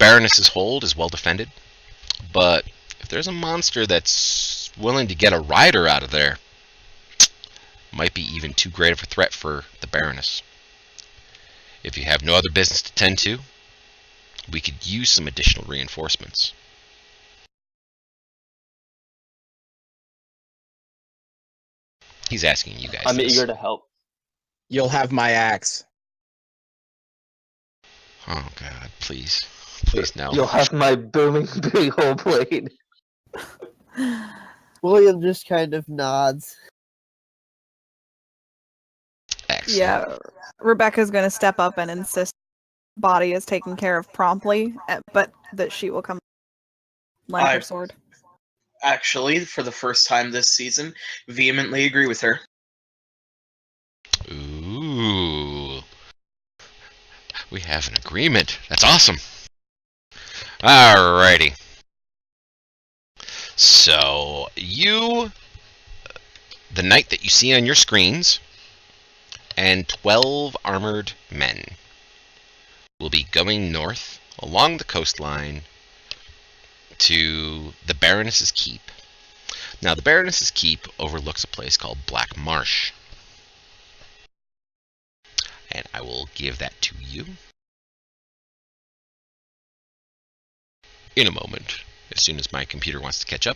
Baroness's hold is well defended, but if there's a monster that's willing to get a rider out of there, might be even too great of a threat for the Baroness. If you have no other business to tend to, we could use some additional reinforcements. He's asking you guys. I'm eager to help. You'll have my axe. Oh God, please. Please no. You'll have my booming big hole blade. William just kind of nods. Excellent. Yeah, Rebecca's going to step up and insist body is taken care of promptly, but that she will come lend her sword. Actually, for the first time this season, vehemently agree with her. Ooh. We have an agreement. That's awesome. Alrighty. So, the knight that you see on your screens, and 12 armored men will be going north along the coastline to the Baroness's Keep. Now, the Baroness's Keep overlooks a place called Black Marsh. And I will give that to you in a moment, as soon as my computer wants to catch up.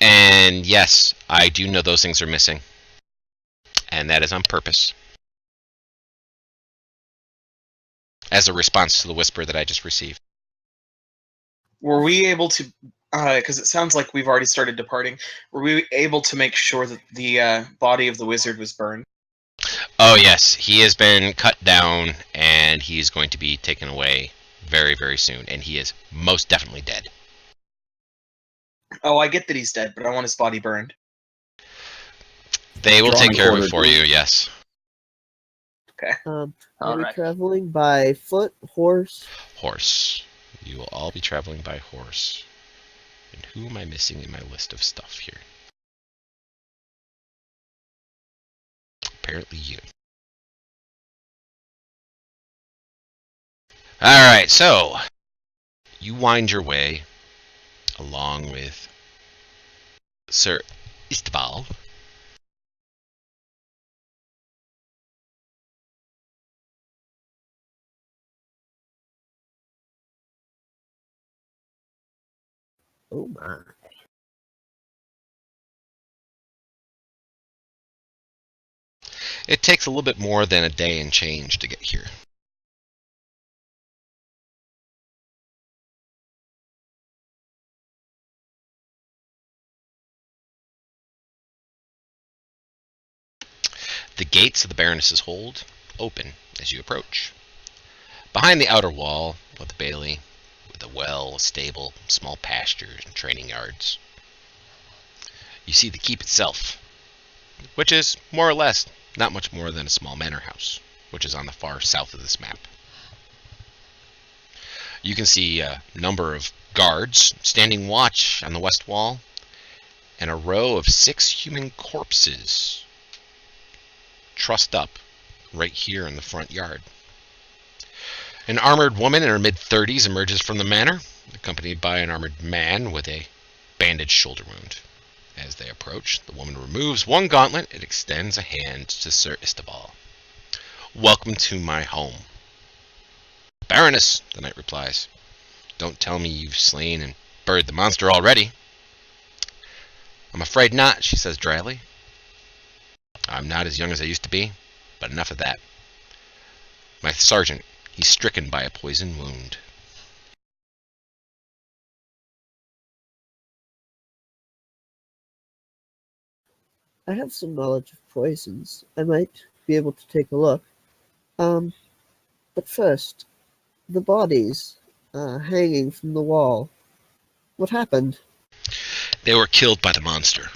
And yes, I do know those things are missing. And that is on purpose. As a response to the whisper that I just received. Were we able to, because it sounds like we've already started departing, were we able to make sure that the body of the wizard was burned? Oh yes, he has been cut down and he is going to be taken away very, very soon. And he is most definitely dead. Oh, I get that he's dead, but I want his body burned. They will take care of it for you, yes. Okay. Are we traveling by foot, horse? Horse. You will all be traveling by horse. And who am I missing in my list of stuff here? Apparently you. Alright, so you wind your way along with Sir Istval. Oh my. It takes a little bit more than a day and change to get here. The gates of the Baroness's Hold open as you approach. Behind the outer wall of the bailey, with a well, a stable, small pastures, and training yards, you see the keep itself, which is more or less not much more than a small manor house, which is on the far south of this map. You can see a number of guards standing watch on the west wall, and a row of 6 human corpses trussed up right here in the front yard. An armored woman in her mid-30s emerges from the manor, accompanied by an armored man with a bandaged shoulder wound. As they approach, the woman removes one gauntlet and extends a hand to Sir Istval. "Welcome to my home." "Baroness," the knight replies. "Don't tell me you've slain and buried the monster already." "I'm afraid not," she says dryly. "I'm not as young as I used to be, but enough of that. My sergeant, he's stricken by a poison wound." I have some knowledge of poisons. I might be able to take a look. But first, the bodies hanging from the wall. What happened? "They were killed by the monster."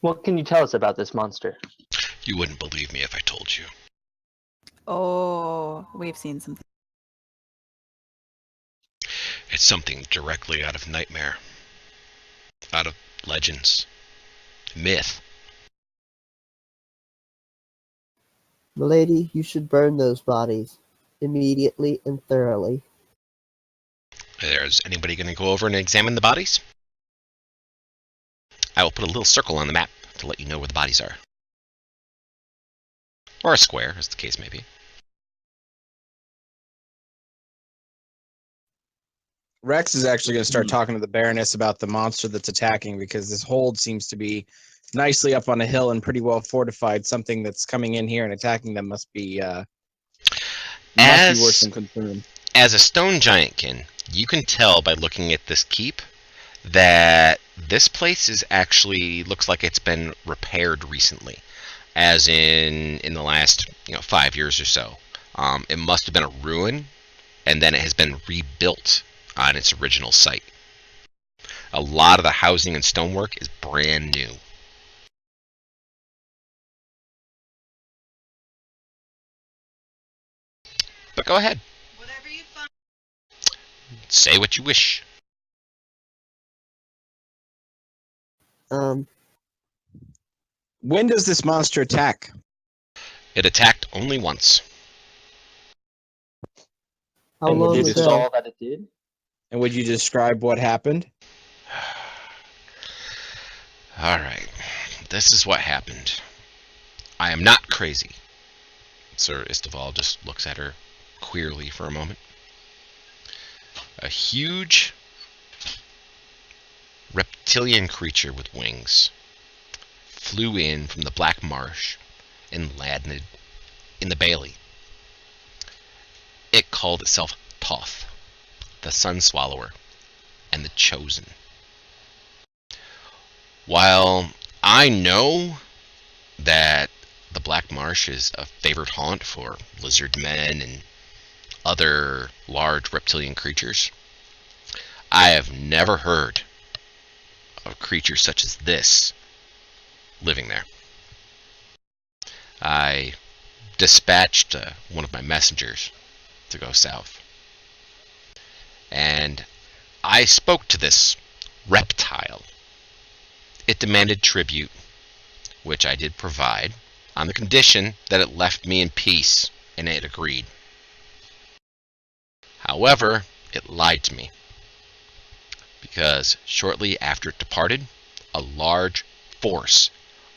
What can you tell us about this monster? "You wouldn't believe me if I told you." Oh, we've seen some. It's something directly out of nightmare, out of legends, myth. Milady, you should burn those bodies immediately and thoroughly. Is anybody going to go over and examine the bodies? I will put a little circle on the map to let you know where the bodies are. Or a square, as the case may be. Rex is actually going to start talking to the Baroness about the monster that's attacking, because this hold seems to be nicely up on a hill and pretty well fortified. Something that's coming in here and attacking them must be worth some concern. As a stone giantkin, you can tell by looking at this keep that this place is actually looks like it's been repaired recently, as in the last 5 years or so. It must have been a ruin, and then it has been rebuilt on its original site. A lot of the housing and stonework is brand new. But go ahead. Whatever you find. Say what you wish. When does this monster attack? It attacked only once. How And long this is ago? all that it did? And would you describe what happened? Alright. This is what happened. I am not crazy. Sir Istival just looks at her queerly for a moment. A huge reptilian creature with wings flew in from the Black Marsh and landed in the Bailey. It called itself Toth, the Sun Swallower, and the Chosen. While I know that the Black Marsh is a favored haunt for lizard men and other large reptilian creatures, I have never heard of a creature such as this living there. I dispatched one of my messengers to go south, and I spoke to this reptile. It demanded tribute, which I did provide, on the condition that it left me in peace, and it agreed. However, it lied to me, because shortly after it departed, a large force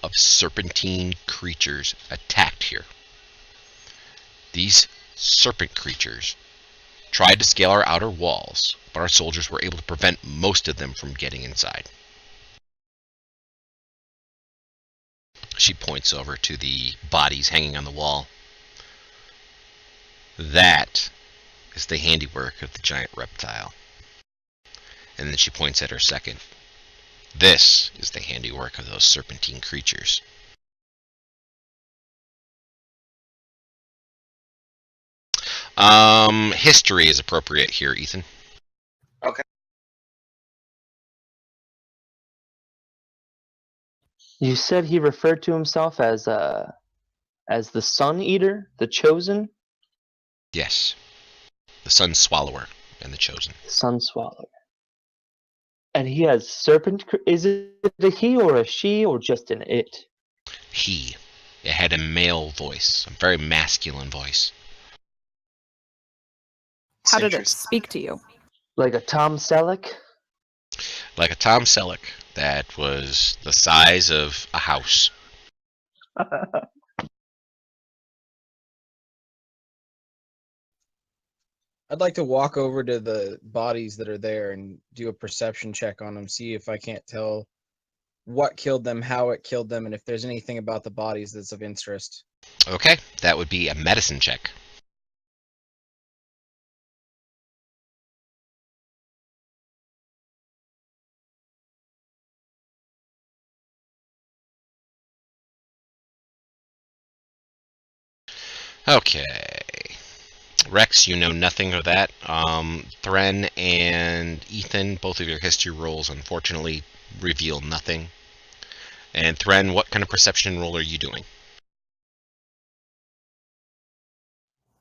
of serpentine creatures attacked here. These serpent creatures tried to scale our outer walls, but our soldiers were able to prevent most of them from getting inside. She points over to the bodies hanging on the wall. That is the handiwork of the giant reptile. And then she points at her second. This is the handiwork of those serpentine creatures. History is appropriate here, Ethan. Okay. You said he referred to himself as the Sun Eater, the Chosen, Yes. The Sun Swallower and the Chosen. Sun Swallower. And he has serpent. Is it a he or a she or just an it? He. It had a male voice, a very masculine voice. How did it Interesting. speak to you? Like a Tom Selleck? Like a Tom Selleck that was the size of a house. I'd like to walk over to the bodies that are there and do a perception check on them, see if I can't tell what killed them, how it killed them, and if there's anything about the bodies that's of interest. Okay, that would be a medicine check. Okay. Rex, you know nothing of that. Thren and Ethan, both of your history rolls unfortunately reveal nothing. And Thren, what kind of perception roll are you doing?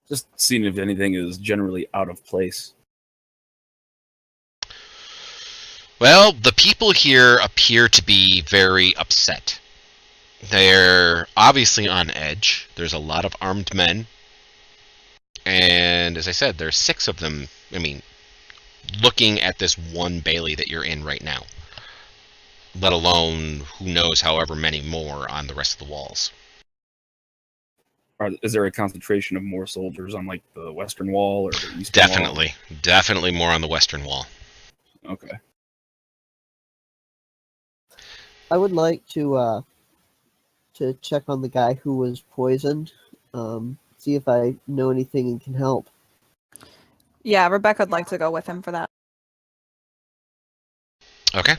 Just seeing if anything is generally out of place. Well, the people here appear to be very upset. They're obviously on edge. There's a lot of armed men. And as I said, there's 6 of them. I mean, looking at this one Bailey that you're in right now. Let alone who knows however many more on the rest of the walls. Is there a concentration of more soldiers on like the western wall or the eastern wall? Definitely more on the western wall. Okay. I would like to check on the guy who was poisoned. See if I know anything and can help. Yeah, Rebecca'd like to go with him for that. Okay.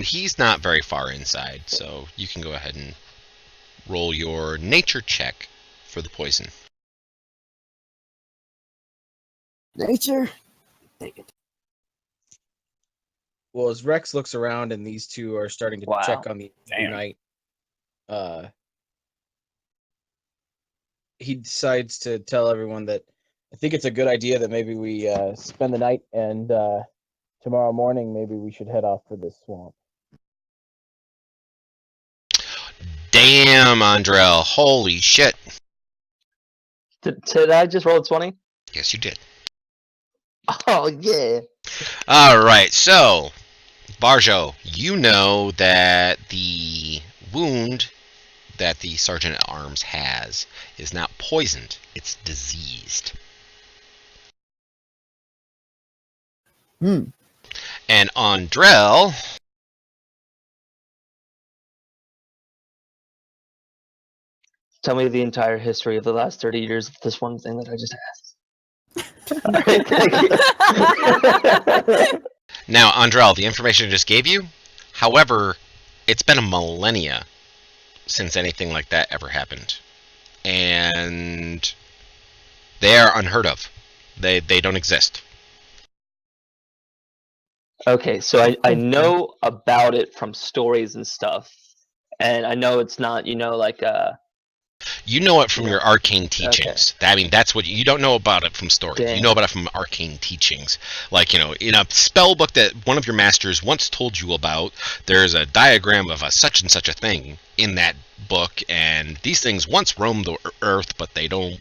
He's not very far inside, so you can go ahead and roll your nature check for the poison. Nature? Dang it. Well, as Rex looks around and these two are starting to Wow. check on the Damn. night, he decides to tell everyone that I think it's a good idea that maybe we spend the night, and tomorrow morning maybe we should head off for this swamp. Damn, Andrel. Holy shit. Did I just roll a 20? Yes, you did. Oh, yeah. Alright, so, Barjo, you know that the wound that the Sergeant at Arms has is not poisoned, it's diseased. Hmm. And Andrel, Tell me the entire history of the last 30 years of this one thing that I just asked. Thank you. now Andrel, the information I just gave you, however, it's been a millennia since anything like that ever happened. And they are unheard of. They don't exist. Okay, so I know about it from stories and stuff. And I know it's not, like You know it from Yeah. your arcane teachings. I mean, that's what you don't know about it from stories. Dang. You know about it from arcane teachings. Like, in a spell book that one of your masters once told you about, there's a diagram of a such and such a thing in that book, and these things once roamed the earth, but they don't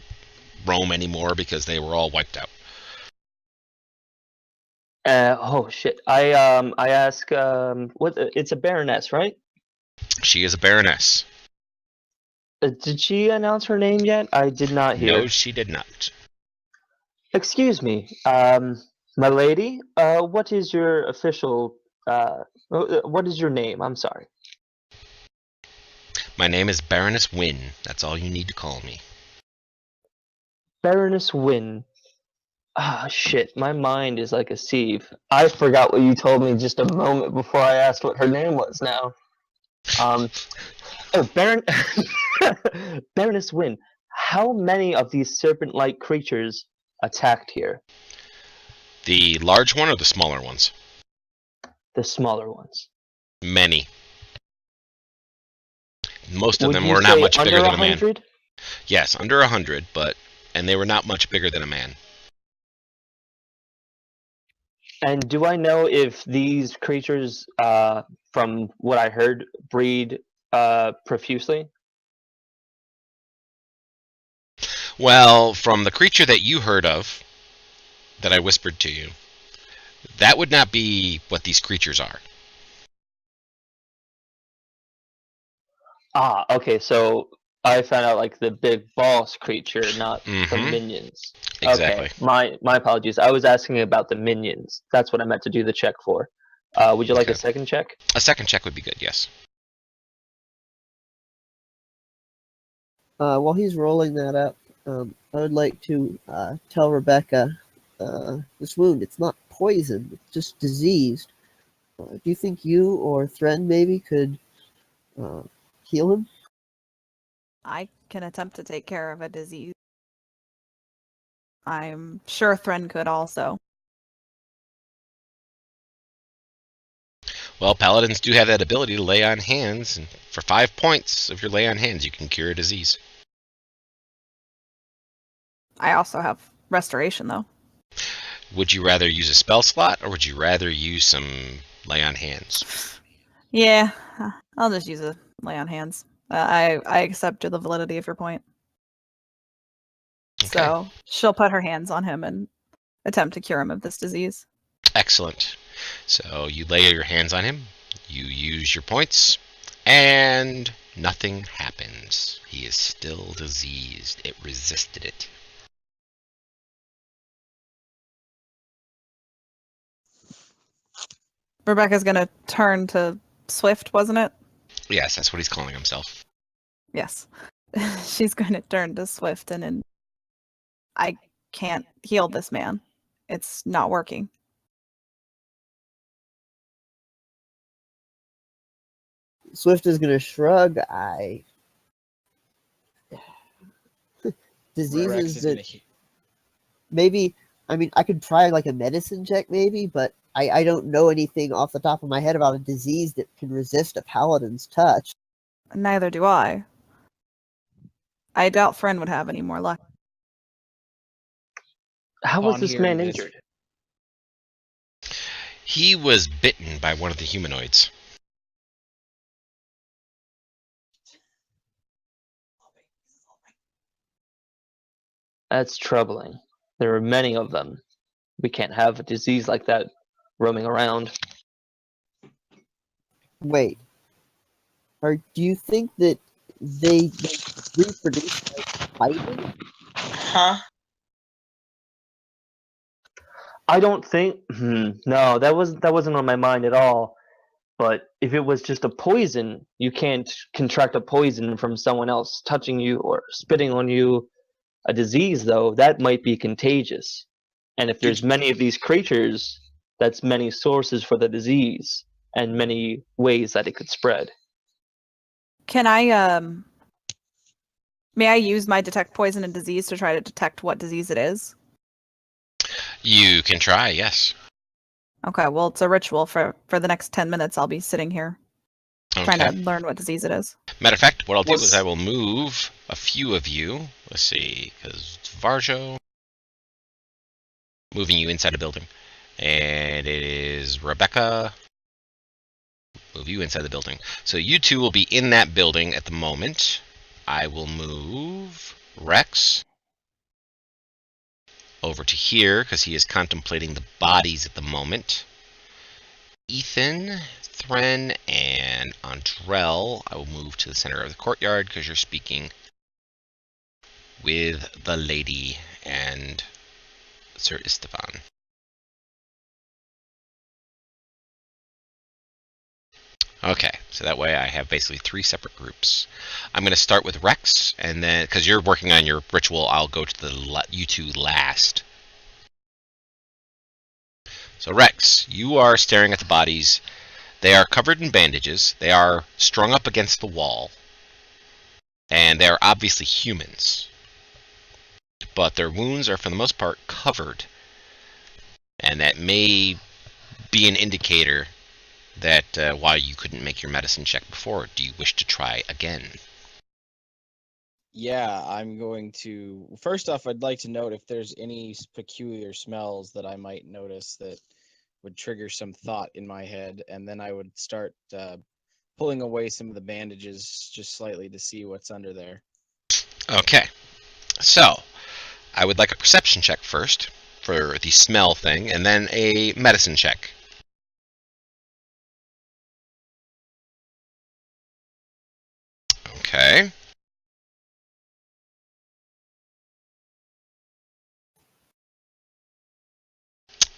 roam anymore because they were all wiped out. oh shit. I ask what it's a baroness, right? She is a baroness. Did she announce her name yet? I did not hear. No, she did not. Excuse me, my lady. What is your official? What is your name? I'm sorry. My name is Baroness Wynn. That's all you need to call me. Baroness Wynn. Ah, shit. My mind is like a sieve. I forgot what you told me just a moment before I asked what her name was. Now, Baron. Baroness Wynn. How many of these serpent-like creatures attacked here? The large one or the smaller ones? The smaller ones. Many. Most of Would them you were not say much bigger under than a man. 100? Yes, under 100, and they were not much bigger than a man. And do I know if these creatures, from what I heard, breed profusely? Well, from the creature that you heard of, that I whispered to you, that would not be what these creatures are. Ah, okay, so I found out like the big boss creature, not the Mhm. minions. Exactly. Okay, my apologies. I was asking about the minions. That's what I meant to do the check for. Would you like a Okay. second check? A second check would be good, yes. While he's rolling that up, I would like to tell Rebecca this wound, it's not poison, it's just diseased. Do you think you or Thren maybe could heal him? I can attempt to take care of a disease. I'm sure Thren could also. Well, paladins do have that ability to lay on hands, and for 5 points of your lay on hands, you can cure a disease. I also have restoration, though. Would you rather use a spell slot, or would you rather use some lay on hands? Yeah, I'll just use a lay on hands. I accept the validity of your point. Okay. So she'll put her hands on him and attempt to cure him of this disease. Excellent. So you lay your hands on him, you use your points, and nothing happens. He is still diseased. It resisted it. Rebecca's gonna turn to Swift, wasn't it? Yes, that's what he's calling himself. Yes. She's gonna turn to Swift and I can't heal this man. It's not working. Swift is gonna shrug. Rex Diseases is gonna that maybe. I mean, I could try like a medicine check, maybe, but I don't know anything off the top of my head about a disease that can resist a paladin's touch. Neither do I. I doubt Friend would have any more luck. How was Upon this hearing man this- injured? He was bitten by one of the humanoids. That's troubling. There are many of them. We can't have a disease like that roaming around. Wait, or do you think that they reproduce by fighting? Huh? I don't think. No, that wasn't on my mind at all. But if it was just a poison, you can't contract a poison from someone else touching you or spitting on you. A disease, though, that might be contagious. And if there's many of these creatures, that's many sources for the disease and many ways that it could spread. Can I may I use my detect poison and disease to try to detect what disease it is? You can try, yes. Okay, well it's a ritual for the next 10 minutes I'll be sitting here trying Okay. to learn what disease it is. Matter of fact, what I'll do Was- is I will move a few of you. Let's see, because it's Varjo. Moving you inside a building. And it is Rebecca. Move you inside the building. So you two will be in that building at the moment. I will move Rex over to here because he is contemplating the bodies at the moment. Ethan, Thren, and Andrell, I will move to the center of the courtyard because you're speaking with the lady and Sir Istvan. Okay, so that way I have basically 3 separate groups. I'm going to start with Rex, and then, because you're working on your ritual, I'll go to the you two last. So Rex, you are staring at the bodies. They are covered in bandages. They are strung up against the wall. And they are obviously humans. But their wounds are, for the most part, covered. And that may be an indicator that why you couldn't make your medicine check before. Do you wish to try again? Yeah, I'm going to. First off, I'd like to note if there's any peculiar smells that I might notice that would trigger some thought in my head, and then I would start pulling away some of the bandages just slightly to see what's under there. Okay. So, I would like a perception check first for the smell thing, and then a medicine check. Okay.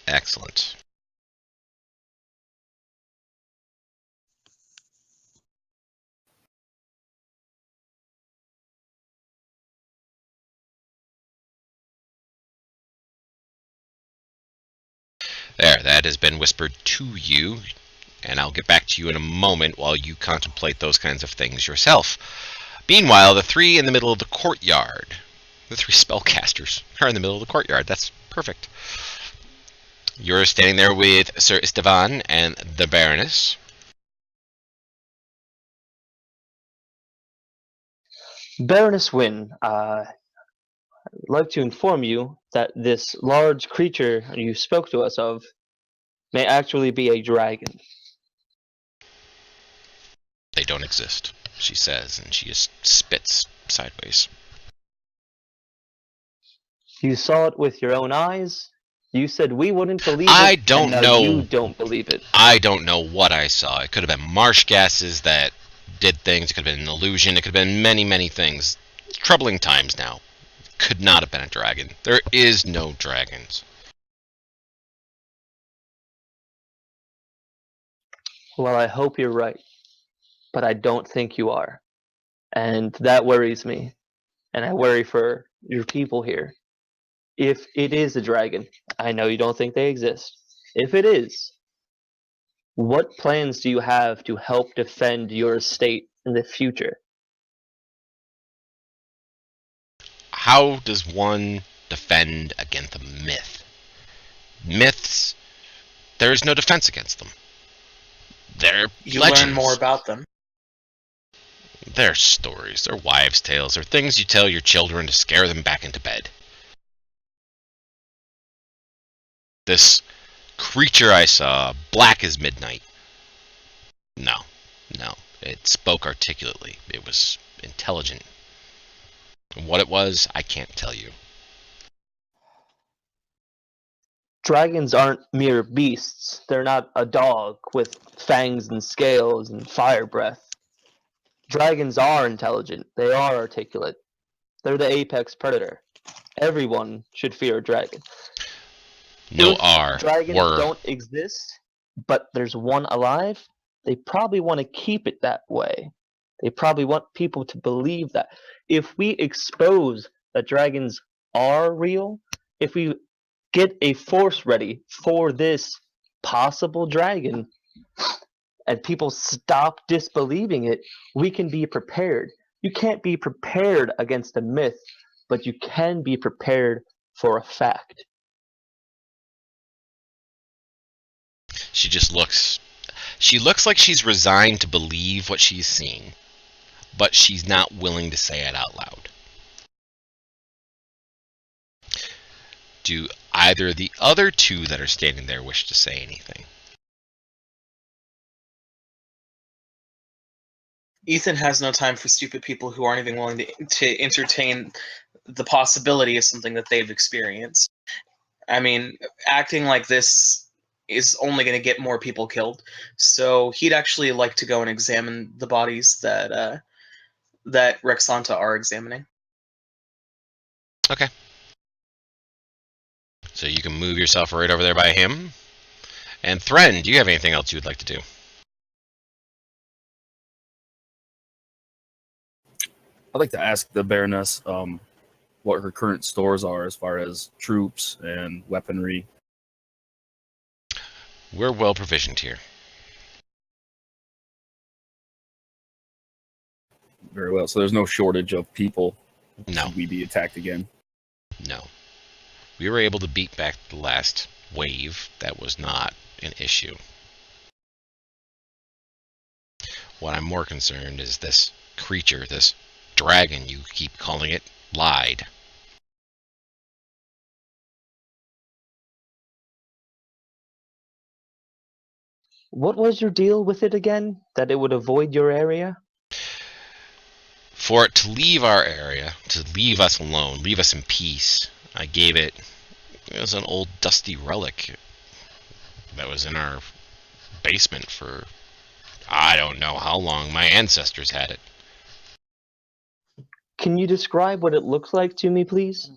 Excellent. There, that has been whispered to you, and I'll get back to you in a moment while you contemplate those kinds of things yourself. Meanwhile, the 3 in the middle of the courtyard, the 3 spellcasters, are in the middle of the courtyard. That's perfect. You're standing there with Sir Istvan and the Baroness. Baroness Wynn, I'd like to inform you that this large creature you spoke to us of may actually be a dragon. They don't exist, she says, and she just spits sideways. You saw it with your own eyes. You said we wouldn't believe I it, don't and now know. you don't believe it. I don't know what I saw. It could have been marsh gases that did things. It could have been an illusion. It could have been many, many things. Troubling times now. Could not have been a dragon. There is no dragons. Well, I hope you're right, but I don't think you are. And that worries me. And I worry for your people here. If it is a dragon, I know you don't think they exist. If it is, what plans do you have to help defend your estate in the future? How does one defend against a myth? Myths, there is no defense against them. They're You legends. learn more about them. They're stories. They're wives' tales. They're things you tell your children to scare them back into bed. This creature I saw, black as midnight. No. It spoke articulately. It was intelligent. And what it was, I can't tell you. Dragons aren't mere beasts. They're not a dog with fangs and scales and fire breath. Dragons are intelligent. They are articulate. They're the apex predator. Everyone should fear a dragon. No If R. dragons Were. don't exist, but there's one alive, they probably want to keep it that way. They probably want people to believe that. If we expose that dragons are real, if we get a force ready for this possible dragon, and people stop disbelieving it, we can be prepared. You can't be prepared against a myth, but you can be prepared for a fact. She just looks. She looks like she's resigned to believe what she's seeing, but she's not willing to say it out loud. Do either of the other two that are standing there wish to say anything? Ethan has no time for stupid people who aren't even willing to entertain the possibility of something that they've experienced. I mean, acting like this is only going to get more people killed. So he'd actually like to go and examine the bodies that Rexanta are examining. Okay. So you can move yourself right over there by him. And Thren, do you have anything else you would like to do? I'd like to ask the Baroness what her current stores are as far as troops and weaponry. We're well provisioned here. Very well. So there's no shortage of people. No. Should we be attacked again? No. We were able to beat back the last wave. That was not an issue. What I'm more concerned is this creature, this dragon you keep calling it, lied. What was your deal with it again? That it would avoid your area? For it to leave our area, to leave us alone, leave us in peace, I gave it. It was an old dusty relic that was in our basement for I don't know how long. My ancestors had it. Can you describe what it looks like to me, please?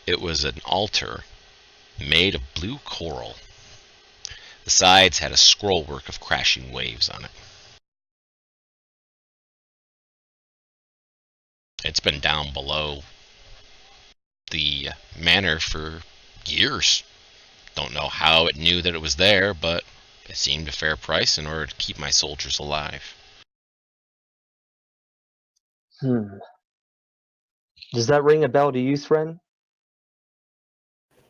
It was an altar made of blue coral. The sides had a scrollwork of crashing waves on it. It's been down below the manor for years. Don't know how it knew that it was there, but it seemed a fair price in order to keep my soldiers alive. Does that ring a bell to you, Thren?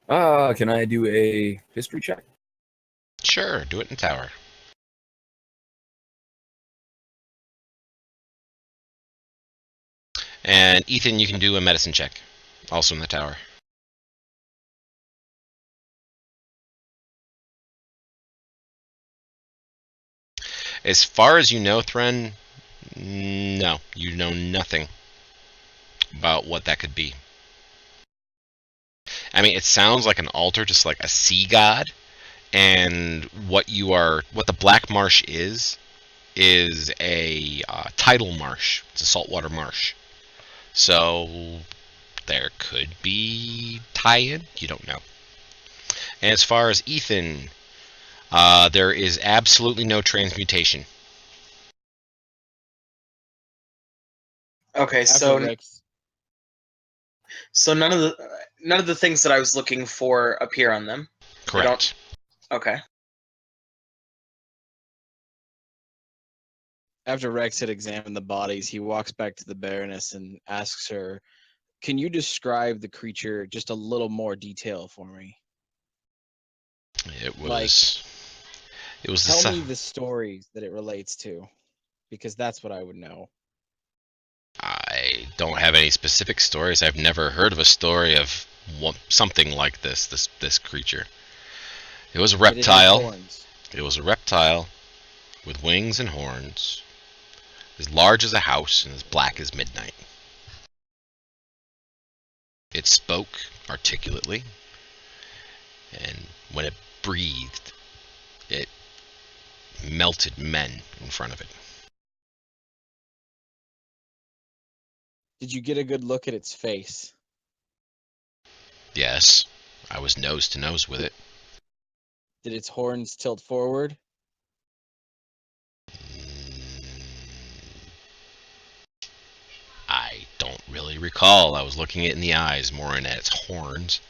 Can I do a history check? Sure, do it in the tower. And Ethan, you can do a medicine check, also in the tower. As far as you know, Thren, no, you know nothing about what that could be. I mean, it sounds like an altar, just like a sea god, and what the Black Marsh is a tidal marsh. It's a saltwater marsh. So there could be tie-in. You don't know. And as far as Ethan, there is absolutely no transmutation. Okay, After so Rex, none of the things that I was looking for appear on them. Correct. Okay. after Rex had examined the bodies, he walks back to the Baroness and asks her, "Can you describe the creature just a little more detail for me? It was. Like, It was Tell the. me the stories that it relates to, because that's what I would know." I don't have any specific stories. I've never heard of a story of something like this creature. It was a But it has reptile. horns. It was a reptile with wings and horns, as large as a house and as black as midnight. It spoke articulately, and when it breathed, it melted men in front of it. Did you get a good look at its face? Yes, I was nose to nose with it. Did its horns tilt forward? I don't really recall. I was looking it in the eyes more than at its horns.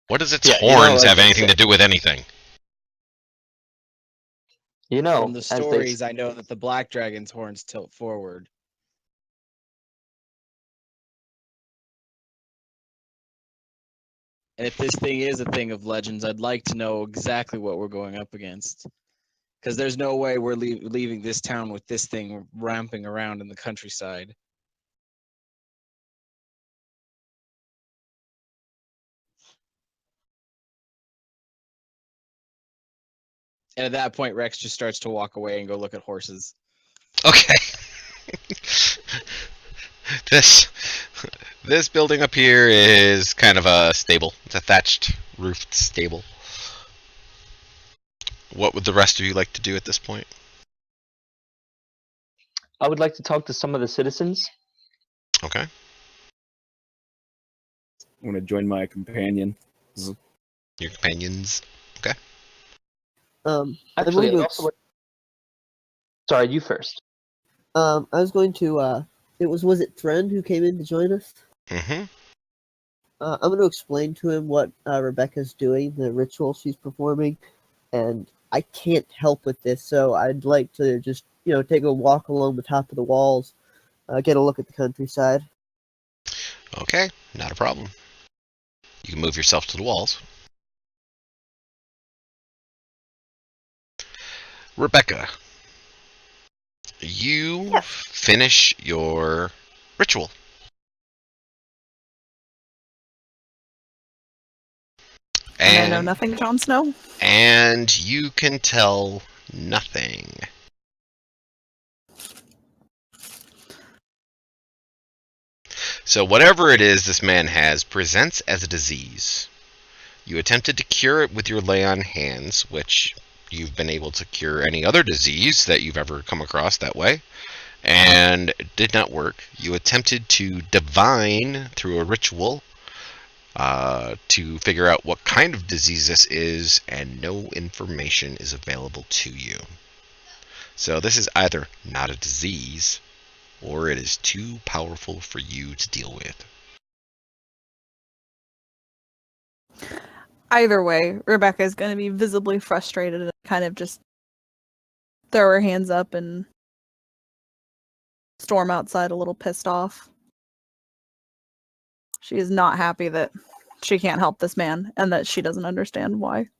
What does its Yeah, horns like have I anything to said- do with anything? From the as they stories, I know that the black dragon's horns tilt forward. And if this thing is a thing of legends, I'd like to know exactly what we're going up against. Because there's no way we're leaving this town with this thing ramping around in the countryside. And at that point, Rex just starts to walk away and go look at horses. Okay. This building up here is kind of a stable. It's a thatched roofed stable. What would the rest of you like to do at this point? I would like to talk to some of the citizens. Okay. I'm going to join my companion. Your companions. I'm Actually, going I'd to also like... Sorry, you first. I was going to. Was it Thren who came in to join us? Mm-hmm. I'm going to explain to him what Rebecca's doing, the ritual she's performing, and I can't help with this, so I'd like to just take a walk along the top of the walls, get a look at the countryside. Okay, not a problem. You can move yourself to the walls. Rebecca, you Yes. finish your ritual. And I know nothing, Jon Snow. And you can tell nothing. So whatever it is this man has presents as a disease. You attempted to cure it with your lay on hands, which you've been able to cure any other disease that you've ever come across that way, and it did not work. You attempted to divine through a ritual to figure out what kind of disease this is, and no information is available to you. So this is either not a disease, or it is too powerful for you to deal with. Either way, Rebecca is going to be visibly frustrated and kind of just throw her hands up and storm outside a little pissed off. She is not happy that she can't help this man and that she doesn't understand why.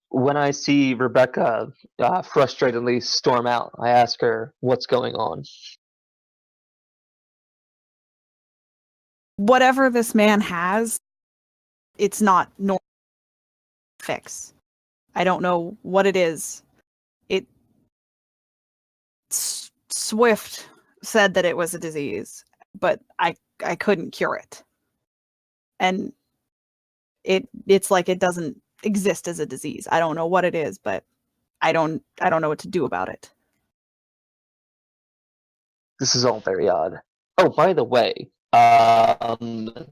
When I see Rebecca frustratedly storm out, I ask her what's going on. Whatever this man has, it's not normal fix. I don't know what it is. Swift said that it was a disease, but I couldn't cure it. And it's like it doesn't exist as a disease. I don't know what it is, but I don't know what to do about it. This is all very odd. Oh, by the way, the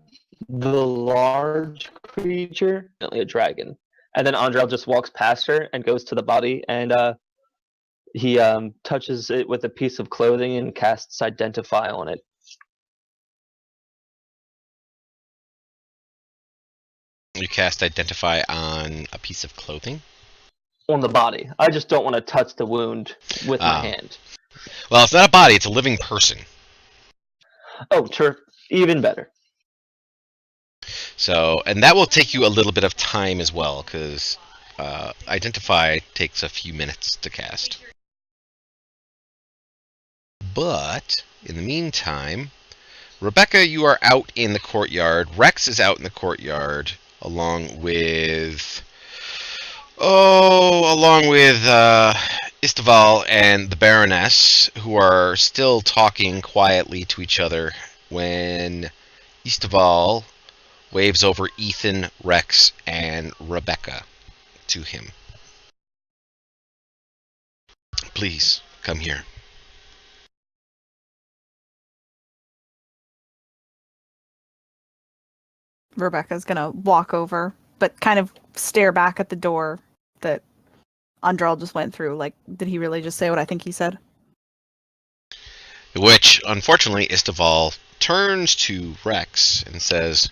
large creature, definitely a dragon. And then Andrel just walks past her and goes to the body, and he touches it with a piece of clothing and casts Identify on it. You cast Identify on a piece of clothing? On the body. I just don't want to touch the wound with my hand. Well, it's not a body, it's a living person. Oh, sure. Even better. So, and that will take you a little bit of time as well, because Identify takes a few minutes to cast. But, in the meantime, Rebecca, you are out in the courtyard. Rex is out in the courtyard, along with Isteval and the Baroness, who are still talking quietly to each other when Isteval waves over Ethan, Rex, and Rebecca to him. Please, come here. Rebecca's gonna walk over, but kind of stare back at the door that Andrel just went through. Like, did he really just say what I think he said? Which, unfortunately, Isteval turns to Rex and says,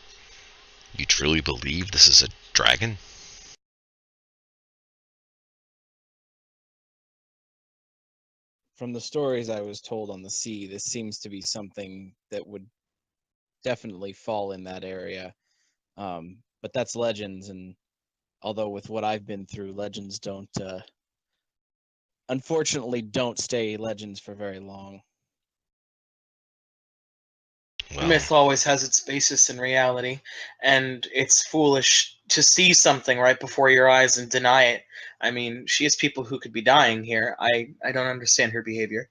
"You truly believe this is a dragon?" From the stories I was told on the sea, this seems to be something that would definitely fall in that area. But that's legends, and although with what I've been through, legends don't, unfortunately, don't stay legends for very long. Well, Myth always has its basis in reality, and it's foolish to see something right before your eyes and deny it. I mean, she has people who could be dying here. I don't understand her behavior.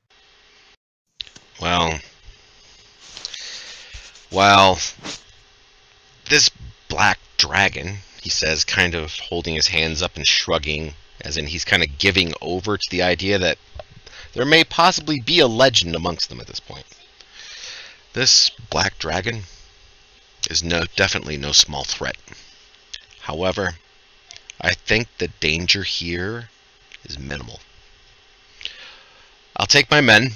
well, this black dragon, he says, kind of holding his hands up and shrugging, as in he's kind of giving over to the idea that there may possibly be a legend amongst them at this point. This black dragon is definitely no small threat. However, I think the danger here is minimal. I'll take my men,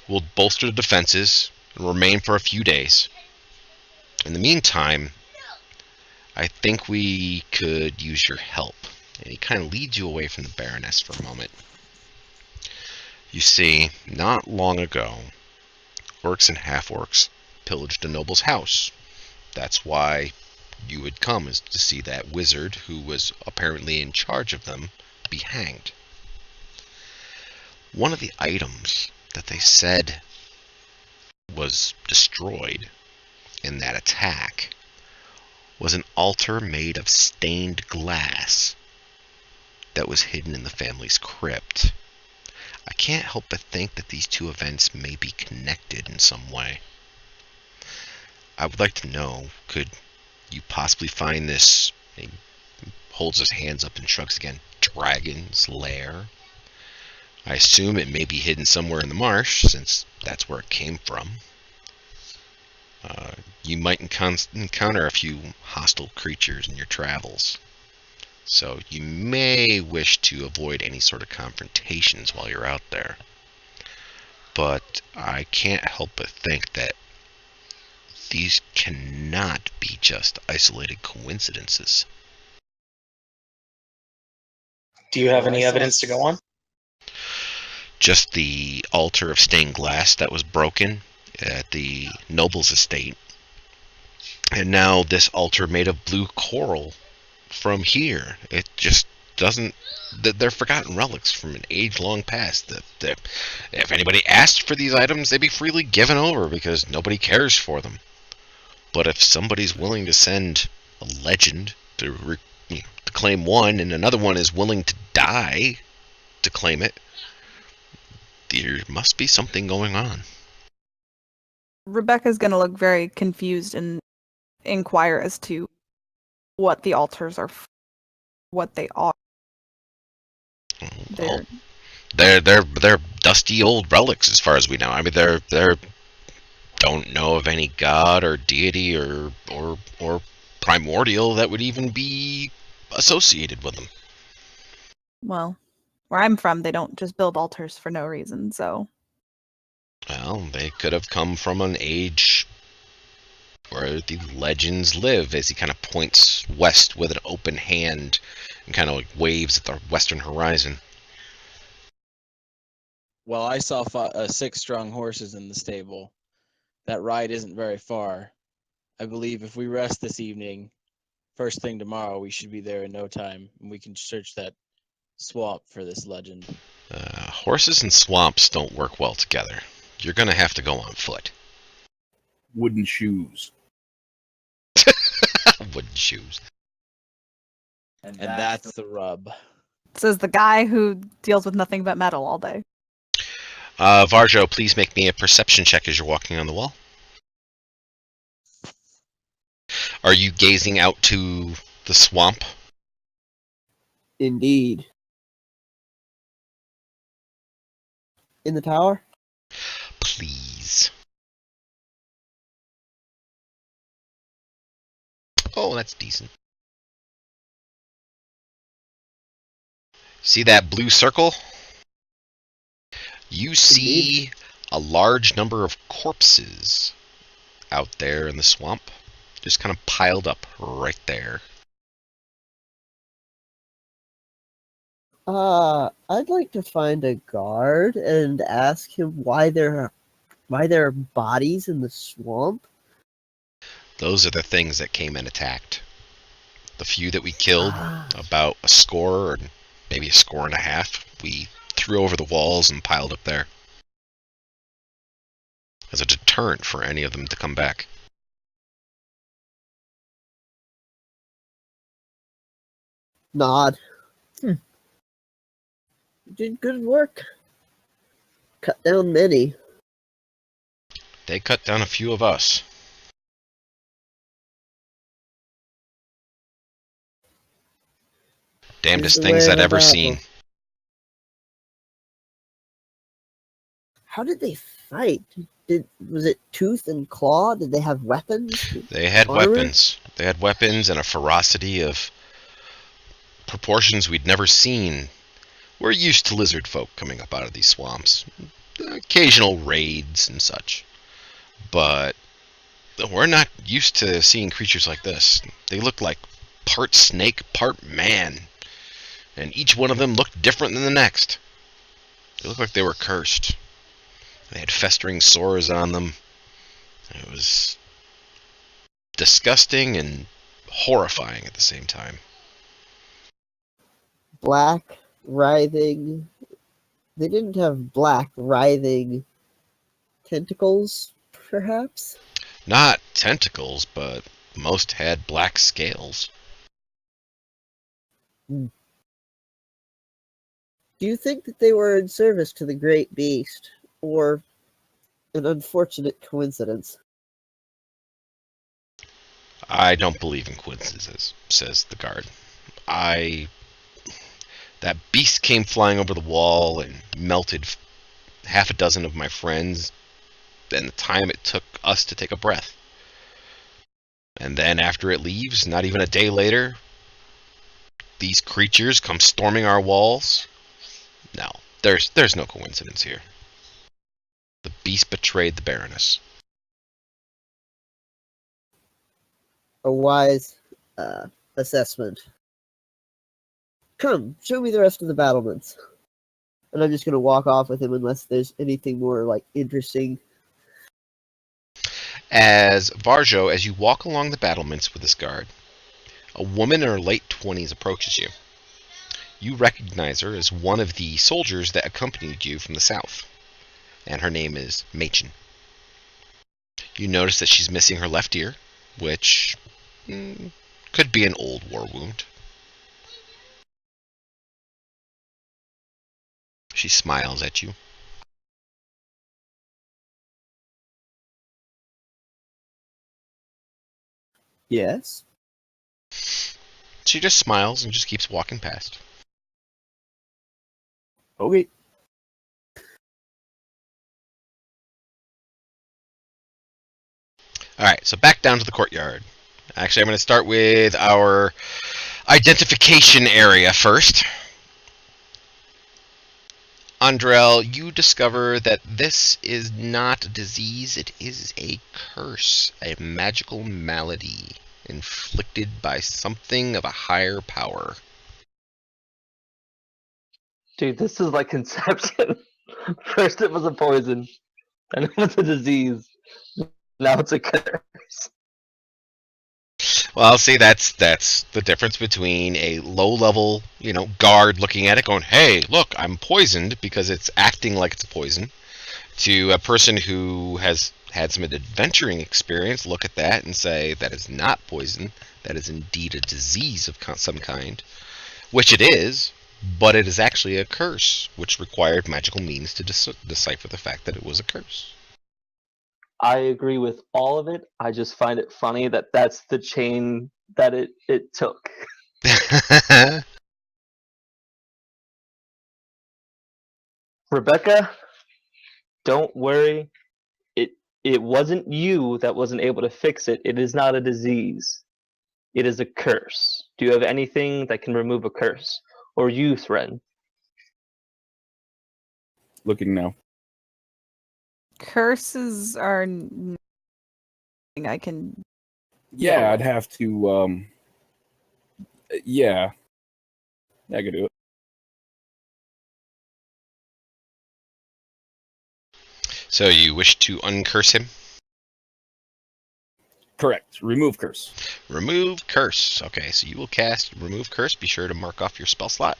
we'll bolster the defenses, and remain for a few days. In the meantime, I think we could use your help. And he kind of leads you away from the Baroness for a moment. You see, not long ago, orcs and half-orcs pillaged a noble's house. That's why you had come, is to see that wizard, who was apparently in charge of them, be hanged. One of the items that they said was destroyed in that attack was an altar made of stained glass that was hidden in the family's crypt. I can't help but think that these two events may be connected in some way. I would like to know, could you possibly find this, he holds his hands up and shrugs again, dragon's lair? I assume it may be hidden somewhere in the marsh, since that's where it came from. You might encounter a few hostile creatures in your travels, so you may wish to avoid any sort of confrontations while you're out there. But I can't help but think that these cannot be just isolated coincidences. Do you have any evidence to go on? Just the altar of stained glass that was broken at the noble's estate. And now this altar made of blue coral from here. It just doesn't... They're forgotten relics from an age-long past. That if anybody asked for these items, they'd be freely given over because nobody cares for them. But if somebody's willing to send a legend to to claim one, and another one is willing to die to claim it, there must be something going on. Rebecca's gonna look very confused and inquire as to what the altars are, what they are. Well, they're dusty old relics, as far as we know. I mean, they're don't know of any god or deity or primordial that would even be associated with them. Well, where I'm from, they don't just build altars for no reason, so. Well, they could have come from an age where the legends live, as he kind of points west with an open hand and kind of like waves at the western horizon. Well, I saw 6 strong horses in the stable. That ride isn't very far. I believe if we rest this evening, first thing tomorrow, we should be there in no time, and we can search that swamp for this legend. Horses and swamps don't work well together. You're going to have to go on foot. Wooden shoes. Wooden shoes. And that's the rub. Says the guy who deals with nothing but metal all day. Varjo, please make me a perception check as you're walking on the wall. Are you gazing out to the swamp? Indeed. In the tower? Please. Oh, that's decent. See that blue circle? You see a large number of corpses out there in the swamp, just kind of piled up right there. I'd like to find a guard and ask him why there are bodies in the swamp. Those are the things that came and attacked. The few that we killed, about a score or maybe a score and a half, we threw over the walls and piled up there as a deterrent for any of them to come back. Nod. You did good work. Cut down many. They cut down a few of us. Damnedest things I'd ever seen. How did they fight? Was it tooth and claw? Did they have weapons? They had Armor? weapons. They had weapons and a ferocity of proportions we'd never seen. We're used to lizard folk coming up out of these swamps. Occasional raids and such. But we're not used to seeing creatures like this. They look like part snake, part man. And each one of them looked different than the next. They looked like they were cursed. They had festering sores on them. It was disgusting and horrifying at the same time. Black, writhing. They didn't have black, writhing tentacles, perhaps? Not tentacles, but most had black scales. Do you think that they were in service to the great beast, or an unfortunate coincidence? I don't believe in coincidences, says the guard. That beast came flying over the wall and melted half a dozen of my friends in the time it took us to take a breath. And then after it leaves, not even a day later, these creatures come storming our walls. No, there's no coincidence here. The beast betrayed the Baroness. A wise assessment. Come, show me the rest of the battlements. And I'm just going to walk off with him unless there's anything more, interesting. As Varjo, as you walk along the battlements with this guard, a woman in her late 20s approaches you. You recognize her as one of the soldiers that accompanied you from the south, and her name is Machen. You notice that she's missing her left ear, which could be an old war wound. She smiles at you. Yes. She just smiles and just keeps walking past. Okay. Alright, so back down to the courtyard. Actually, I'm going to start with our identification area first. Andrel, you discover that this is not a disease, it is a curse, a magical malady inflicted by something of a higher power. Dude, this is like Inception. First it was a poison, then it was a disease. Now it's a curse. Well, see, that's the difference between a low-level, guard looking at it going, hey, look, I'm poisoned, because it's acting like it's a poison, to a person who has had some adventuring experience look at that and say, that is not poison, that is indeed a disease of some kind, which it is, but it is actually a curse, which required magical means to decipher the fact that it was a curse. I agree with all of it. I just find it funny that that's the chain that it took. Rebecca, don't worry. It wasn't you that wasn't able to fix it. It is not a disease. It is a curse. Do you have anything that can remove a curse? Or you, Thren? Looking now. Curses are nothing I can. Yeah, I'd have to. Yeah, I could do it. So you wish to uncurse him? Correct. Remove curse. Remove curse. Okay, so you will cast remove curse. Be sure to mark off your spell slot.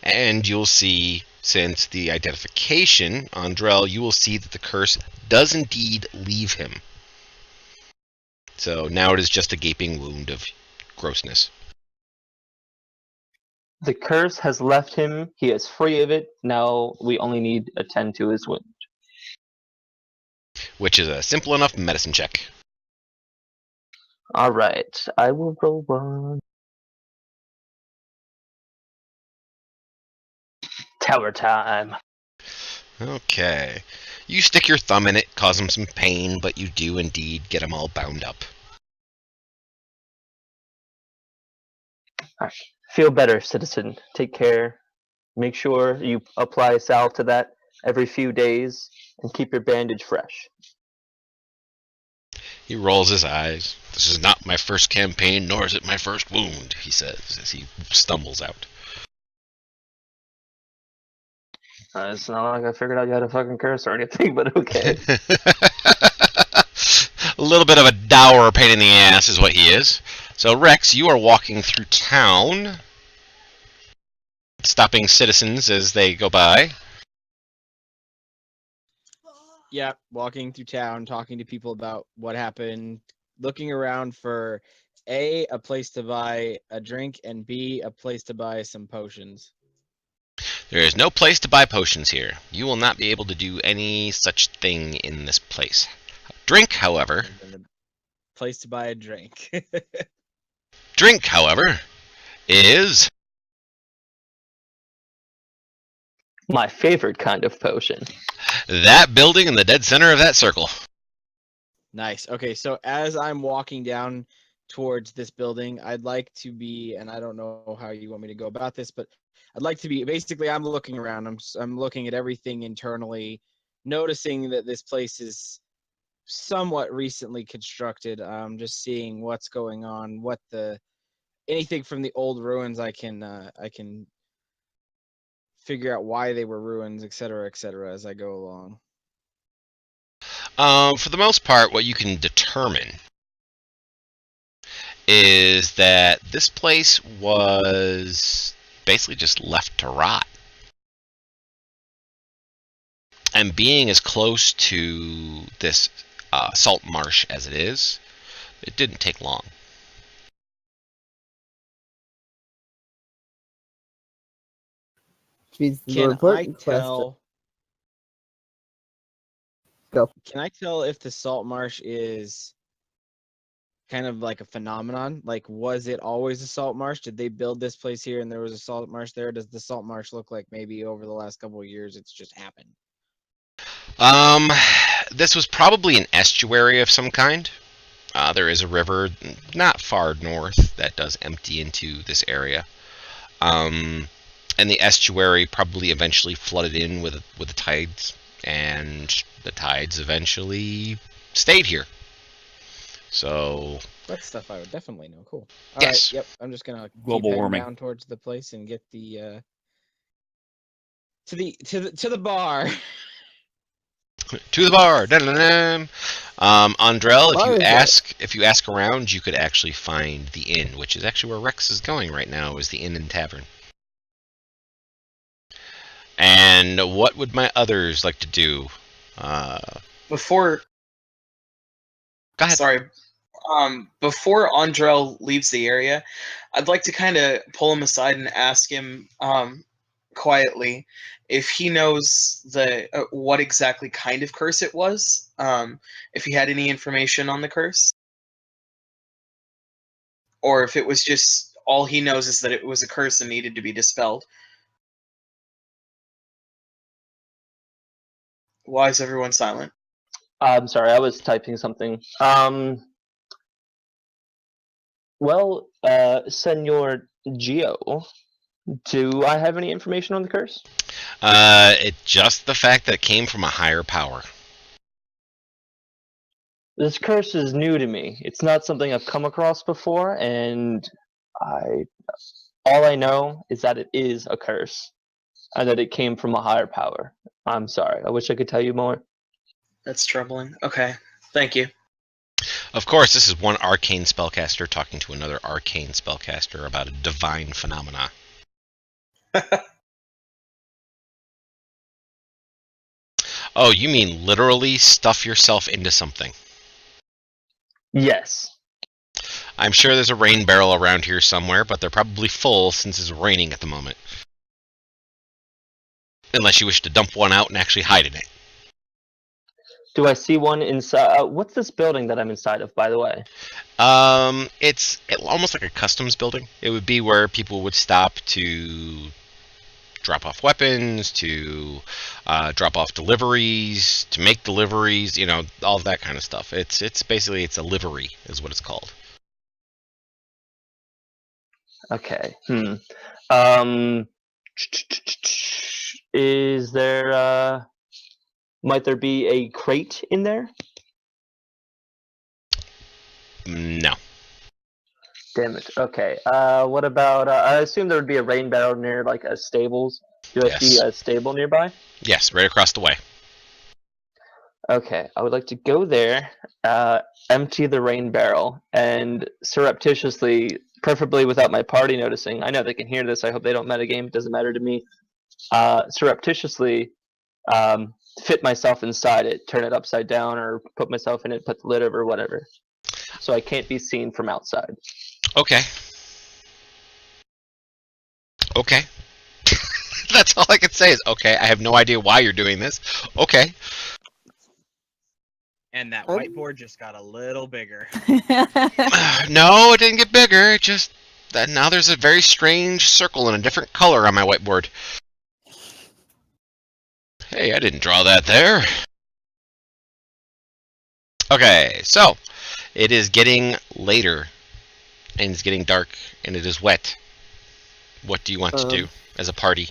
And you'll see, since the identification on Drell, you will see that the curse does indeed leave him. So now it is just a gaping wound of grossness. The curse has left him. He is free of it. Now we only need to attend to his wound. Which is a simple enough medicine check. Alright, I will roll one. Tower time. Okay. You stick your thumb in it, cause him some pain, but you do indeed get him all bound up. Alright. Feel better, citizen. Take care. Make sure you apply salve to that every few days and keep your bandage fresh. He rolls his eyes. This is not my first campaign, nor is it my first wound, he says as he stumbles out. It's not like I figured out you had a fucking curse or anything, but okay. A little bit of a dour pain in the ass is what he is. So, Rex, you are walking through town, stopping citizens as they go by. Yeah, walking through town, talking to people about what happened, looking around for A, a place to buy a drink, and B, a place to buy some potions. There is no place to buy potions here. You will not be able to do any such thing in this place. Drink, however... Place to buy a drink. Drink, however, is... My favorite kind of potion. that building in the dead center of that circle. Nice. Okay, so as I'm walking down towards this building, I'd like to be, and I don't know how you want me to go about this, but I'd like to be, basically I'm looking around, I'm looking at everything internally, noticing that this place is somewhat recently constructed. Just seeing what's going on, anything from the old ruins I can figure out why they were ruins, etc., as I go along. For the most part, what you can determine is that this place was basically just left to rot. And being as close to this salt marsh as it is, it didn't take long. Which means the more Can I important question. tell? Go. Can I tell if the salt marsh is kind of like a phenomenon? Like, was it always a salt marsh? Did they build this place here and there was a salt marsh there? Does the salt marsh look like maybe over the last couple of years it's just happened? This was probably an estuary of some kind. There is a river not far north that does empty into this area. And the estuary probably eventually flooded in with the tides, and the tides eventually stayed here. So That's stuff I would definitely know. Cool. All Yes. right. Yep. I'm just gonna Global keep heading warming. down towards the place and get the to the bar. to the bar. Dun-dun-dun. Andrell, Bar is if you ask around, you could actually find the inn, which is actually where Rex is going right now, is the inn and tavern. And what would my others like to do? Before, Go ahead. sorry, before Andrell leaves the area, I'd like to kind of pull him aside and ask him quietly if he knows what exactly kind of curse it was. If he had any information on the curse, or if it was just all he knows is that it was a curse and needed to be dispelled. Why is everyone silent? I'm sorry, I was typing something. Well, Senor Geo, do I have any information on the curse? It's just the fact that it came from a higher power. This curse is new to me. It's not something I've come across before, and all I know is that it is a curse, and that it came from a higher power. I'm sorry. I wish I could tell you more. That's troubling. Okay, thank you. Of course, this is one arcane spellcaster talking to another arcane spellcaster about a divine phenomena. Oh, you mean literally stuff yourself into something? Yes. I'm sure there's a rain barrel around here somewhere, but they're probably full since it's raining at the moment. Unless you wish to dump one out and actually hide in it. Do I see one inside? What's this building that I'm inside of, by the way? It's almost like a customs building. It would be where people would stop to drop off weapons, to drop off deliveries, to make deliveries, you know, all of that kind of stuff. It's basically a livery, is what it's called. Okay. Is there might there be a crate in there? No. Damn it. Okay. What about? I assume there would be a rain barrel near like a stables. Do I see Yes. a stable nearby? Yes, right across the way. Okay. I would like to go there, empty the rain barrel, and surreptitiously, preferably without my party noticing. I know they can hear this. I hope they don't metagame. It doesn't matter to me. Surreptitiously, fit myself inside it, turn it upside down, or put myself in it, put the lid over, whatever. So I can't be seen from outside. Okay. Okay. That's all I can say is okay. I have no idea why you're doing this. Okay. And that Um, whiteboard just got a little bigger. No, it didn't get bigger. It just that now there's a very strange circle in a different color on my whiteboard. Hey, I didn't draw that there. Okay, so it is getting later, and it's getting dark, and it is wet. What do you want to do as a party?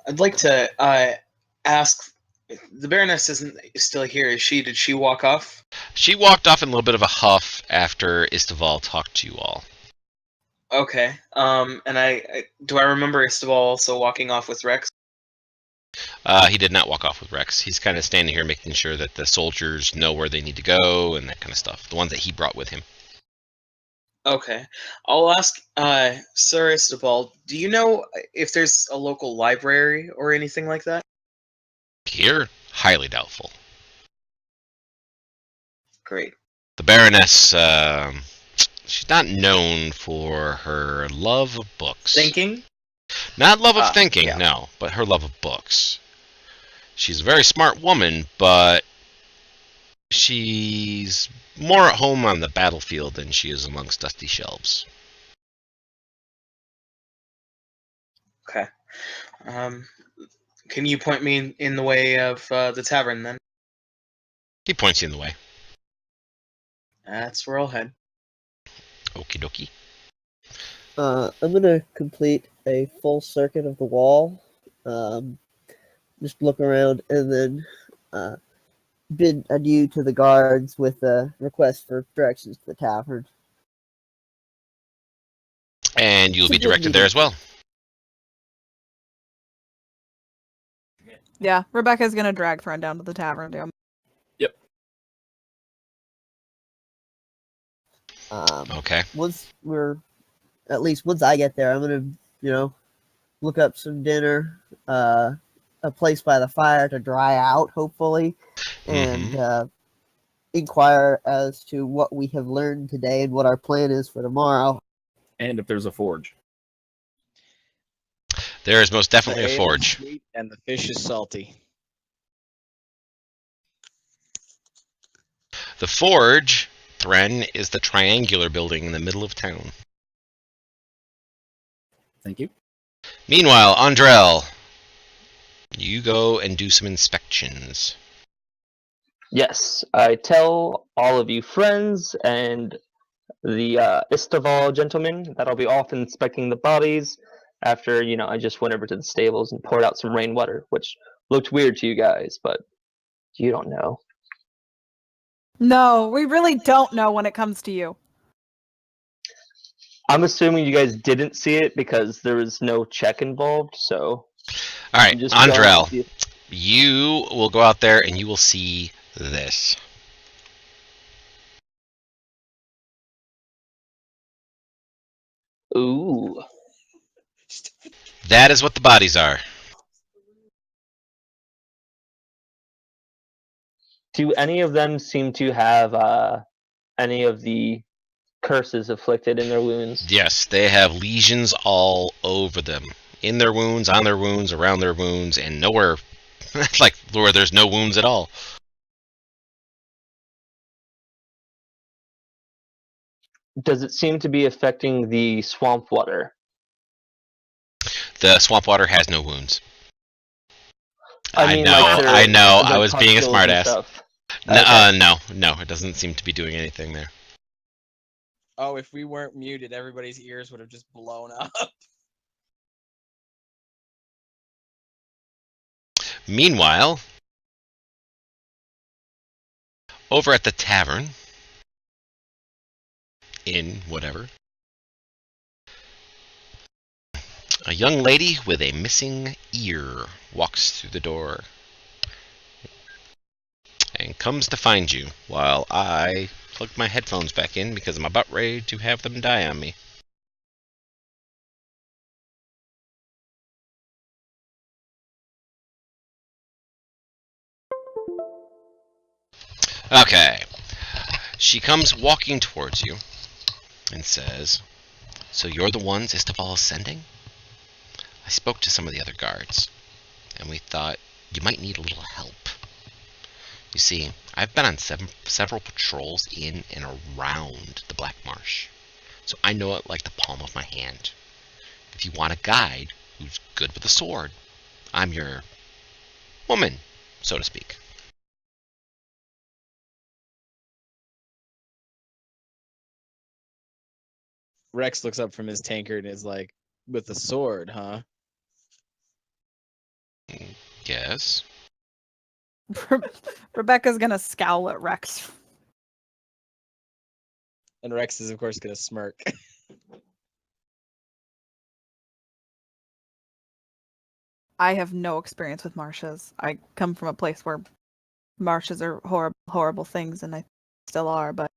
I'd like to ask. The Baroness isn't still here, is she? Did she walk off? She walked off in a little bit of a huff after Istival talked to you all. Okay. And I do I remember Istval also walking off with Rex? He did not walk off with Rex. He's kind of standing here making sure that the soldiers know where they need to go and that kind of stuff. The ones that he brought with him. Okay. I'll ask Sir Istval, do you know if there's a local library or anything like that? Here, highly doubtful. Great. The Baroness, she's not known for her love of books. Thinking? Not love of thinking, yeah. no, but her love of books. She's a very smart woman, but she's more at home on the battlefield than she is amongst dusty shelves. Okay. Can you point me in the way of the tavern then? He points you in the way. That's where I'll head. Okie dokie. I'm gonna complete a full circuit of the wall. Just look around and then bid adieu to the guards with a request for directions to the tavern. And you'll It's a be good directed there meeting. as well. Yeah, Rebecca's gonna drag Thren down to the tavern. Damn. Okay. Once I get there, I'm gonna, look up some dinner, a place by the fire to dry out, hopefully, and inquire as to what we have learned today and what our plan is for tomorrow. And if there's a forge. There is most The definitely a ale is forge. sweet and the fish is salty. The forge, Thren, is the triangular building in the middle of town. Thank you. Meanwhile, Andrel, you go and do some inspections. Yes, I tell all of you friends and the Istaval gentleman that I'll be off inspecting the bodies after, I just went over to the stables and poured out some rainwater, which looked weird to you guys, but you don't know. No, we really don't know when it comes to you. I'm assuming you guys didn't see it because there was no check involved, so All right, I'm just going Andrel, with you. you will go out there and you will see this. Ooh. That is what the bodies are. Do any of them seem to have any of the curses afflicted in their wounds? Yes, they have lesions all over them. In their wounds, on their wounds, around their wounds, and nowhere like where there's no wounds at all. Does it seem to be affecting the swamp water? The swamp water has no wounds. I mean, like their, I know. their I was being a pustules and smartass. stuff. No, Okay. no, it doesn't seem to be doing anything there. Oh, if we weren't muted, everybody's ears would have just blown up. Meanwhile, over at the tavern, in whatever, a young lady with a missing ear walks through the door and comes to find you while I plug my headphones back in because I'm about ready to have them die on me. Okay. She comes walking towards you and says, "So you're the ones Istaval is sending? I spoke to some of the other guards, and we thought you might need a little help. You see, I've been on several patrols in and around the Black Marsh, so I know it like the palm of my hand. If you want a guide who's good with a sword, I'm your woman, so to speak." Rex looks up from his tankard and is like, with the sword, huh? Yes. Rebecca's gonna scowl at Rex. And Rex is, of course, going to smirk. I have no experience with marshes. I come from a place where marshes are horrible, horrible things, and I still are. But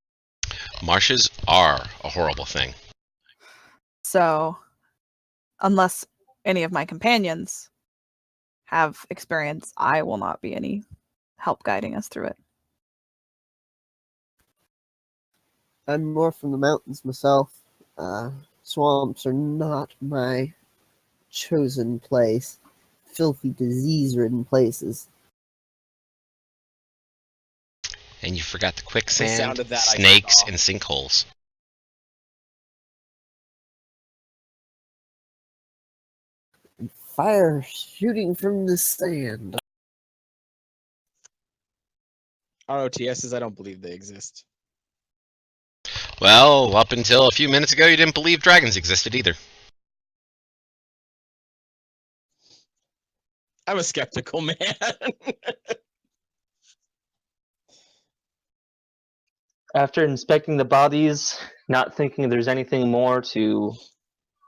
Marshes are a horrible thing. so, unless any of my companions have experience, I will not be any help guiding us through it. I'm more from the mountains myself. Swamps are not my chosen place. Filthy, disease-ridden places. And you forgot the sound quicksand, of that, I snakes, turned and sinkholes. Fire shooting from the sand. ROTSs, I don't believe they exist. Well, up until a few minutes ago, you didn't believe dragons existed either. I'm a skeptical man. After inspecting the bodies, not thinking there's anything more to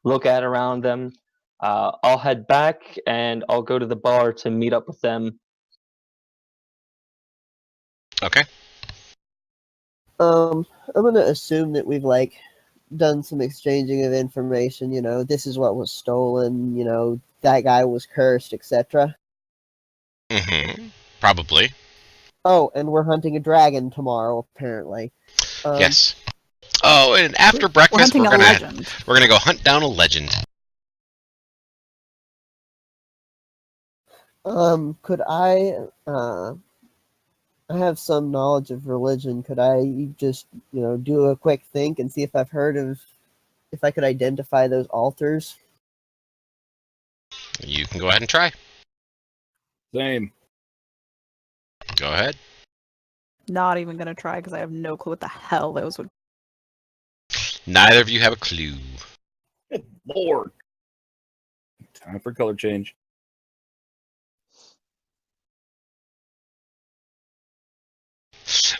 look at around them, I'll head back and I'll go to the bar to meet up with them. Okay. I'm gonna assume that we've done some exchanging of information. This is what was stolen. That guy was cursed, etc. Mm-hmm. Probably. Oh, and we're hunting a dragon tomorrow, apparently. Yes. Oh, and after We're breakfast, hunting a legend. we're gonna go hunt down a legend. Could I have some knowledge of religion. Could I just, do a quick think and see if if I could identify those altars? You can go ahead and try. Same. Go ahead. Not even gonna try because I have no clue what the hell those would. Neither of you have a clue. Good Lord. Time for color change.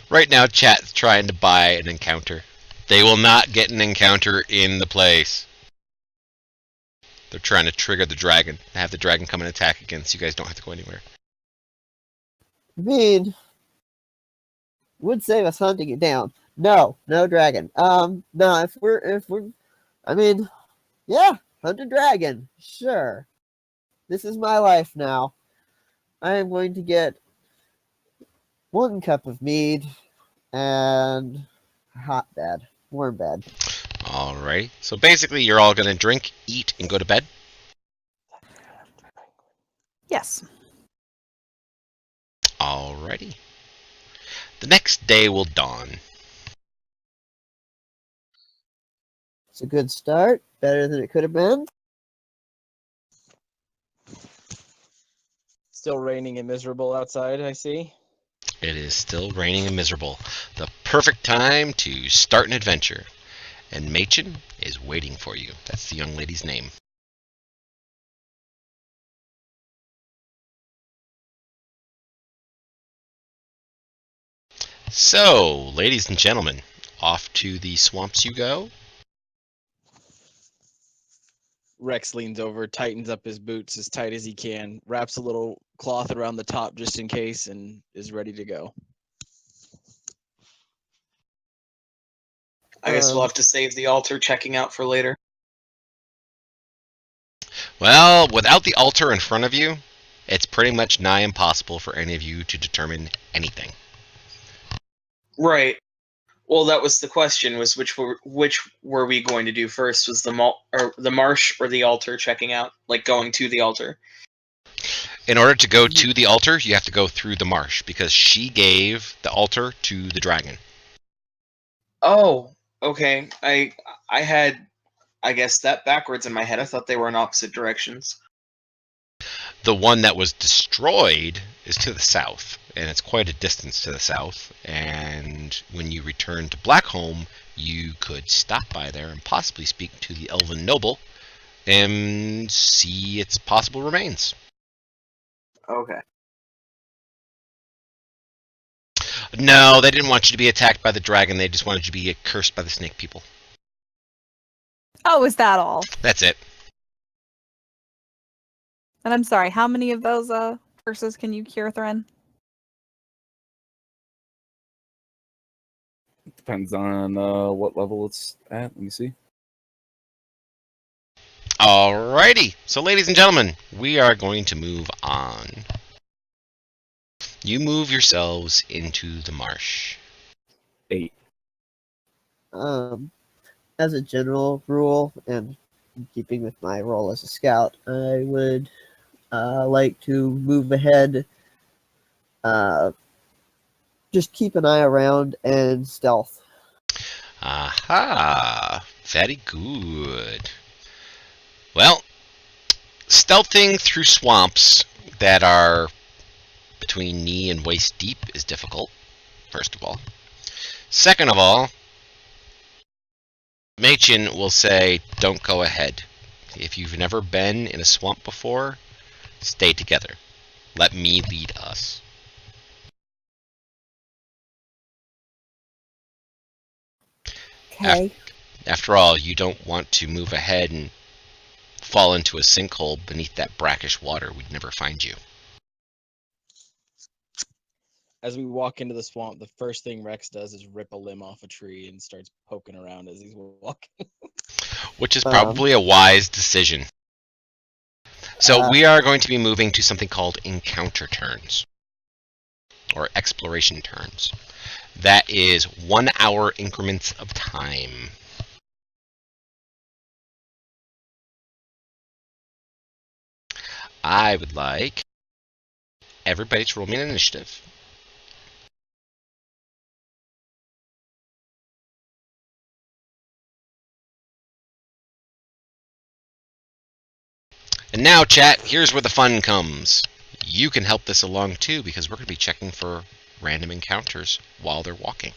Right now, chat's trying to buy an encounter. They will not get an encounter in the place. They're trying to trigger the dragon. Have the dragon come and attack again so you guys don't have to go anywhere. I mean, would save us hunting it down. No dragon. No, if we're, I mean, yeah, hunt a dragon. Sure. This is my life now. I am going to get 1 cup of mead and a hot bed, warm bed. Alright. So basically, you're all going to drink, eat, and go to bed? Yes. Alrighty. The next day will dawn. It's a good start. Better than it could have been. Still raining and miserable outside, I see. It is still raining and miserable. The perfect time to start an adventure. And Machen is waiting for you. That's the young lady's name. So, ladies and gentlemen, off to the swamps you go. Rex leans over, tightens up his boots as tight as he can, wraps a little cloth around the top just in case, and is ready to go. I guess we'll have to save the altar checking out for later. Well, without the altar in front of you, it's pretty much nigh impossible for any of you to determine anything. Right. Well, that was the question: was which were we going to do first? Was the marsh or the altar checking out, like going to the altar? In order to go to the altar, you have to go through the marsh because she gave the altar to the dragon. Oh, okay. I had, I guess, that backwards in my head. I thought they were in opposite directions. The one that was destroyed is to the south, and it's quite a distance to the south. And when you return to Blackholm, you could stop by there and possibly speak to the elven noble and see its possible remains. Okay. No, they didn't want you to be attacked by the dragon. They just wanted you to be cursed by the snake people. Oh, is that all? That's it. And I'm sorry, how many of those curses can you cure, Thren? Depends on what level it's at. Let me see. Alrighty. So, ladies and gentlemen, we are going to move on. You move yourselves into the marsh. 8. As a general rule, and in keeping with my role as a scout, I would like to move ahead, just keep an eye around and stealth. Aha! Very good. Well, stealthing through swamps that are between knee and waist deep is difficult, first of all. Second of all, Machin will say, don't go ahead. If you've never been in a swamp before, stay together. Let me lead us. Okay. After all, you don't want to move ahead and fall into a sinkhole beneath that brackish water. We'd never find you. As we walk into the swamp, the first thing Rex does is rip a limb off a tree and starts poking around as he's walking. Which is probably a wise decision. So we are going to be moving to something called encounter turns, or exploration turns. That is 1 hour increments of time. I would like everybody to roll me an initiative. And now, chat, here's where the fun comes. You can help this along too, because we're going to be checking for random encounters while they're walking.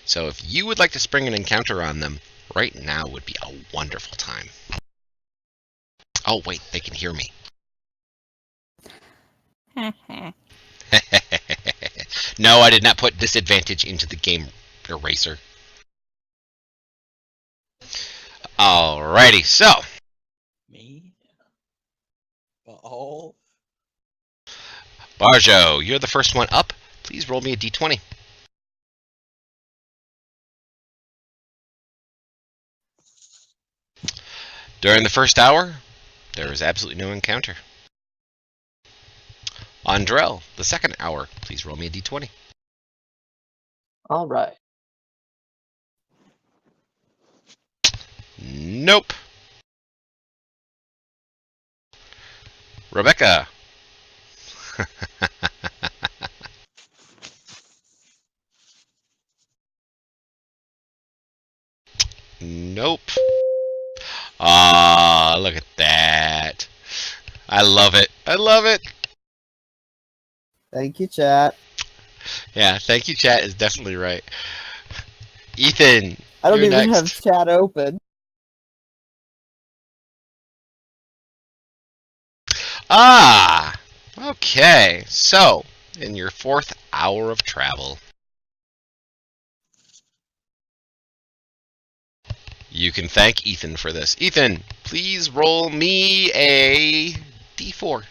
So if you would like to spring an encounter on them, right now would be a wonderful time. Oh wait, they can hear me. No, I did not put disadvantage into the game eraser. Alrighty, so. Me? All? Barjo, you're the first one up. Please roll me a d20. During the first hour, there is absolutely no encounter. Andrell, the second hour, please roll me a d20. All right. Nope. Rebecca. Nope. Ah, look at that. I love it. I love it. Thank you, chat. Yeah, thank you, chat is definitely right. Ethan, I don't you're even next. have chat open. Ah, okay. So, in your 4th hour of travel, you can thank Ethan for this. Ethan, please roll me a d4.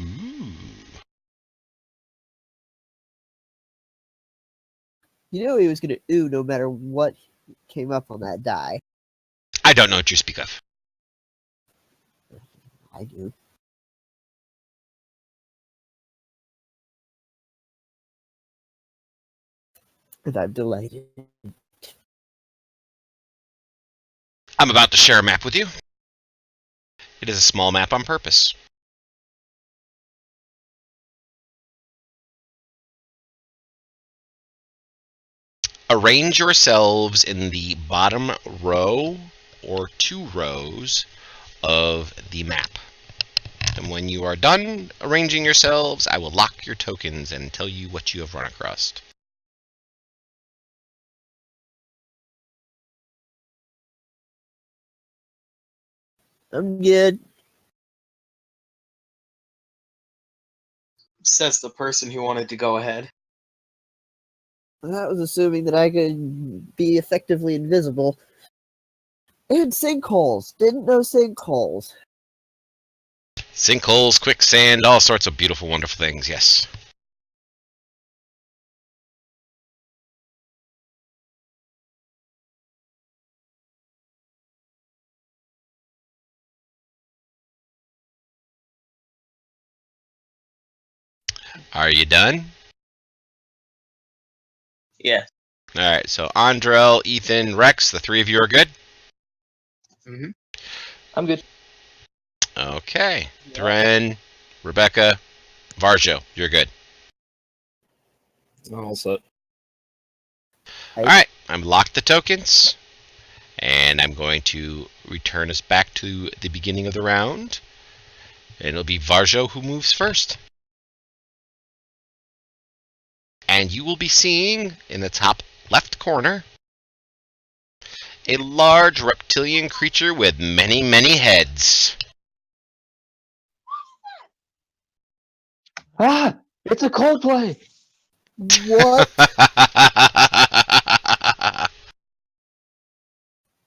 Ooh. You know he was gonna ooh no matter what came up on that die. I don't know what you speak of. I do. And I'm delighted. I'm about to share a map with you. It is a small map on purpose. Arrange yourselves in the bottom row or 2 rows of the map. And when you are done arranging yourselves, I will lock your tokens and tell you what you have run across. I'm good. Says the person who wanted to go ahead. That was assuming that I could be effectively invisible. And sinkholes. Didn't know sinkholes. Sinkholes, quicksand, all sorts of beautiful, wonderful things, yes. Are you done? Yeah. All right, so Andrel, Ethan, Rex, the three of you are good? Hmm. I'm good. Okay. Thren, Rebecca, Varjo, you're good. All set. All right, I'm locked the tokens, and I'm going to return us back to the beginning of the round. And it'll be Varjo who moves first. And you will be seeing in the top left corner a large reptilian creature with many, many heads. Ah! It's a Coldplay! What?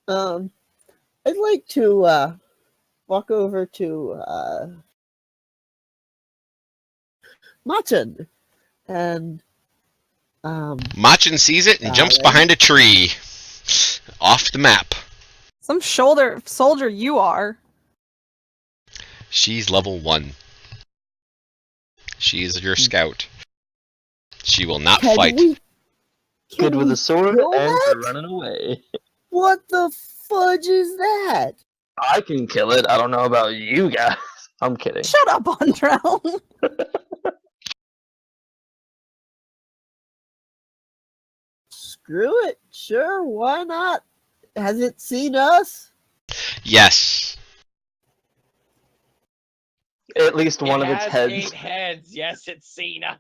I'd like to walk over to Machin and Machin sees it and jumps Right. behind a tree. Off the map. Some shoulder soldier you are. She's level 1. She's your scout. She will not can fight. we Kid with we a sword kill and that? running away. What the fudge is that? I can kill it. I don't know about you guys. I'm kidding. Shut up, Andrel. Screw it. Sure, why not? Has it seen us? Yes. At least one it of its has heads. 8 heads. Yes, it's seen us.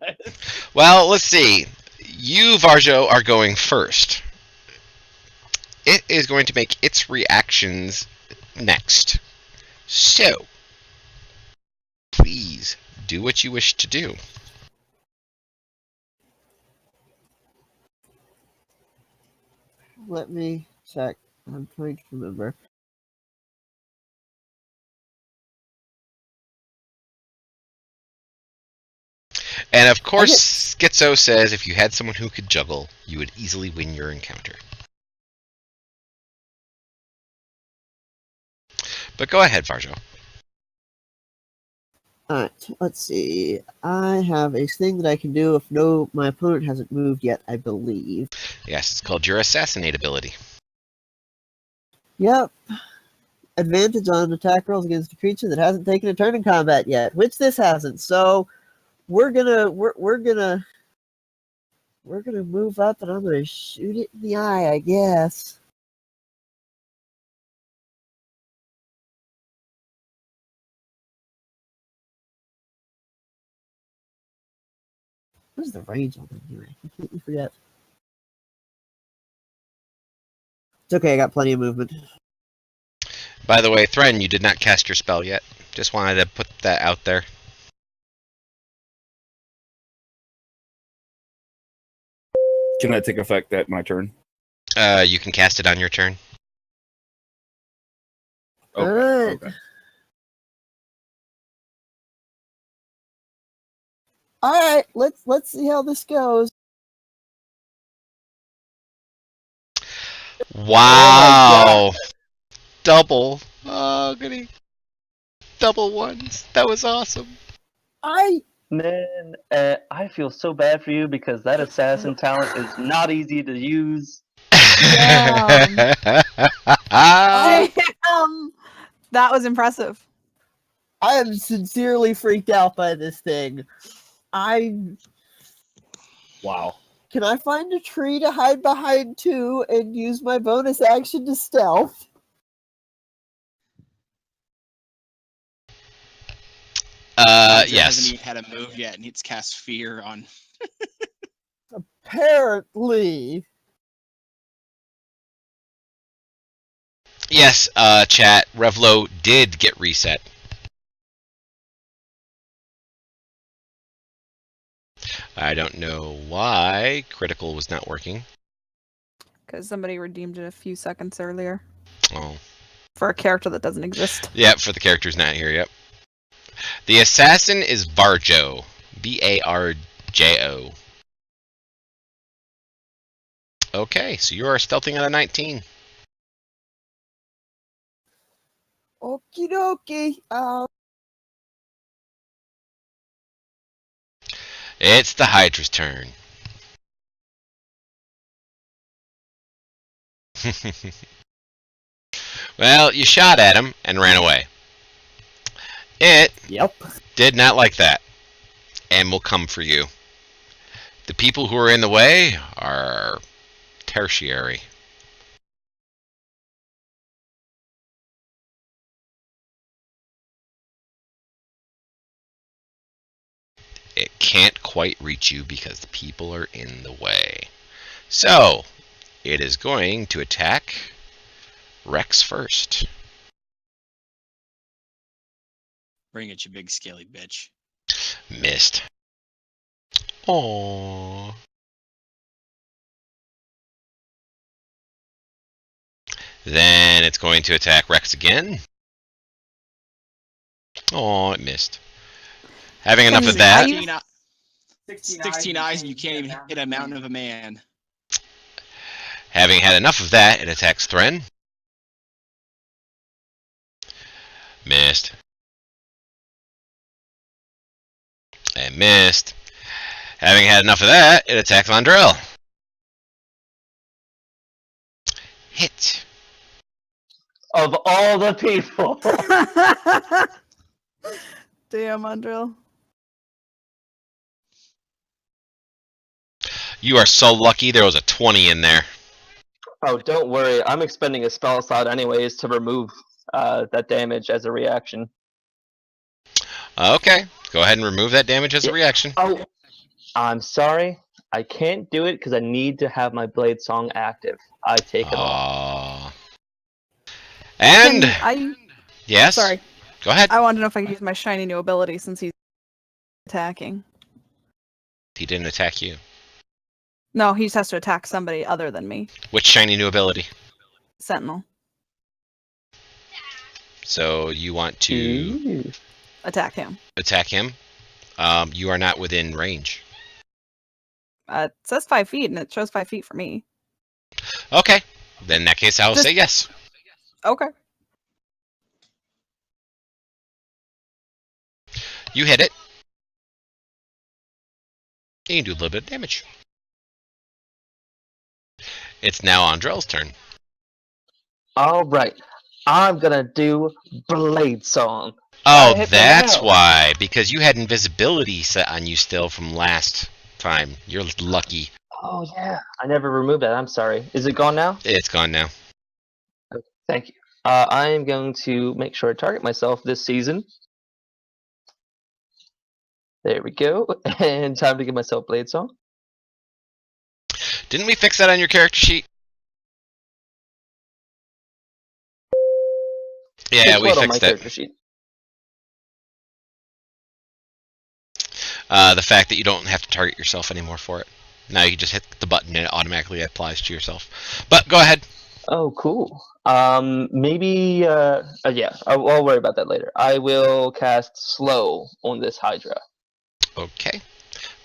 Well, let's see. You, Varjo, are going first. It is going to make its reactions next. So, please do what you wish to do. Let me check. I'm trying to remember. And of course, Schizo says if you had someone who could juggle, you would easily win your encounter. But go ahead, Varjo. Alright, let's see. I have a thing that I can do if my opponent hasn't moved yet, I believe. Yes, it's called your assassinate ability. Yep. Advantage on attack rolls against a creature that hasn't taken a turn in combat yet, which this hasn't. So we're gonna move up and I'm gonna shoot it in the eye, I guess. What's the range on it anyway? I completely forget. It's okay, I got plenty of movement. By the way, Thren, you did not cast your spell yet. Just wanted to put that out there. Can that take effect at my turn? You can cast it on your turn. Okay. Alright. Okay. Alright, let's see how this goes. Wow! Double. Oh, goody. Double ones. That was awesome. Man, I feel so bad for you because that assassin talent is not easy to use. Damn. That was impressive. I am sincerely freaked out by this thing. Wow. Can I find a tree to hide behind too and use my bonus action to stealth? Hydra Yes. hasn't even had a move yet, and he's cast fear on. Apparently. Yes, chat. Revlo did get reset. I don't know why critical was not working. Because somebody redeemed it a few seconds earlier. Oh. For a character that doesn't exist. Yep, for the character's not here, yep. The assassin is Varjo. Barjo. Okay, so you are stealthing at a 19. Okie dokie. It's the Hydra's turn. Well, you shot at him and ran away. It Yep. did not like that and will come for you. The people who are in the way are tertiary. It can't quite reach you because the people are in the way. So, it is going to attack Rex first. Bring it, you big scaly bitch. Missed. Aww. Then it's going to attack Rex again. Oh, it missed. Having enough of that. 16 eyes and you can't even hit a mountain of a man. Having had enough of that, it attacks Thren. Missed. And missed. Having had enough of that, it attacks Andrel. Hit. Of all the people. Damn, Andril. You are so lucky there was a 20 in there. Oh, don't worry. I'm expending a spell slot anyways to remove that damage as a reaction. Okay, go ahead and remove that damage as a reaction. Oh, I'm sorry. I can't do it because I need to have my blade song active. I take it off. And Can I? yes. Sorry. Go ahead. I wanted to know if I could use my shiny new ability since he's attacking. He didn't attack you. No, he just has to attack somebody other than me. Which shiny new ability? Sentinel. So you want to Attack him. attack him. You are not within range. It says 5 feet, and it shows 5 feet for me. Okay. Then in that case, I will say yes. Okay. You hit it. You can do a little bit of damage. It's now Andrel's turn. Alright. I'm gonna do Blade Song. Oh, hit the that's nail. why. Because you had invisibility set on you still from last time. You're lucky. Oh, yeah. I never removed that. I'm sorry. Is it gone now? It's gone now. Okay, thank you. I am going to make sure I target myself this season. There we go. And time to give myself Blade Song. Didn't we fix that on your character sheet? Yeah, It's we what on my fixed it. character sheet. The fact that you don't have to target yourself anymore for it. Now you can just hit the button and it automatically applies to yourself. But go ahead. Oh, cool. Maybe, yeah, I'll worry about that later. I will cast Slow on this Hydra. Okay.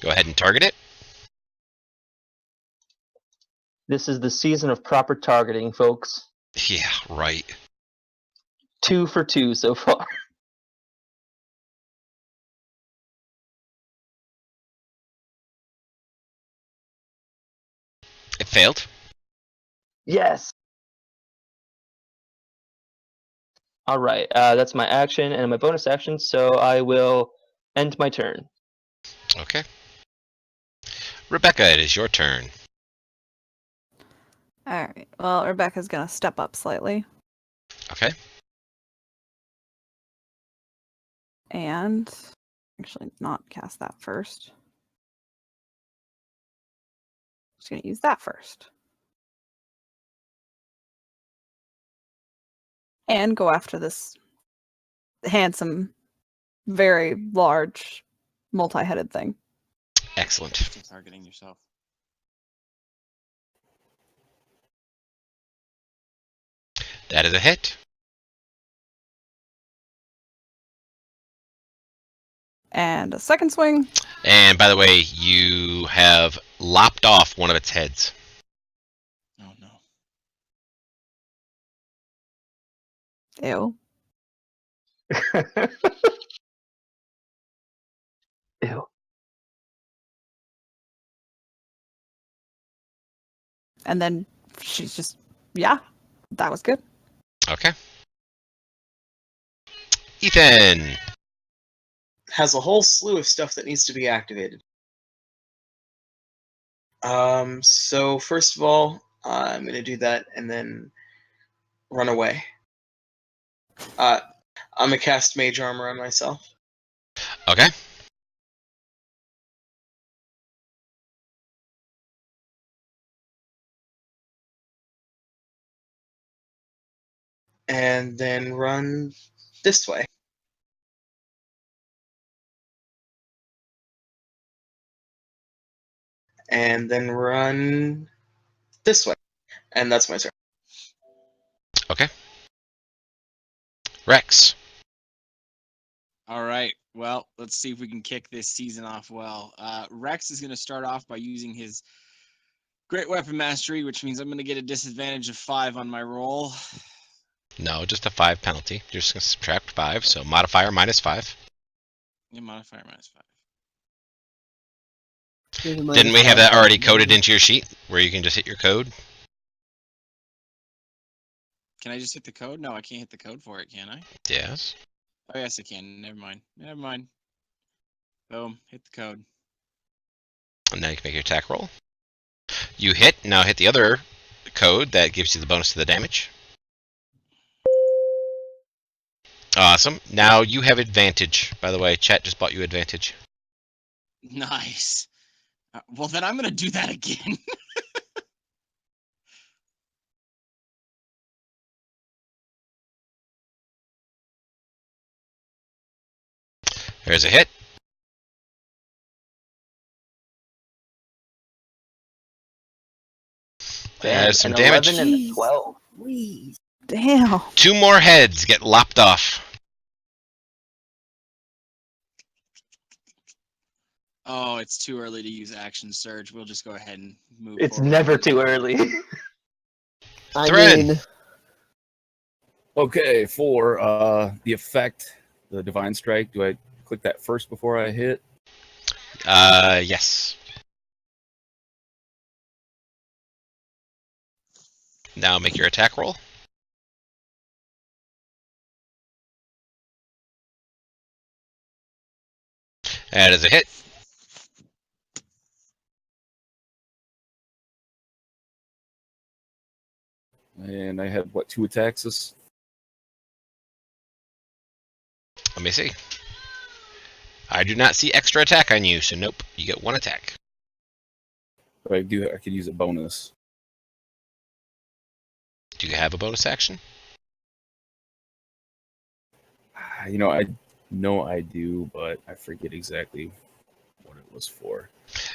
Go ahead and target it. This is the season of proper targeting, folks. Yeah, right. 2 for 2 so far. It failed. Yes! Alright, that's my action and my bonus action, so I will end my turn. Okay. Rebecca, it is your turn. Alright. Well, Rebecca's gonna step up slightly. Okay. And actually not cast that first. Just gonna use that first. And go after this handsome, very large, multi-headed thing. Excellent. Still targeting yourself. That is a hit. And a second swing. And by the way, you have lopped off one of its heads. Oh no. Ew. Ew. And then she's just Yeah, that was good. Okay. Ethan. Has a whole slew of stuff that needs to be activated. So first of all, I'm gonna do that and then run away. I'm gonna cast Mage Armor on myself. Okay. And then run this way. And then run this way. And that's my turn. Okay. Rex. All right. Well, let's see if we can kick this season off well. Rex is going to start off by using his Great Weapon Mastery, which means I'm going to get a disadvantage of 5 on my roll. No, just a 5 penalty. You're just going to subtract 5, so modifier -5. Yeah, modifier -5. Didn't we have that already coded into your sheet, where you can just hit your code? Can I just hit the code? No, I can't hit the code for it, can I? Yes. Oh, yes, I can. Never mind. Never mind. Boom. Hit the code. And now you can make your attack roll. You hit. Now hit the other code that gives you the bonus to the damage. Awesome. Now you have advantage. By the way, chat just bought you advantage. Nice. Well, then I'm going to do that again. There's a hit. There's some an damage. 11 and a 12. Please. Damn. 2 more heads get lopped off. Oh, it's too early to use Action Surge. We'll just go ahead and move It's forward. never too early. I Thread. mean, Okay, for the effect, the Divine Strike, do I click that first before I hit? Yes. Now make your attack roll. That is a hit. And I had, what, 2 attacks this? Let me see. I do not see extra attack on you, so nope. You get 1 attack. I could use a bonus. Do you have a bonus action? You know, I know I do, but I forget exactly what it was for.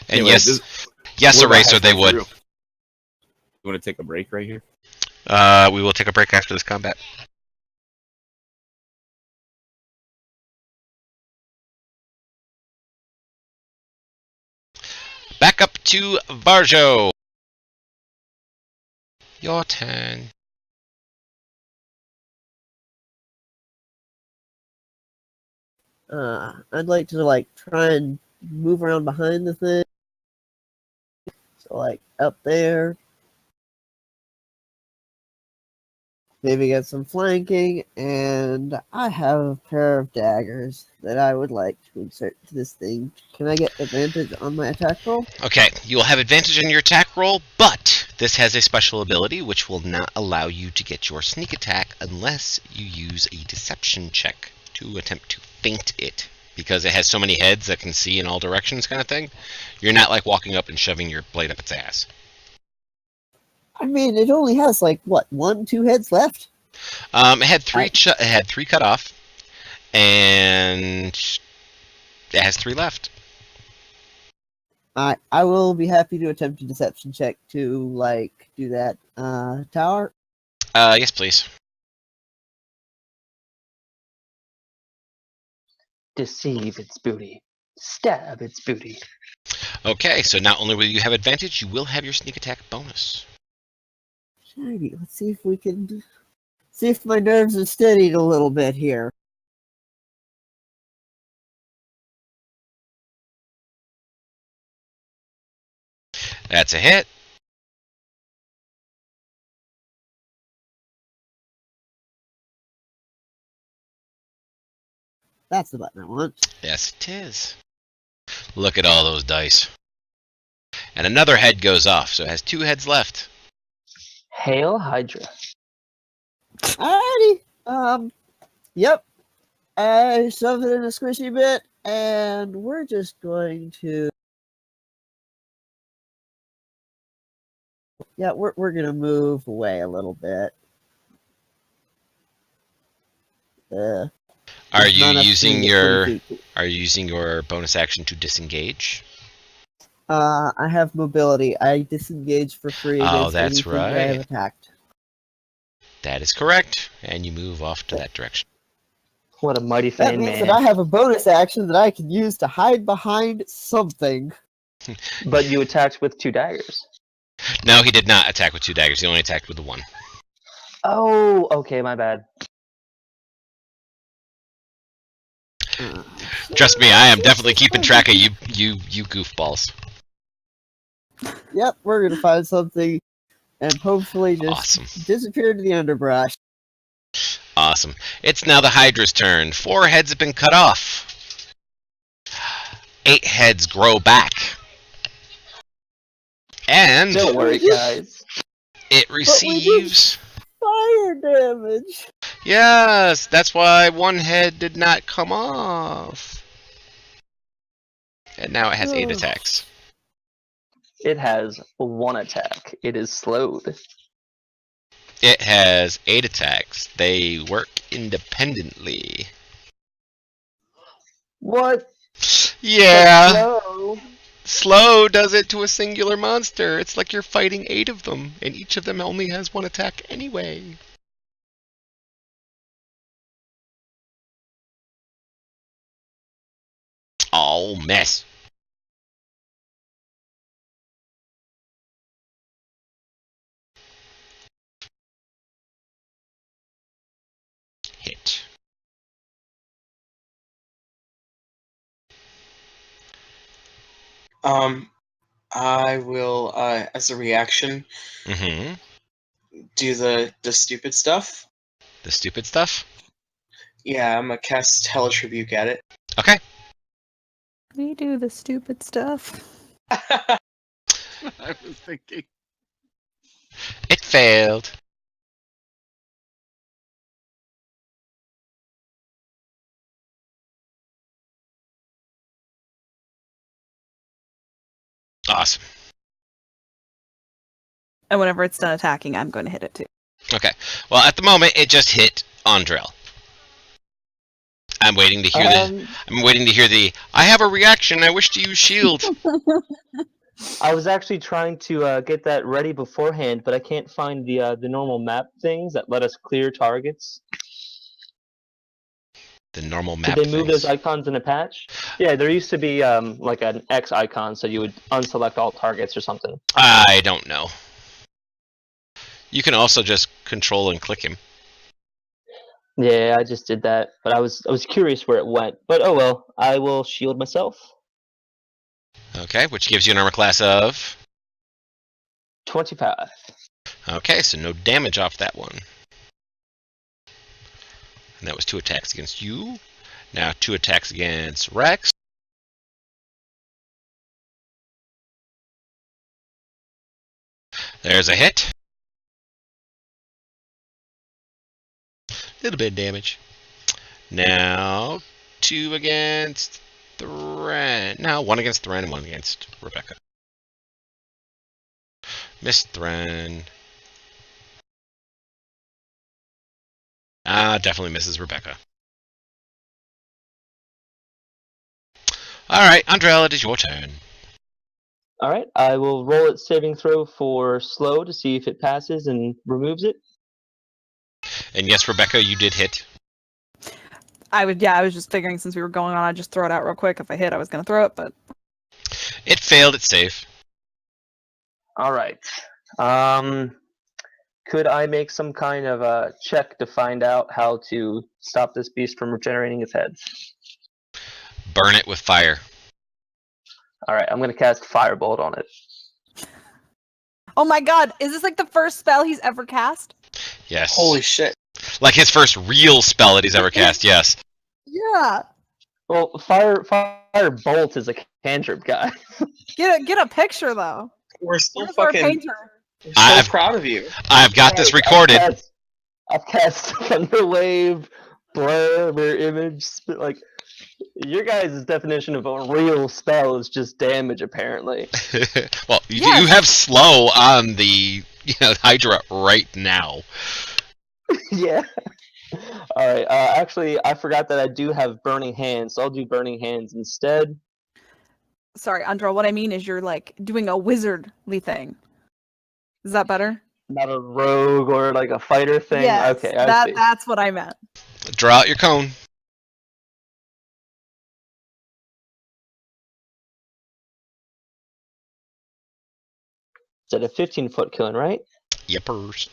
And Anyway, yes, yes, we're about Eraser, they halfway would. through. You want to take a break right here? We will take a break after this combat. Back up to Varjo. Your turn. I'd like to like try and move around behind the thing. So like up there. Maybe get some flanking, and I have a pair of daggers that I would like to insert to this thing. Can I get advantage on my attack roll? Okay, you will have advantage on your attack roll, but this has a special ability which will not allow you to get your sneak attack unless you use a deception check to attempt to feint it. Because it has so many heads that can see in all directions kind of thing, you're not like walking up and shoving your blade up its ass. I mean, it only has like what, 1, 2 heads left. It had 3 it had 3 cut off, and it has 3 left. I will be happy to attempt a deception check to like do that. Tower. Yes, please. Deceive its booty. Stab its booty. Okay, so not only will you have advantage, you will have your sneak attack bonus. Shiny. Let's see if we can see if my nerves are steadied a little bit here. That's a hit. That's the button I want. Yes, it is. Look at all those dice. And another head goes off, so it has 2 heads left. Hail Hydra. Alrighty. Yep. I shove it in a squishy bit, and we're just going to. Yeah, we're gonna move away a little bit. Are you not enough using to get your 20 feet. Are you using your bonus action to disengage? I have mobility. I disengage for free Oh, against that's anything that I have right. attacked. That is correct, and you move off to that direction. What a mighty That fan means man. that I have a bonus action that I can use to hide behind something. But you attacked with 2 daggers. No, he did not attack with 2 daggers. He only attacked with the 1. Oh, okay, my bad. Trust me, I am definitely keeping track of you goofballs. Yep, we're gonna find something and hopefully just Awesome. disappear into the underbrush. Awesome. It's now the Hydra's turn. 4 heads have been cut off. 8 heads grow back. And Don't worry, guys. it receives... Fire damage. Yes, that's why 1 head did not come off. And now it has 8 attacks. It has 1 attack. It is slowed. It has 8 attacks. They work independently. What? Yeah. Slow. Slow does it to a singular monster. It's like you're fighting 8 of them, and each of them only has 1 attack anyway. Oh, mess. Hit. I will, as a reaction, Mm-hmm. do the stupid stuff. The stupid stuff? Yeah, I'm gonna cast Hellish Rebuke at it. Okay. We do the stupid stuff. I was thinking. It failed. Awesome. And whenever it's done attacking, I'm going to hit it too. Okay. Well, at the moment, it just hit Andrel. I'm waiting to hear the. I have a reaction. I wish to use shield. I was actually trying to get that ready beforehand, but I can't find the normal map things that let us clear targets. The normal map. Did they move things. those icons in a patch? Yeah, there used to be like an X icon, so you would unselect all targets or something. I don't know. You can also just control and click him. Yeah, I just did that, but I was curious where it went. But oh well, I will shield myself. Okay, which gives you an armor class of. 25. Okay, so no damage off that one. And that was 2 attacks against you. Now 2 attacks against Rex. There's a hit. Little bit of damage. Now 2 against Thran. No, 1 against Thran and 1 against Rebecca. Miss Thran. Definitely misses Rebecca. Alright, Andrel, it is your turn. Alright, I will roll its saving throw for slow to see if it passes and removes it. And yes, Rebecca, you did hit. I was just figuring since we were going on, I'd just throw it out real quick. If I hit, I was going to throw it, but... It failed its save. Alright. Could I make some kind of a check to find out how to stop this beast from regenerating its heads? Burn it with fire. Alright, I'm going to cast Firebolt on it. Oh my god, is this like the first spell he's ever cast? Yes. Holy shit. Like his first real spell that he's ever cast, yes. Yeah. Well, fire bolt is a cantrip guy. Get a picture though. We're still Where's our fucking. painter? We're so I've- proud of you. I've got this recorded. I've cast Thunderwave, blur, mirror image. Like your guys' definition of a real spell is just damage, apparently. Well, you Yes. have slow on the Hydra right now. Yeah. All right. Actually, I forgot that I do have burning hands, so I'll do burning hands instead. Sorry, Andra, what I mean is you're like doing a wizardly thing. Is that better? Not a rogue or like a fighter thing. Yes, Okay, I see. that's what I meant. Draw out your cone. Is that a 15-foot cone, right? Yippers.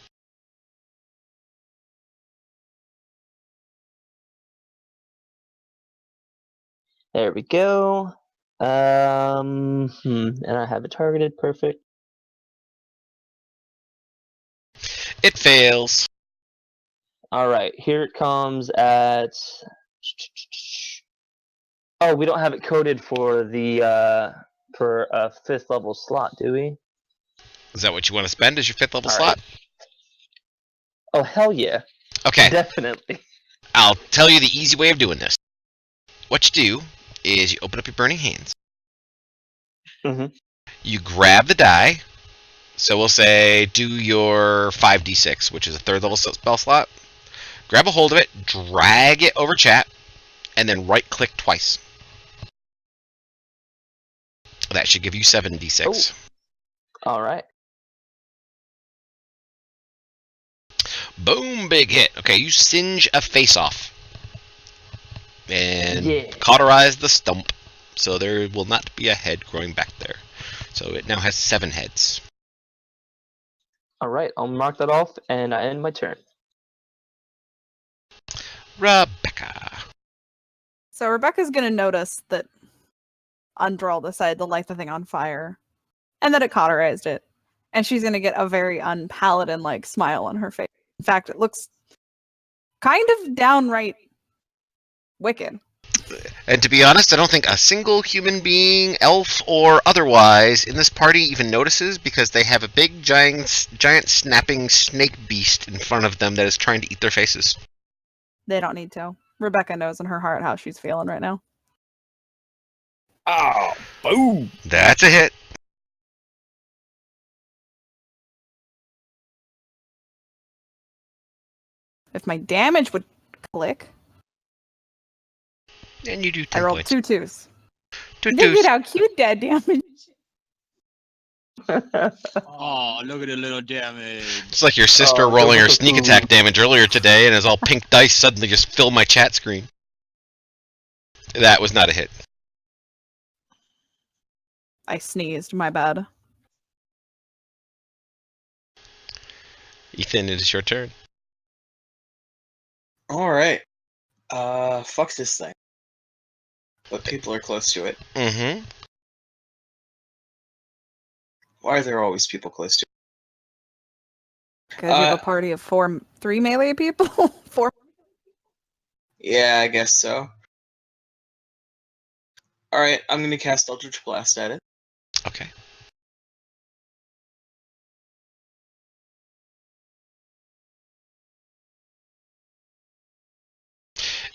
There we go. And I have it targeted. Perfect. It fails. All right, here it comes at. Oh, we don't have it coded for the for a 5th level slot, do we? Is that what you want to spend as your 5th level All slot? right. Oh hell yeah! Okay, Definitely. I'll tell you the easy way of doing this. What you do is you open up your burning hands. Mhm. You grab the die. So we'll say do your 5d6, which is a 3rd level spell slot. Grab a hold of it, drag it over chat, and then right click twice. That should give you 7d6. All right. Boom, big hit. Okay, you singe a face off. And Yeah. cauterize the stump. So there will not be a head growing back there. So it now has 7 heads. All right. I'll mark that off, and I end my turn. Rebecca. So Rebecca's gonna notice that Andral decided to light the thing on fire, and that it cauterized it, and she's gonna get a very unpaladin-like smile on her face. In fact, it looks kind of downright wicked. And to be honest, I don't think a single human being, elf or otherwise, in this party even notices because they have a big, giant snapping snake beast in front of them that is trying to eat their faces. They don't need to. Rebecca knows in her heart how she's feeling right now. Oh, boom! That's a hit. If my damage would click, And you do 10 I rolled points. 2 twos. Two Look twos. at how cute that damage. Oh, look at the little damage. It's like your sister Oh, rolling her double sneak two. attack damage earlier today, and as all pink dice suddenly just fill my chat screen. That was not a hit. I sneezed, my bad. Ethan, it is your turn. All right. Fuck this thing. But people are close to it. Mm-hmm. Why are there always people close to it? Because you have a party of 3 melee people? 4? Yeah, I guess so. All right, I'm gonna cast Eldritch Blast at it. Okay.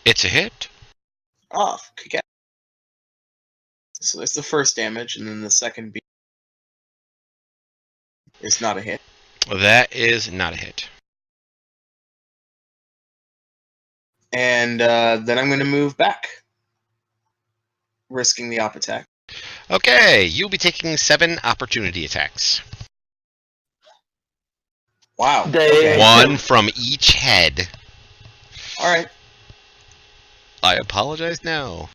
It's a hit. Oh, kick it. So that's the first damage, and then the second beat is not a hit. That is not a hit. And then I'm going to move back, risking the op attack. Okay, you'll be taking 7 opportunity attacks. Wow. Dang. One from each head. All right. I apologize now.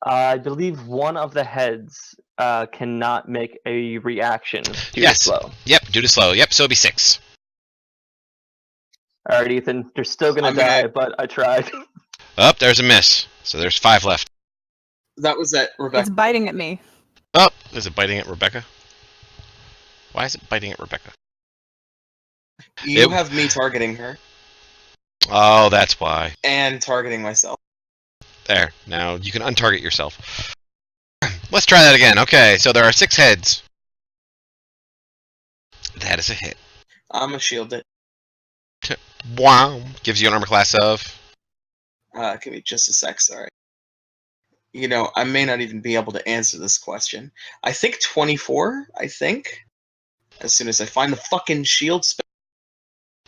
I believe one of the heads cannot make a reaction due Yes. to slow. Yep, due to slow. Yep, so it'll be 6. All right, Ethan, you're still gonna I'm gonna- die, but I tried. Oh, there's a miss. So there's 5 left. That was at It's Rebecca. biting at me. Oh, is it biting at Rebecca? Why is it biting at Rebecca? You It- have me targeting her Oh, that's why. and targeting myself. There. Now you can untarget yourself. Let's try that again. Okay, so there are 6 heads. That is a hit. I'm gonna shield it. Wow. Gives you an armor class of. Give me just a sec, sorry. You know, I may not even be able to answer this question. I think 24, I think. As soon as I find the fucking shield spell.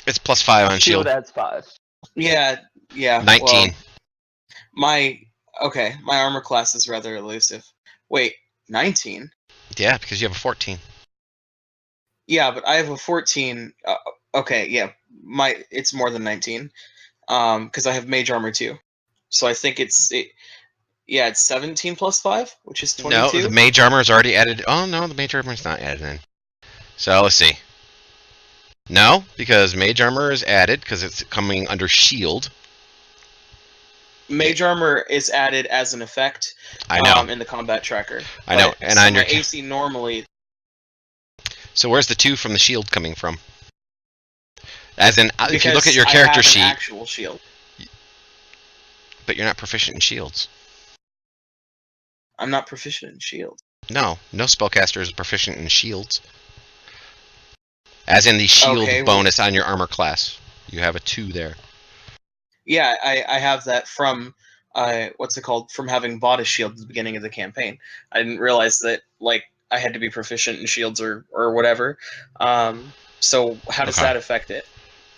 It's +5 on shield. adds 5. Yeah. 19. Well, my armor class is rather elusive. Wait, 19? Yeah, because you have a 14. Yeah, but I have a 14. Okay, yeah, it's more than 19. Because I have mage armor too. So I think it's 17 plus 5, which is 22. No, the mage armor is already added. Oh no, the mage armor is not added in. So let's see. No, because mage armor is added because it's coming under shield. Mage armor is added as an effect. I know. In the combat tracker. I know, and on your AC normally. So where's the 2 from the shield coming from? As in, if you look at your I character have an sheet, actual shield. but you're not proficient in shields. I'm not proficient in shield. No spellcaster is proficient in shields. As in the shield Okay, well- bonus on your armor class, you have a 2 there. Yeah, I have that from what's it called? From having bought a shield at the beginning of the campaign. I didn't realize that I had to be proficient in shields or whatever. So how does Okay. that affect it?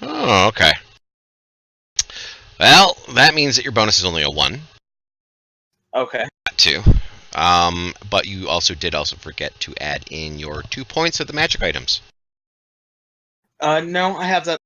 Oh, okay. Well, that means that your bonus is only a 1, Okay. not 2. But you did also forget to add in your 2 points of the magic items. No, I have that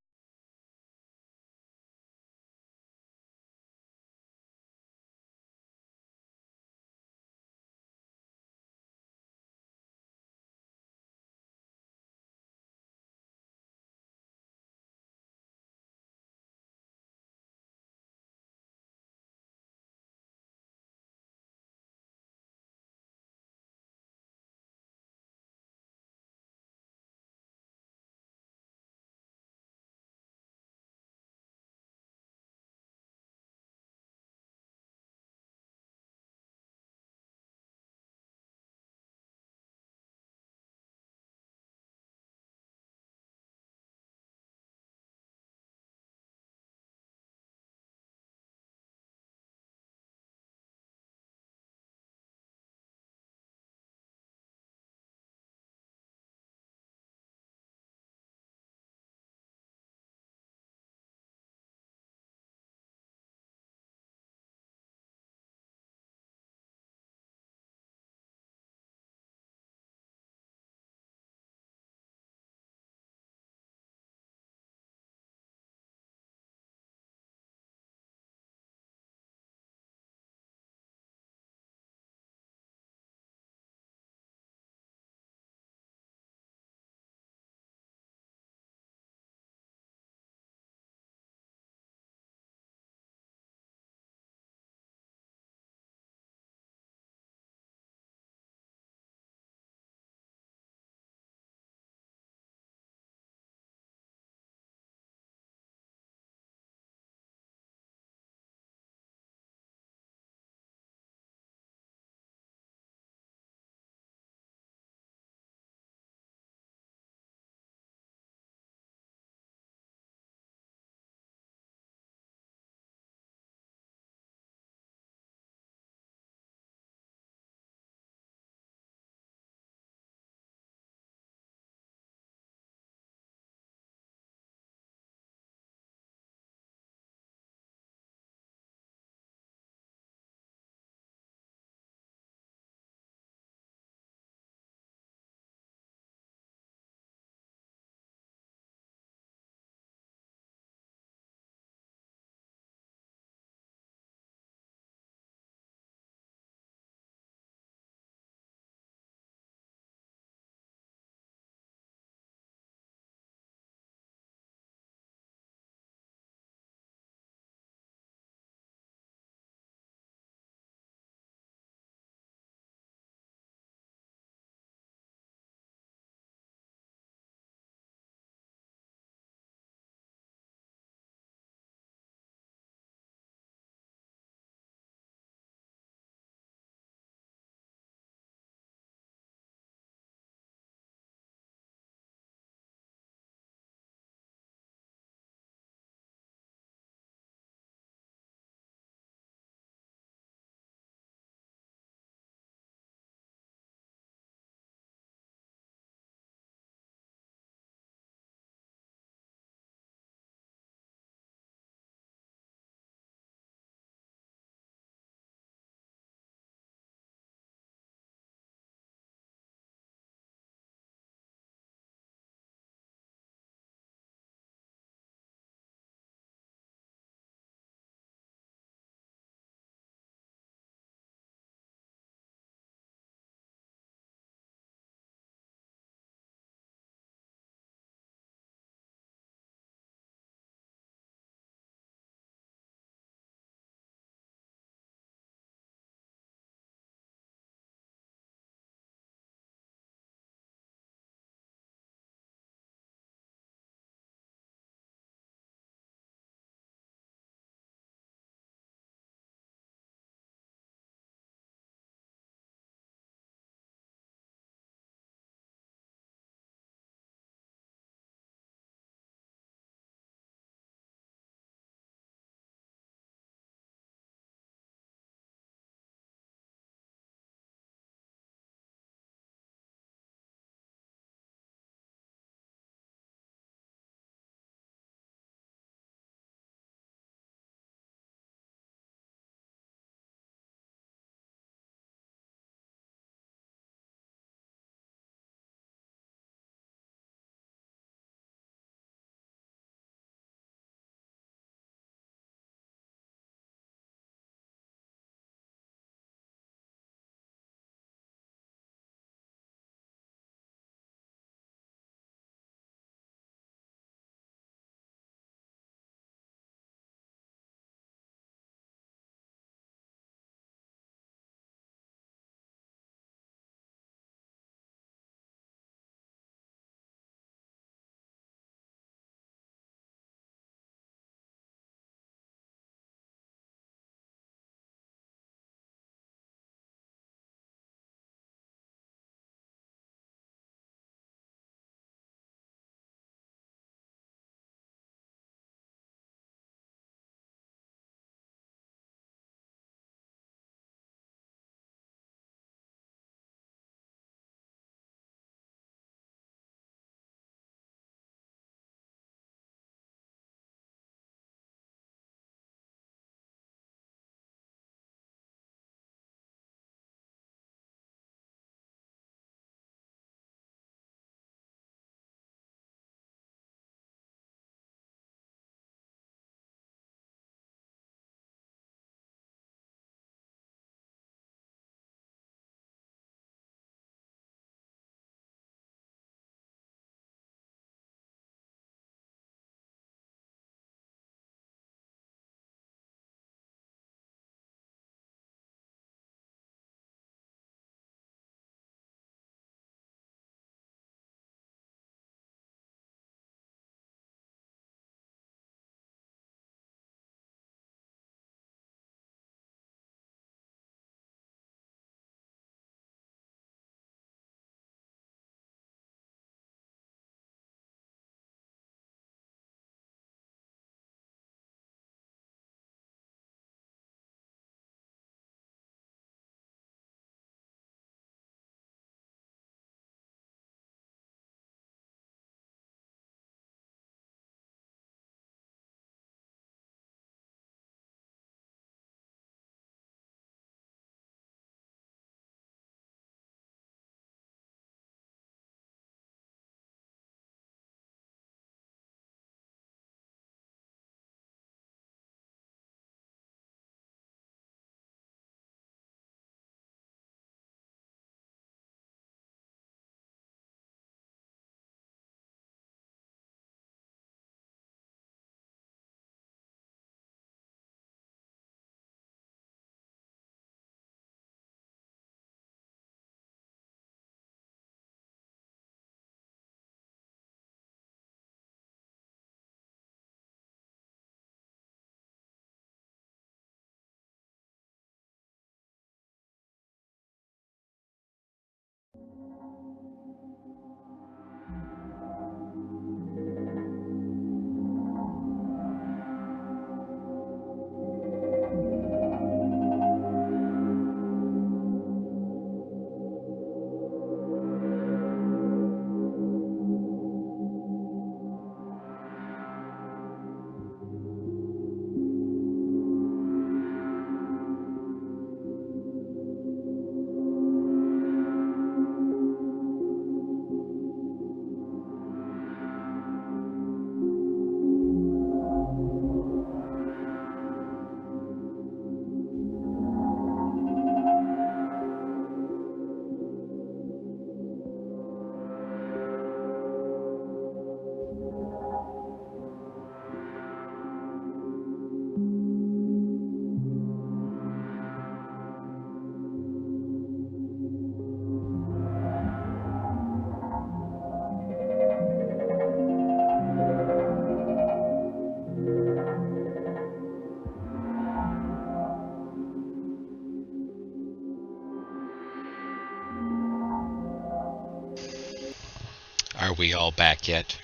Are we all back yet?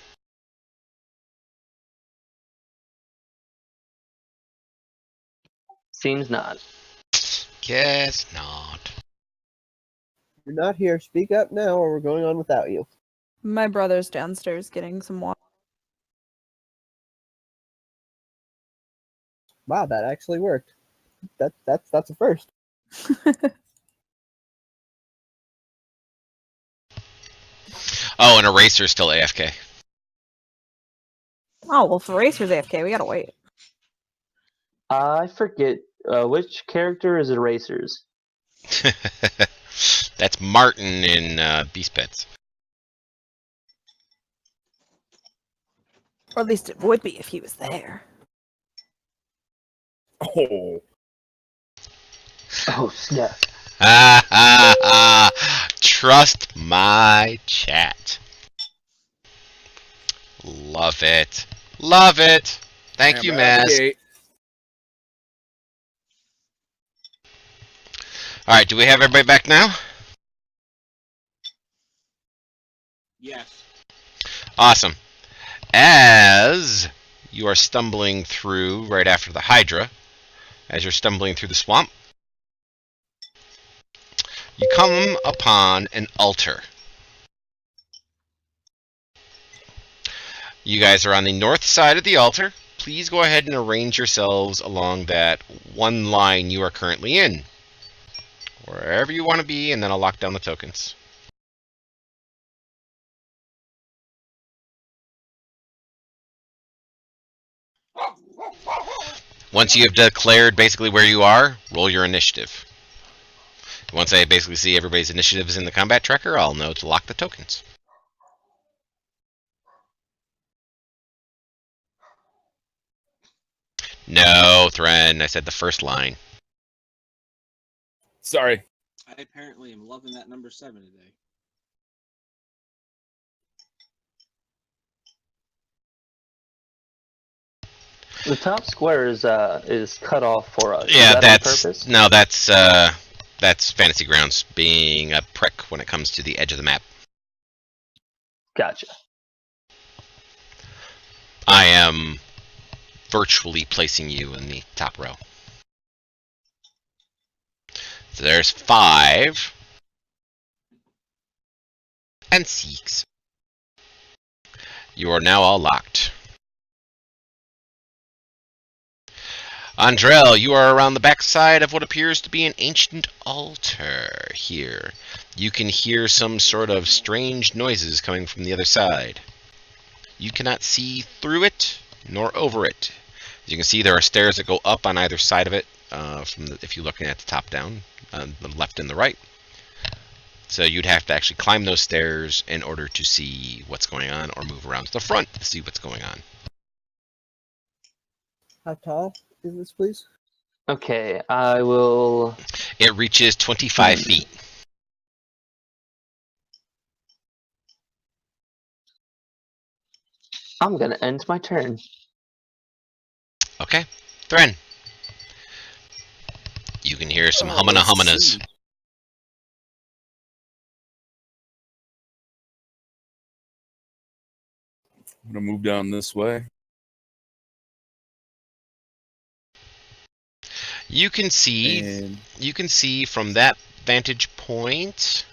Seems not. Guess not. You're not here. Speak up now, or we're going on without you. My brother's downstairs getting some water. Wow, that actually worked. That's a first. Oh, and Eraser's still AFK. Oh, well, if Eraser's AFK, we gotta wait. I forget which character is Erasers. That's Martin in Beast Pets. Or at least it would be if he was there. Oh, Oh snap! Trust my chat. Love it. Love it. Thank you, Maz. Alright, do we have everybody back now? Yes. Awesome. As you are stumbling through right after the Hydra, as you're stumbling through the swamp, you come upon an altar. You guys are on the north side of the altar. Please go ahead and arrange yourselves along that one line you are currently in. Wherever you want to be, and then I'll lock down the tokens. Once you have declared basically where you are, roll your initiative. Once I basically see everybody's initiatives in the combat tracker, I'll know to lock the tokens. No, Thren, I said the first line. sorry. I apparently am loving that number 7 today. The top square is cut off for us. Yeah, is that that's on purpose? no, that's Fantasy Grounds being a prick when it comes to the edge of the map. Gotcha. I am virtually placing you in the top row. So there's 5 and 6. You are now all locked. Andrel, you are around the backside of what appears to be an ancient altar here. You can hear some sort of strange noises coming from the other side. You cannot see through it, nor over it. As you can see, there are stairs that go up on either side of it, if you're looking at the top down, on the left and the right. So you'd have to actually climb those stairs in order to see what's going on, or move around to the front to see what's going on. How tall is this, please? Okay, I will. It reaches 25 feet. I'm gonna end my turn. Okay, Thren. You can hear some humana humanas. I'm gonna move down this way. You can see And from that vantage point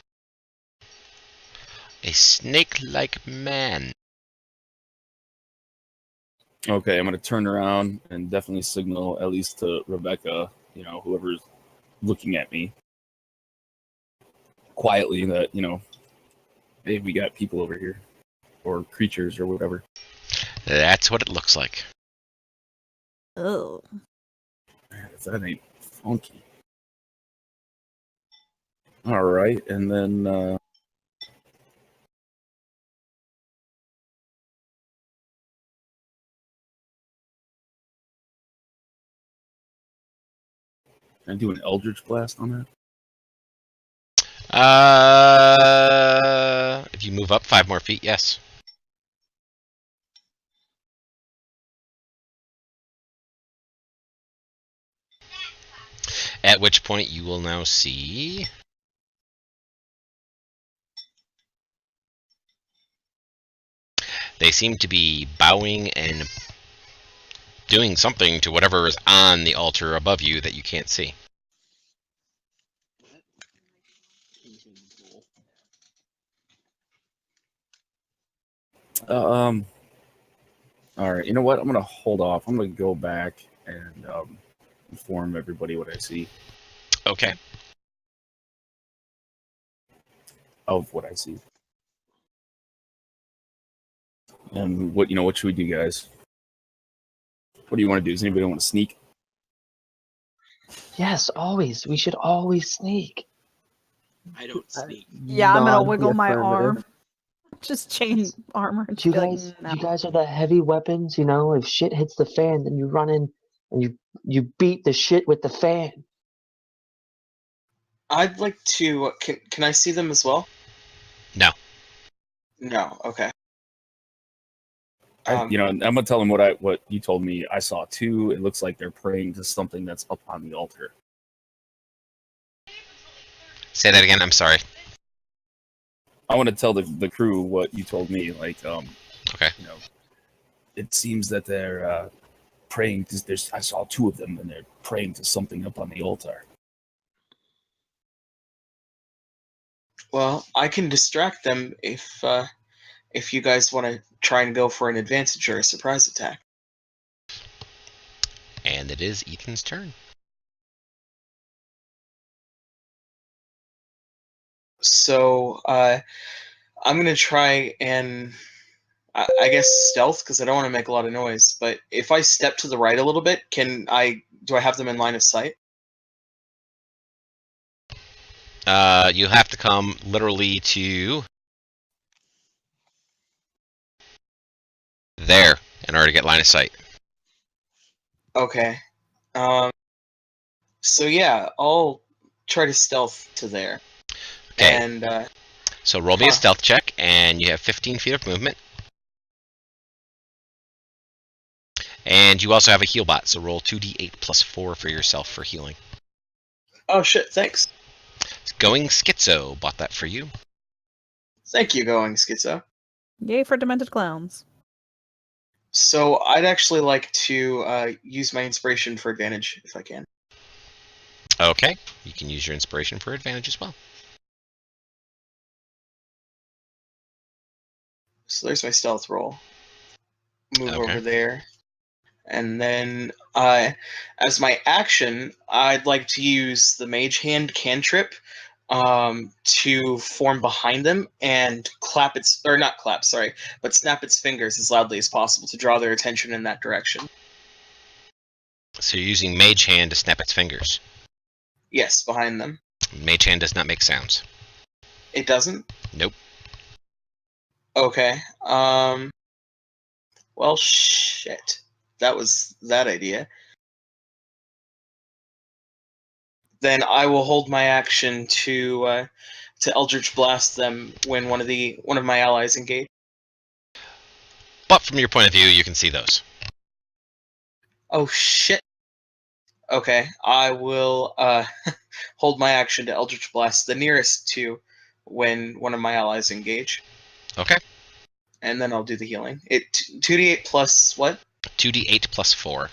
a snake-like man. okay, I'm gonna turn around and definitely signal at least to Rebecca, whoever's looking at me quietly that, hey, we got people over here. Or creatures or whatever. That's what it looks like. Oh. Man, that ain't funky. Alright, and then can I do an Eldritch Blast on that? If you move up 5 more feet, yes. At which point you will now see they seem to be bowing and doing something to whatever is on the altar above you that you can't see. Alright, you know what? I'm gonna hold off. I'm gonna go back and inform everybody what I see. Okay. Of what I see. And what should we do, guys? What do you want to do? Does anybody want to sneak? Yes, always. We should always sneak. I don't sneak. Yeah, I'm gonna Nod the wiggle my affirmative. arm. Just chain armor. And You be like, guys, no. you guys are the heavy weapons. You know, if shit hits the fan, then you run in and you beat the shit with the fan. I'd like to. Can I see them as well? No. No. Okay. I'm gonna tell them what you told me. I saw 2. It looks like they're praying to something that's up on the altar. Say that again, I'm sorry. I want to tell the crew what you told me. Like, Okay. It seems that they're praying. I saw 2 of them, and they're praying to something up on the altar. Well, I can distract them if you guys want to try and go for an advantage or a surprise attack. And it is Ethan's turn. So I'm gonna try and I guess stealth because I don't want to make a lot of noise. But if I step to the right a little bit, do I have them in line of sight? You have to come literally to there in order to get line of sight. Okay. So yeah, I'll try to stealth to there. Okay. And so roll me a stealth check, and you have 15 feet of movement. And you also have a heal bot, so roll 2d8 plus 4 for yourself for healing. Oh shit! Thanks. Going Schizo bought that for you. Thank you, Going Schizo. Yay for demented clowns. So I'd actually like to use my inspiration for advantage if I can. Okay, you can use your inspiration for advantage as well. So there's my stealth roll. Move Okay. over there. And then as my action, I'd like to use the Mage Hand cantrip to form behind them and snap its fingers as loudly as possible to draw their attention in that direction. So you're using Mage Hand to snap its fingers. Yes, behind them. Mage Hand does not make sounds. It doesn't? Nope. Okay. Well, shit. That was that idea. Then I will hold my action to Eldritch Blast them when one of my allies engage. But from your point of view, you can see those. Oh shit. Okay, I will hold my action to Eldritch Blast the nearest to when one of my allies engage. Okay. and then I'll do the healing. 2d8 plus what? 2d8 plus 4.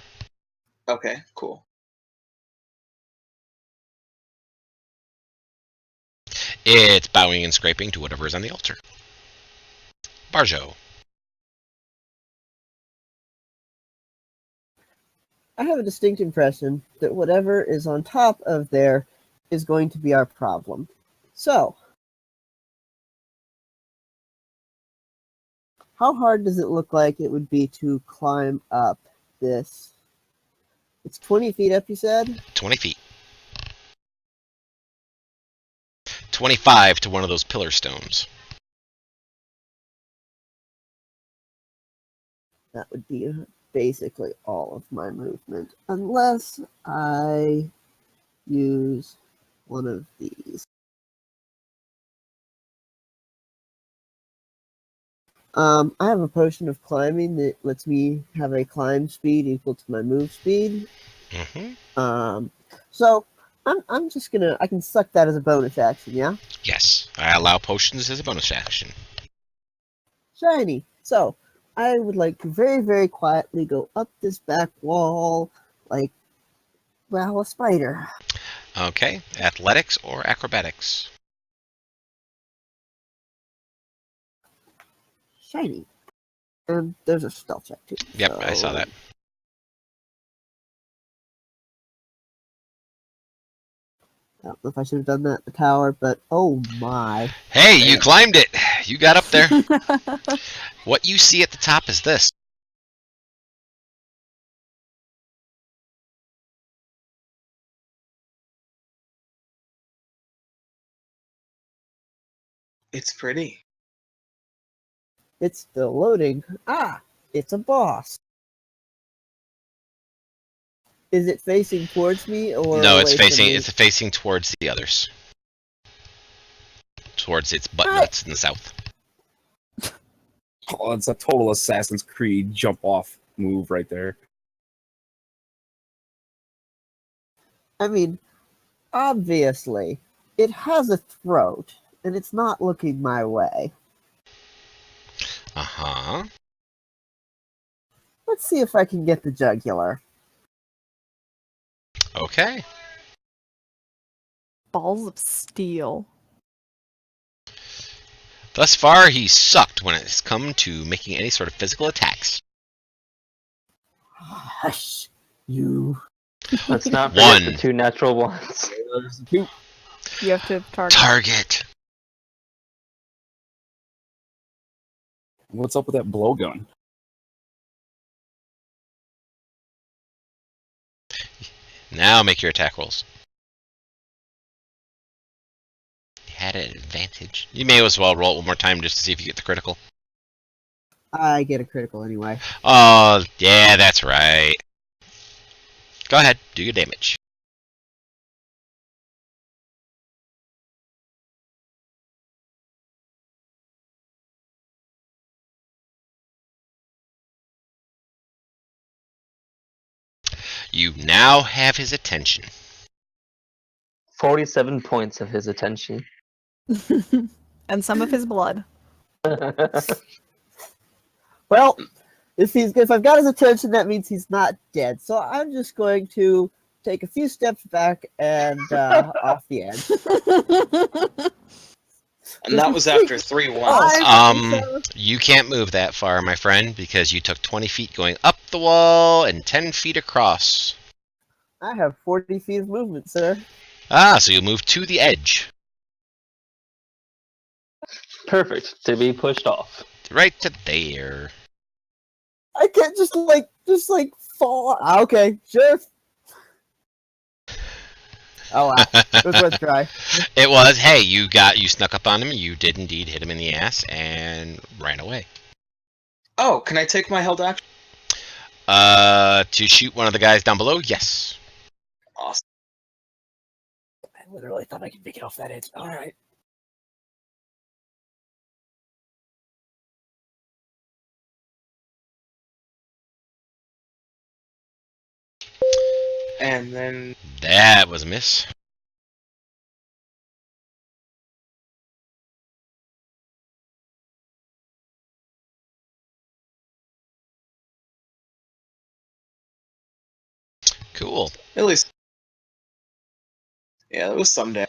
Okay, cool. It's bowing and scraping to whatever is on the altar. Barjo. I have a distinct impression that whatever is on top of there is going to be our problem. So, how hard does it look like it would be to climb up this? It's 20 feet up, you said? 20 feet. 25 to one of those pillar stones. That would be basically all of my movement, unless I use one of these. I have a potion of climbing that lets me have a climb speed equal to my move speed. Mm-hmm. So I'm just gonna, I can suck that as a bonus action, yeah? Yes, I allow potions as a bonus action. Shiny. So I would like to very, very quietly go up this back wall like, well, a spider. Okay, athletics or acrobatics? Shiny. And there's a stealth check too. Yep, I saw that. I don't know if I should have done that at the tower, but oh my. Hey, you climbed it! You got up there. What you see at the top is this. It's pretty. It's still loading. Ah, it's a boss. Is it facing towards me or No, it's away from facing. me? It's facing towards the others. Towards its butt nuts in the south. Oh, it's a total Assassin's Creed jump off move right there. I mean, obviously, it has a throat, and it's not looking my way. Uh-huh. Let's see if I can get the jugular. Okay. Balls of steel. Thus far, he's sucked when it's come to making any sort of physical attacks. Hush, you. Let's not forget the One. 2 natural ones. There's the two. You have to target. Target. What's up with that blowgun? Now make your attack rolls. You had an advantage. You may as well roll it one more time just to see if you get the critical. I get a critical anyway. Oh, yeah, that's right. Go ahead, do your damage. You now have his attention. 47 points of his attention. And some of his blood. Well, if I've got his attention, that means he's not dead. So I'm just going to take a few steps back and off the edge. And that was after 3 ones. You can't move that far, my friend, because you took 20 feet going up the wall and 10 feet across. I have 40 feet of movement, sir. Ah, so you move to the edge. Perfect. To be pushed off. Right to there. I can't just fall. Okay, sure. Oh wow, it was worth a try. It was. Hey, you snuck up on him. You did indeed hit him in the ass and ran away. Oh, can I take my held action? To shoot one of the guys down below. Yes. Awesome. I literally thought I could pick it off that edge. All right. And then That was a miss. Cool. At least. Yeah, it was someday.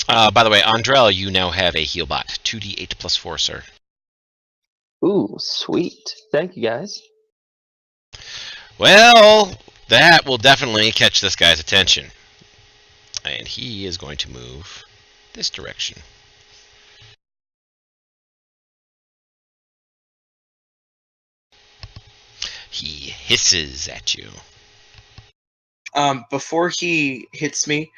By the way, Andrell, you now have a heal bot. 2d8 plus 4, sir. Ooh, sweet. Thank you, guys. Well, that will definitely catch this guy's attention. And he is going to move this direction. He hisses at you. Before he hits me,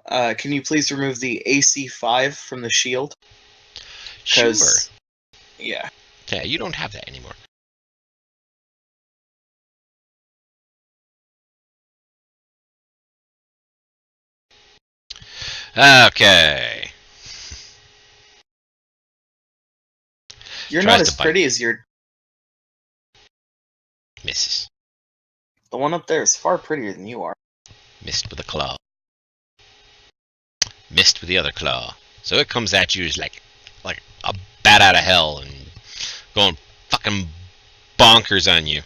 can you please remove the AC5 from the shield? Sure. Yeah. Okay, you don't have that anymore. Okay. You're Tries not to as bite. pretty as your... Misses. The one up there is far prettier than you are. Missed with a claw. Missed with the other claw. So it comes at you as like a bat out of hell and going fucking bonkers on you.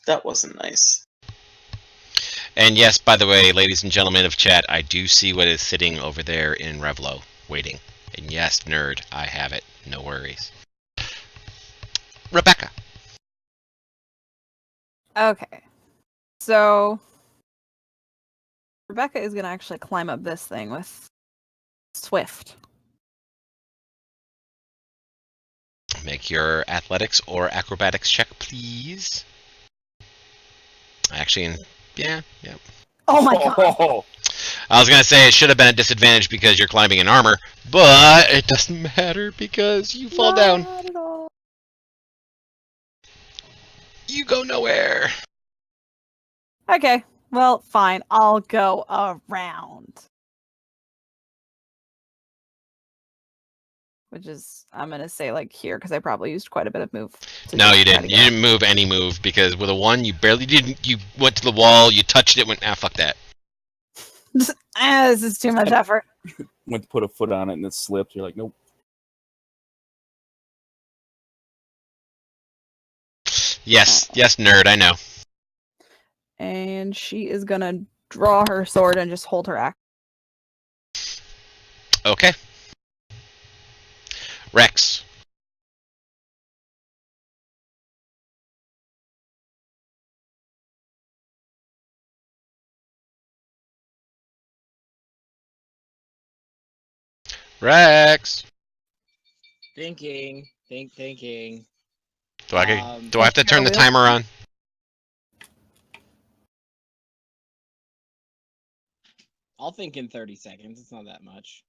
That wasn't nice. And yes, by the way, ladies and gentlemen of chat, I do see what is sitting over there in Revlo, waiting. And yes, nerd, I have it. No worries. Rebecca. Okay. So Rebecca is going to actually climb up this thing with Swift. Make your athletics or acrobatics check, please. Actually, yeah. Oh my god. Oh, I was gonna say it should have been a disadvantage because you're climbing in armor, but it doesn't matter because you fall down. Not at all. You go nowhere. Okay. Well, fine. I'll go around. Which is, I'm going to say like here because I probably used quite a bit of move. No, just you try didn't. to You get didn't move any move because with a 1, you barely didn't. You went to the wall, you touched it, went, fuck that. this is too much effort. went to put a foot on it and it slipped. You're like, nope. Yes, nerd, I know. And she is going to draw her sword and just hold her axe. Okay. Rex. Rex. Thinking. Thinking. Do I have to turn the timer on? I'll think in 30 seconds. It's not that much.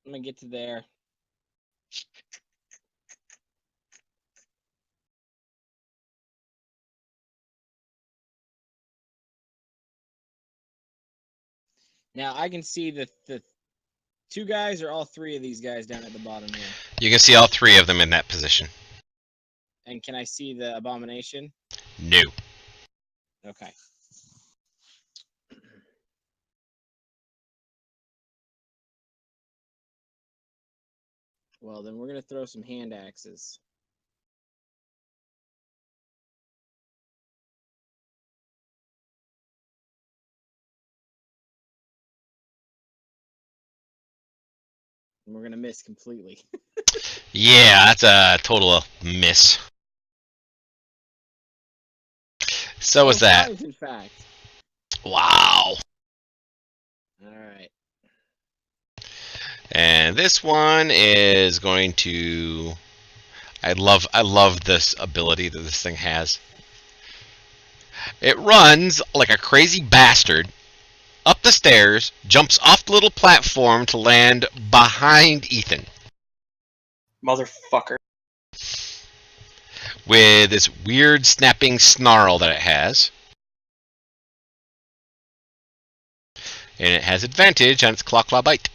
I'm gonna get to there. Now I can see the 2 guys or all 3 of these guys down at the bottom here. You can see all 3 of them in that position. And can I see the abomination? No. Okay. Well, then we're gonna throw some hand axes. And we're gonna miss completely. Yeah, that's a total miss. So was that. 5, in fact. Wow. Alright. And this one is going to... I love this ability that this thing has. It runs like a crazy bastard up the stairs, jumps off the little platform to land behind Ethan. Motherfucker. With this weird snapping snarl that it has. And it has advantage on its claw bite.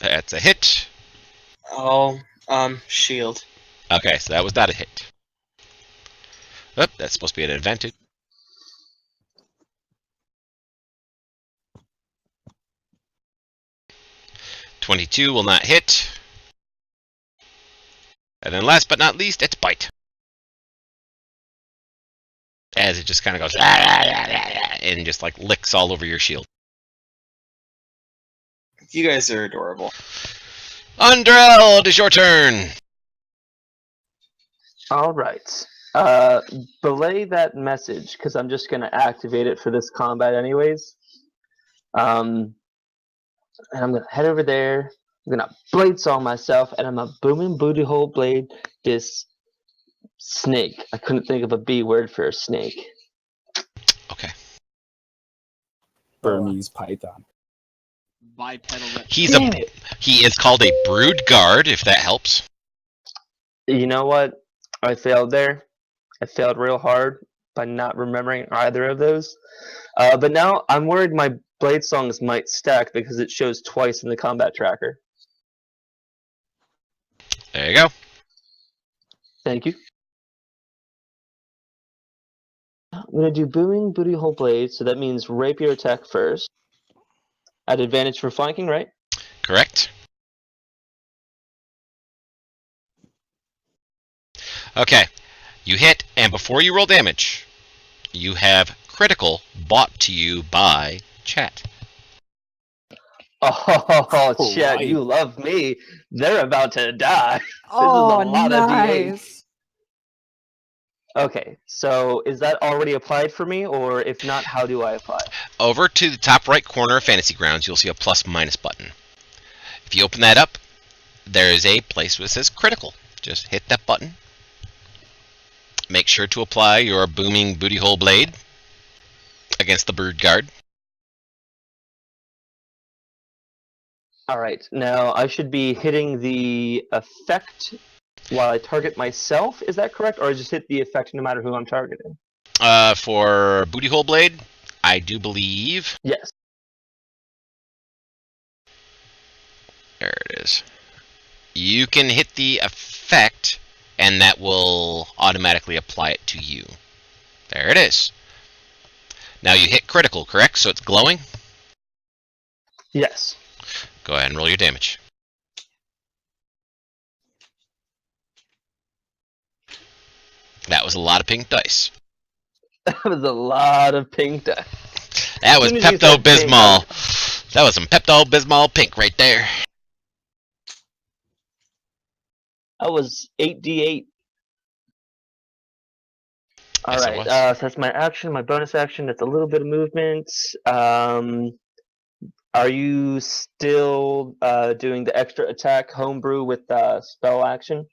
That's a hit. Oh, shield. Okay, so that was not a hit. Oh, that's supposed to be an advantage. 22 will not hit. And then last but not least, it's bite. As it just kind of goes and just like licks all over your shield. You guys are adorable. Undrell, it is your turn. All right. Belay that message because I'm just gonna activate it for this combat anyways. And I'm gonna head over there. I'm gonna blade saw myself, and I'm a booming booty hole blade this snake. I couldn't think of a B word for a snake. Okay. Burmese python. Bipedal. Damn it. He is called a brood guard, if that helps. You know what? I failed there. I failed real hard by not remembering either of those. But now I'm worried my blade songs might stack because it shows twice in the combat tracker. There you go. Thank you. I'm going to do booming booty hole blade, so that means rapier attack first. At advantage for flanking, right? Correct. Okay. You hit, and before you roll damage, you have critical bought to you by chat. Oh, Chet, right. you love me. They're about to die. Oh, a lot of D8. nice. Okay, so is that already applied for me, or if not, how do I apply? Over to the top right corner of Fantasy Grounds, you'll see a plus-minus button. If you open that up, there is a place where it says critical. Just hit that button. Make sure to apply your booming booty hole blade against the brood guard. All right, now I should be hitting the effect while I target myself. Is that correct, or I just hit the effect no matter who I'm targeting? For booty hole blade, I do believe. Yes. There it is. You can hit the effect, and that will automatically apply it to you. There it is. Now you hit critical, correct? So it's glowing? Yes. Go ahead and roll your damage. That was a lot of pink dice. That was a lot of pink dice. That was As soon as you said pink, Pepto-Bismol. That was some Pepto-Bismol pink right there. That was 8d8. All Yes, it right, was. so that's my action, my bonus action. That's a little bit of movement. Are you still doing the extra attack homebrew with spell action?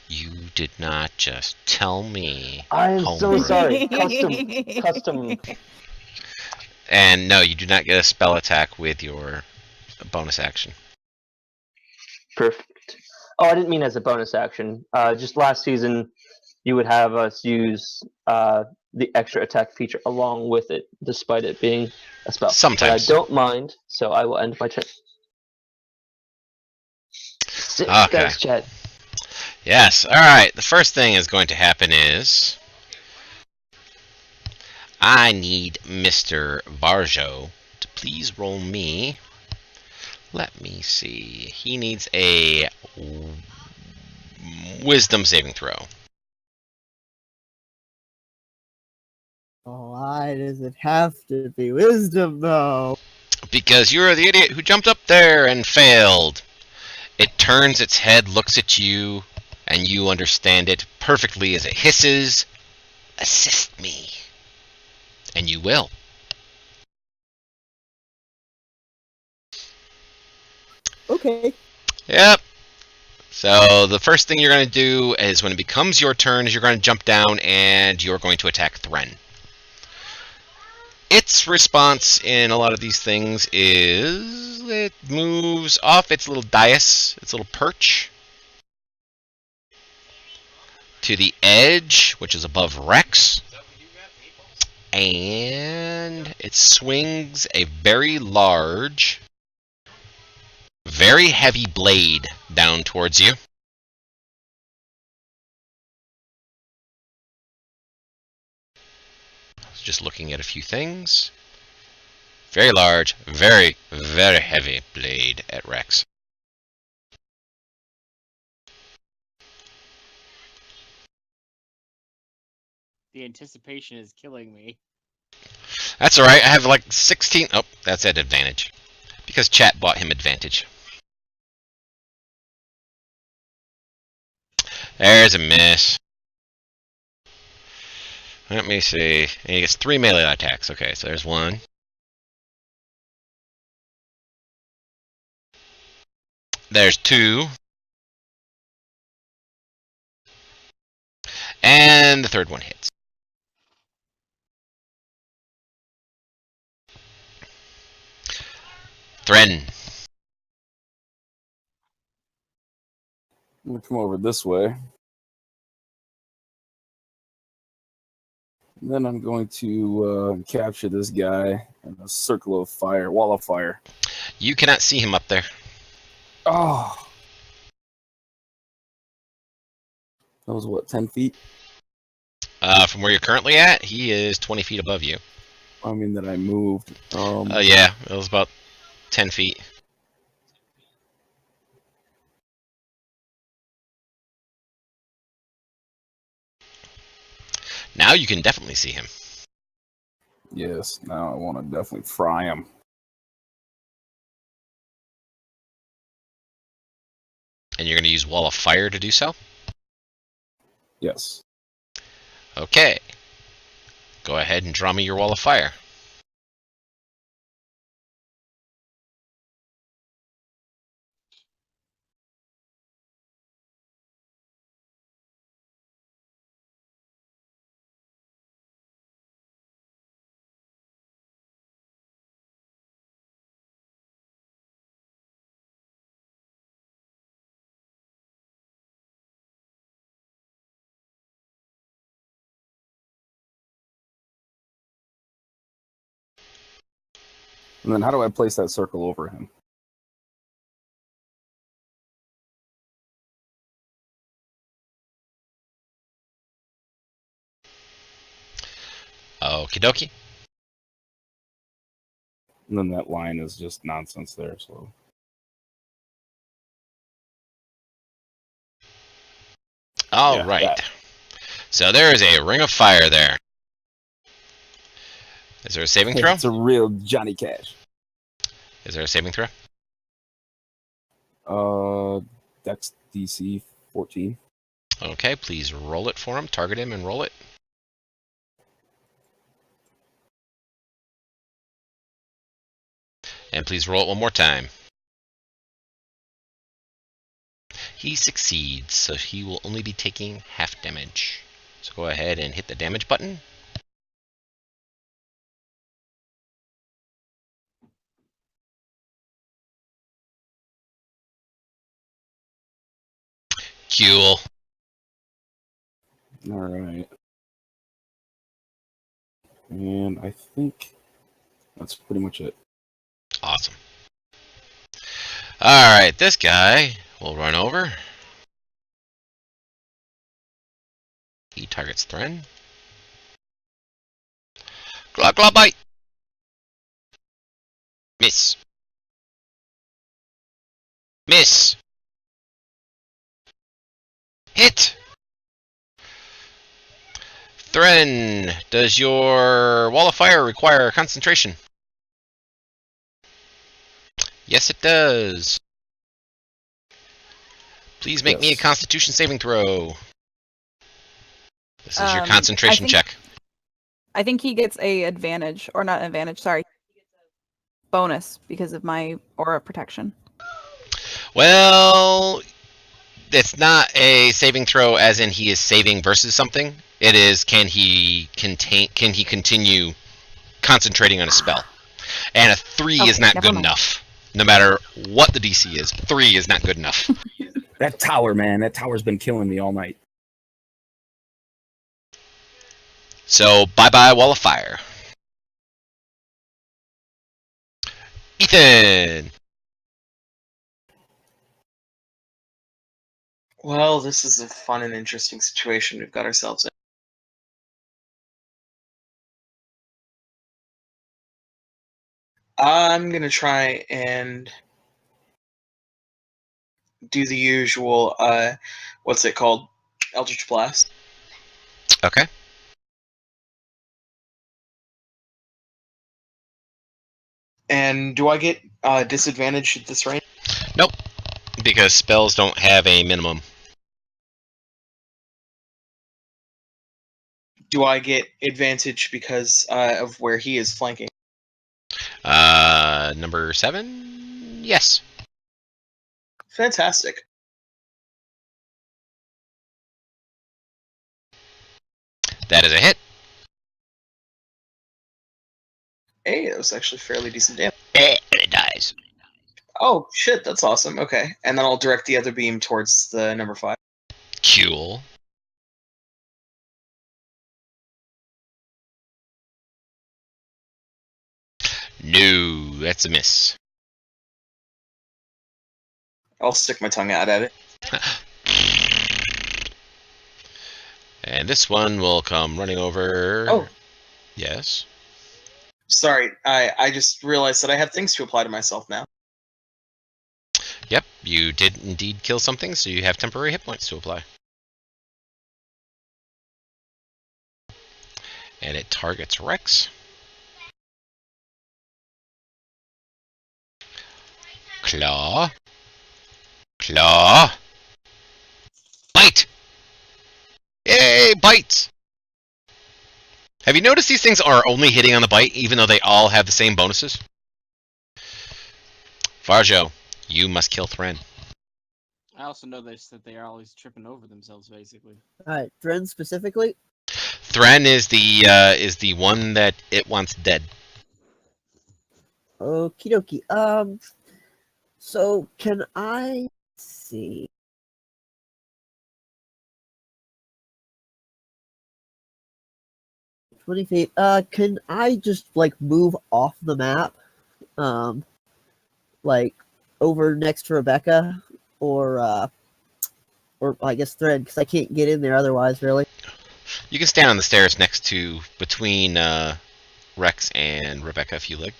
You did not just tell me. I am so Homebrew. sorry. Custom. And no, you do not get a spell attack with your bonus action. Perfect. Oh, I didn't mean as a bonus action. Just last season, you would have us use the extra attack feature along with it, despite it being a spell. Sometimes. But I don't mind, so I will end my turn. Okay. Thanks, Chad. Yes, alright. The first thing is going to happen is I need Mr. Varjo to please roll me. Let me see. He needs a wisdom saving throw. Why does it have to be wisdom, though? Because you're the idiot who jumped up there and failed. It turns its head, looks at you, and you understand it perfectly as it hisses, "Assist me." And you will. Okay. Yep. So the first thing you're going to do is when it becomes your turn is you're going to jump down and you're going to attack Thren. Its response in a lot of these things is it moves off its little dais, its little perch, to the edge, which is above Rex, and it swings a very large, very heavy blade down towards you. Just looking at a few things. Very large, very, very heavy blade at Rex. The anticipation is killing me. That's alright, I have like 16. Oh, that's at advantage. Because chat bought him advantage. There's a miss. Let me see. And he gets 3 melee attacks. Okay, so there's 1. There's 2. And the third one hits. Thren. I'm gonna come over this way. And then I'm going to capture this guy in a circle of fire, wall of fire. You cannot see him up there. Oh. That was what, 10 feet? From where you're currently at, he is 20 feet above you. I mean that I moved. Yeah, it was about 10 feet. Now you can definitely see him. Yes, now I want to definitely fry him. And you're going to use Wall of Fire to do so? Yes. Okay. Go ahead and draw me your Wall of Fire. And then how do I place that circle over him? Okie dokie. And then that line is just nonsense there, so. All Yeah, right. that. So there is a ring of fire there. Is there a saving throw? It's a real Johnny Cash. Is there a saving throw? Dex DC 14. Okay, please roll it for him. Target him and roll it. And please roll it one more time. He succeeds, so he will only be taking half damage. So go ahead and hit the damage button. Cool. All right. And I think that's pretty much it. Awesome. Alright, this guy will run over. He targets Thren. Claw, claw, bite! Miss. Miss! Hit! Thren, does your Wall of Fire require concentration? Yes, it does. Please make me a Yes. Constitution saving throw. This is your I concentration think- check. I think he gets a advantage, or not advantage, sorry. Bonus because of my aura protection. Well, it's not a saving throw as in he is saving versus something. It is can he continue concentrating on a spell. And a 3 is Okay, not never good mind. enough. No matter what the DC is, 3 is not good enough. That tower, man, that tower's been killing me all night. So, bye-bye Wall of Fire. Ethan! Well, this is a fun and interesting situation we've got ourselves in. I'm gonna try and do the usual. What's it called? Eldritch Blast. Okay. And do I get disadvantage at this range? Nope. Because spells don't have a minimum. Do I get advantage because of where he is flanking? Number 7? Yes. Fantastic. That is a hit. Hey, that was actually fairly decent damage. And it dies. Oh, shit, that's awesome. Okay. And then I'll direct the other beam towards the number 5. Cool. No, that's a miss. I'll stick my tongue out at it. And this one will come running over. Oh. Yes. Sorry, I just realized that I have things to apply to myself now. Yep, you did indeed kill something, so you have temporary hit points to apply. And it targets Rex. Claw. Claw. Bite! Yay, bites! Have you noticed these things are only hitting on the bite, even though they all have the same bonuses? Varjo, you must kill Thren. I also know this that they are always tripping over themselves, basically. Alright, Dren specifically? Thren is the one that it wants dead. Okie dokie. So can I see? $20 feet. Can I just like move off the map? Like over next to Rebecca or I guess Thread, because I can't get in there otherwise, really. You can stand on the stairs between Rex and Rebecca if you like.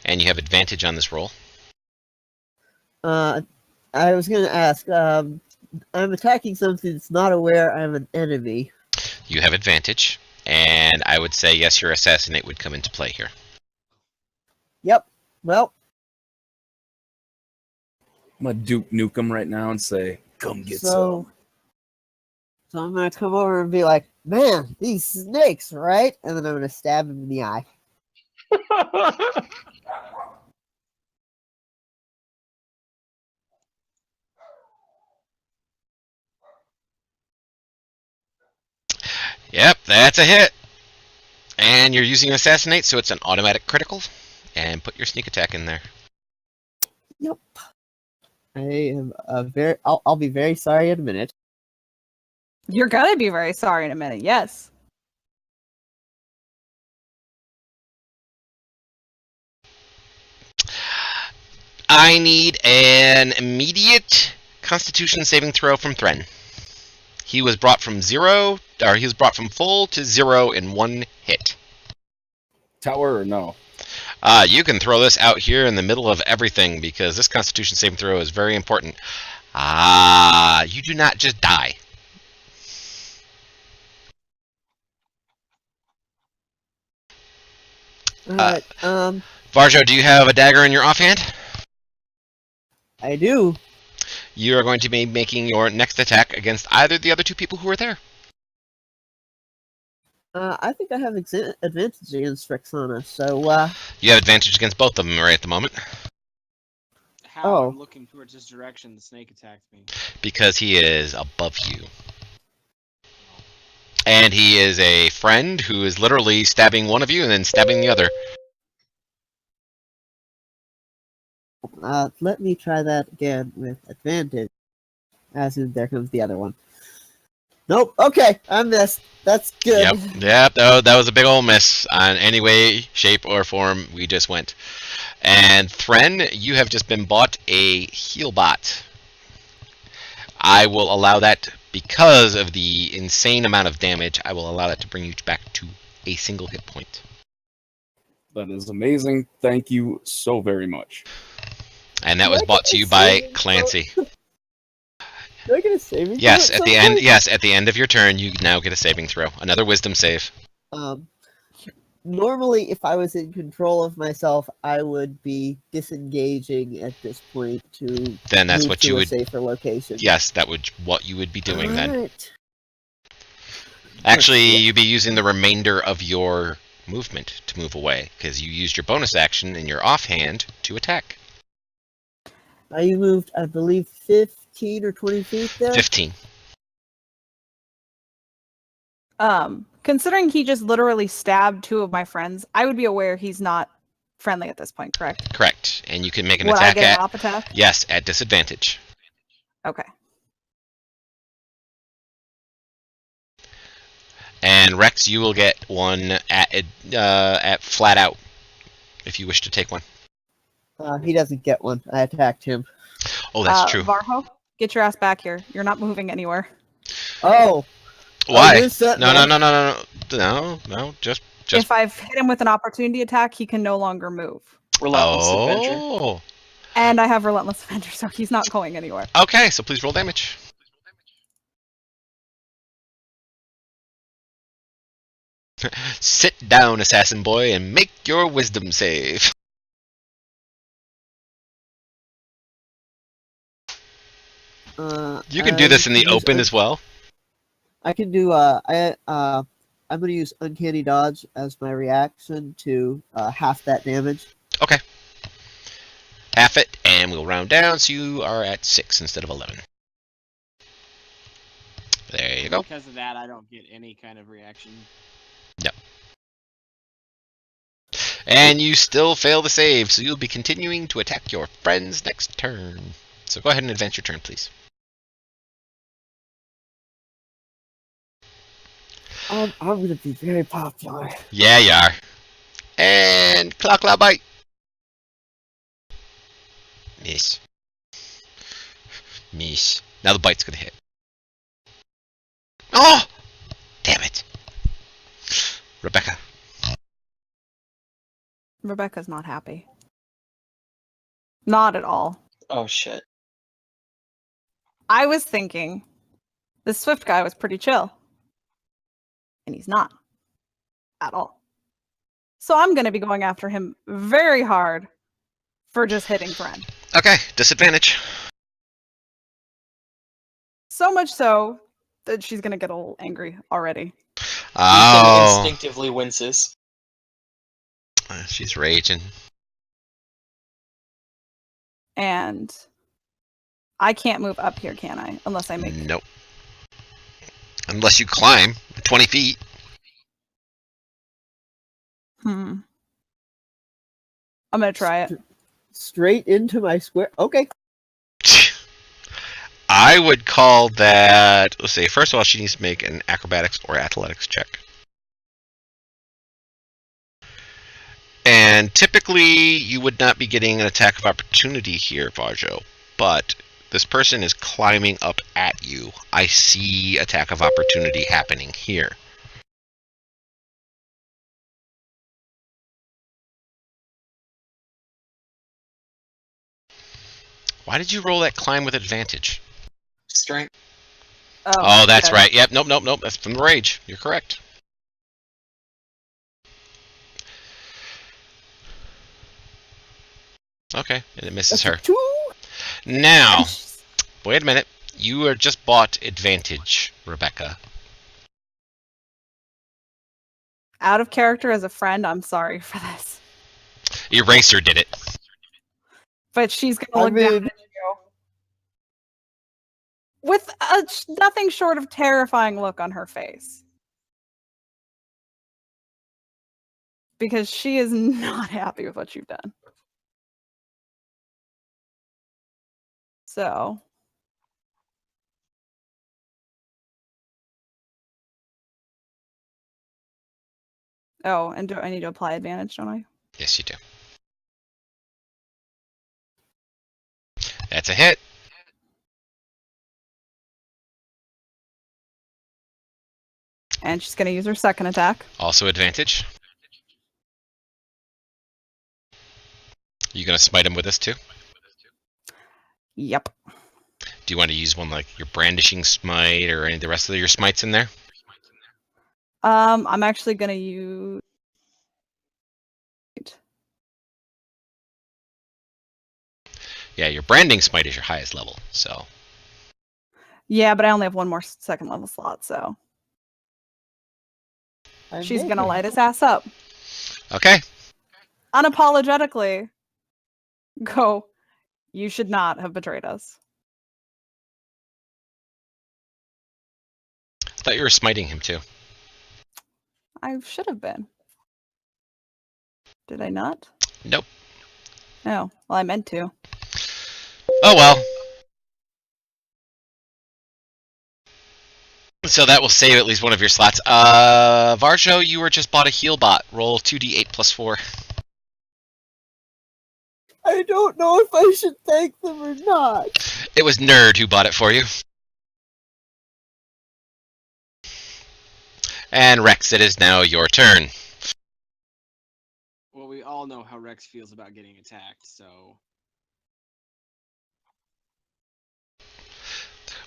And you have advantage on this roll. I was gonna ask, I'm attacking something that's not aware I'm an enemy. You have advantage, and I would say yes, your assassinate would come into play here. Yep. Well, I'm gonna Duke Nukem right now and say, "Come get some." So I'm gonna come over and be like, "Man, these snakes, right?" And then I'm gonna stab him in the eye. Yep, that's a hit. And you're using assassinate, so it's an automatic critical. And put your sneak attack in there. Yep. I am I'll be very sorry in a minute. You're gonna be very sorry in a minute, yes. I need an immediate Constitution saving throw from Thren. He was brought from full to 0 in one hit. Tower or no? You can throw this out here in the middle of everything because this Constitution saving throw is very important. You do not just die. Alright, Varjo, do you have a dagger in your offhand? I do. You are going to be making your next attack against either the other two people who are there. I think I have advantage against Rexana, so, You have advantage against both of them right at the moment. How I'm looking towards this direction, the snake attacked me. Because he is above you. And he is a friend who is literally stabbing one of you and then stabbing the other. Let me try that again with advantage. As in, there comes the other one. Nope, okay, I missed. That's good. Yep, that was a big ol' miss on any way, shape, or form we just went. And Thren, you have just been bought a heal bot. I will allow that, because of the insane amount of damage, I will allow that to bring you back to a single hit point. That is amazing. Thank you so very much. And that was brought to you by Clancy. Do I get a saving Yes, throw at some the end. point? Yes, at the end of your turn, you now get a saving throw. Another Wisdom save. Normally, if I was in control of myself, I would be disengaging at this point to Then that's move what to you a would. safer location. Yes, that would what you would be doing then. Alright. Actually, Let's see. you'd be using the remainder of your movement to move away because you used your bonus action in your offhand to attack. I moved, I believe, 15 or 20 feet there. 15. Considering he just literally stabbed two of my friends, I would be aware he's not friendly at this point, correct? Correct. And you can make an Would I attack get an at. op attack? Yes, at disadvantage. Okay. And Rex, you will get one at flat out if you wish to take one. He doesn't get one. I attacked him. Oh, that's true. Varho, get your ass back here. You're not moving anywhere. Oh. Why? you're set No, now. no. Just. If I've hit him with an opportunity attack, he can no longer move. Relentless Avenger. Oh. And I have Relentless Avenger, so he's not going anywhere. Okay, so please roll damage. Sit down, assassin boy, and make your wisdom save. You can do this in the open as well. I can do. I'm going to use Uncanny Dodge as my reaction to half that damage. Okay. Half it, and we'll round down, so you are at 6 instead of 11. There you go. Because of that, I don't get any kind of reaction. No. And you still fail the save, so you'll be continuing to attack your friends next turn. So go ahead and advance your turn, please. I'm going to be very popular. Yeah, you are. And claw bite. Miss. Miss. Now the bite's gonna hit. Oh! Damn it. Rebecca. Rebecca's not happy. Not at all. Oh shit. I was thinking this Swift guy was pretty chill. And he's not. At all. So I'm going to be going after him very hard for just hitting Friend. Okay, disadvantage. So much so that she's going to get a little angry already. Oh. Ethan instinctively winces. She's raging. And I can't move up here, can I? Unless I make... Nope. Unless you climb 20 feet. I'm going to try it. Straight into my square. Okay. I would call that... Let's see. First of all, she needs to make an acrobatics or athletics check. And typically, you would not be getting an attack of opportunity here, Varjo. But this person is climbing up at you. I see attack of opportunity happening here. Why did you roll that climb with advantage? Strength. Oh, that's okay. right. Yep, nope. That's from the rage. You're correct. Okay, and it misses her. Now, wait a minute. You are just bought advantage, Rebecca. Out of character as a friend, I'm sorry for this. Eraser did it. But she's going to look down at you with a nothing short of terrifying look on her face. Because she is not happy with what you've done. So... Oh, and do I need to apply advantage, don't I? Yes, you do. That's a hit. And she's going to use her second attack. Also advantage. You gonna smite him with this too? Yep. Do you want to use one like your brandishing smite or any of the rest of your smites in there? I'm actually gonna use. Yeah, your branding smite is your highest level, so. Yeah, but I only have one more second level slot, so she's gonna light his ass up. Okay. Unapologetically. Go. You should not have betrayed us. I thought you were smiting him too. I should have been. Did I not? Nope. Oh, well, I meant to. Oh well. So that will save at least one of your slots. Varjo, you were just bought a heal bot. Roll 2d8 plus 4. I don't know if I should thank them or not. It was Nerd who bought it for you. And Rex, it is now your turn. Well, we all know how Rex feels about getting attacked, so.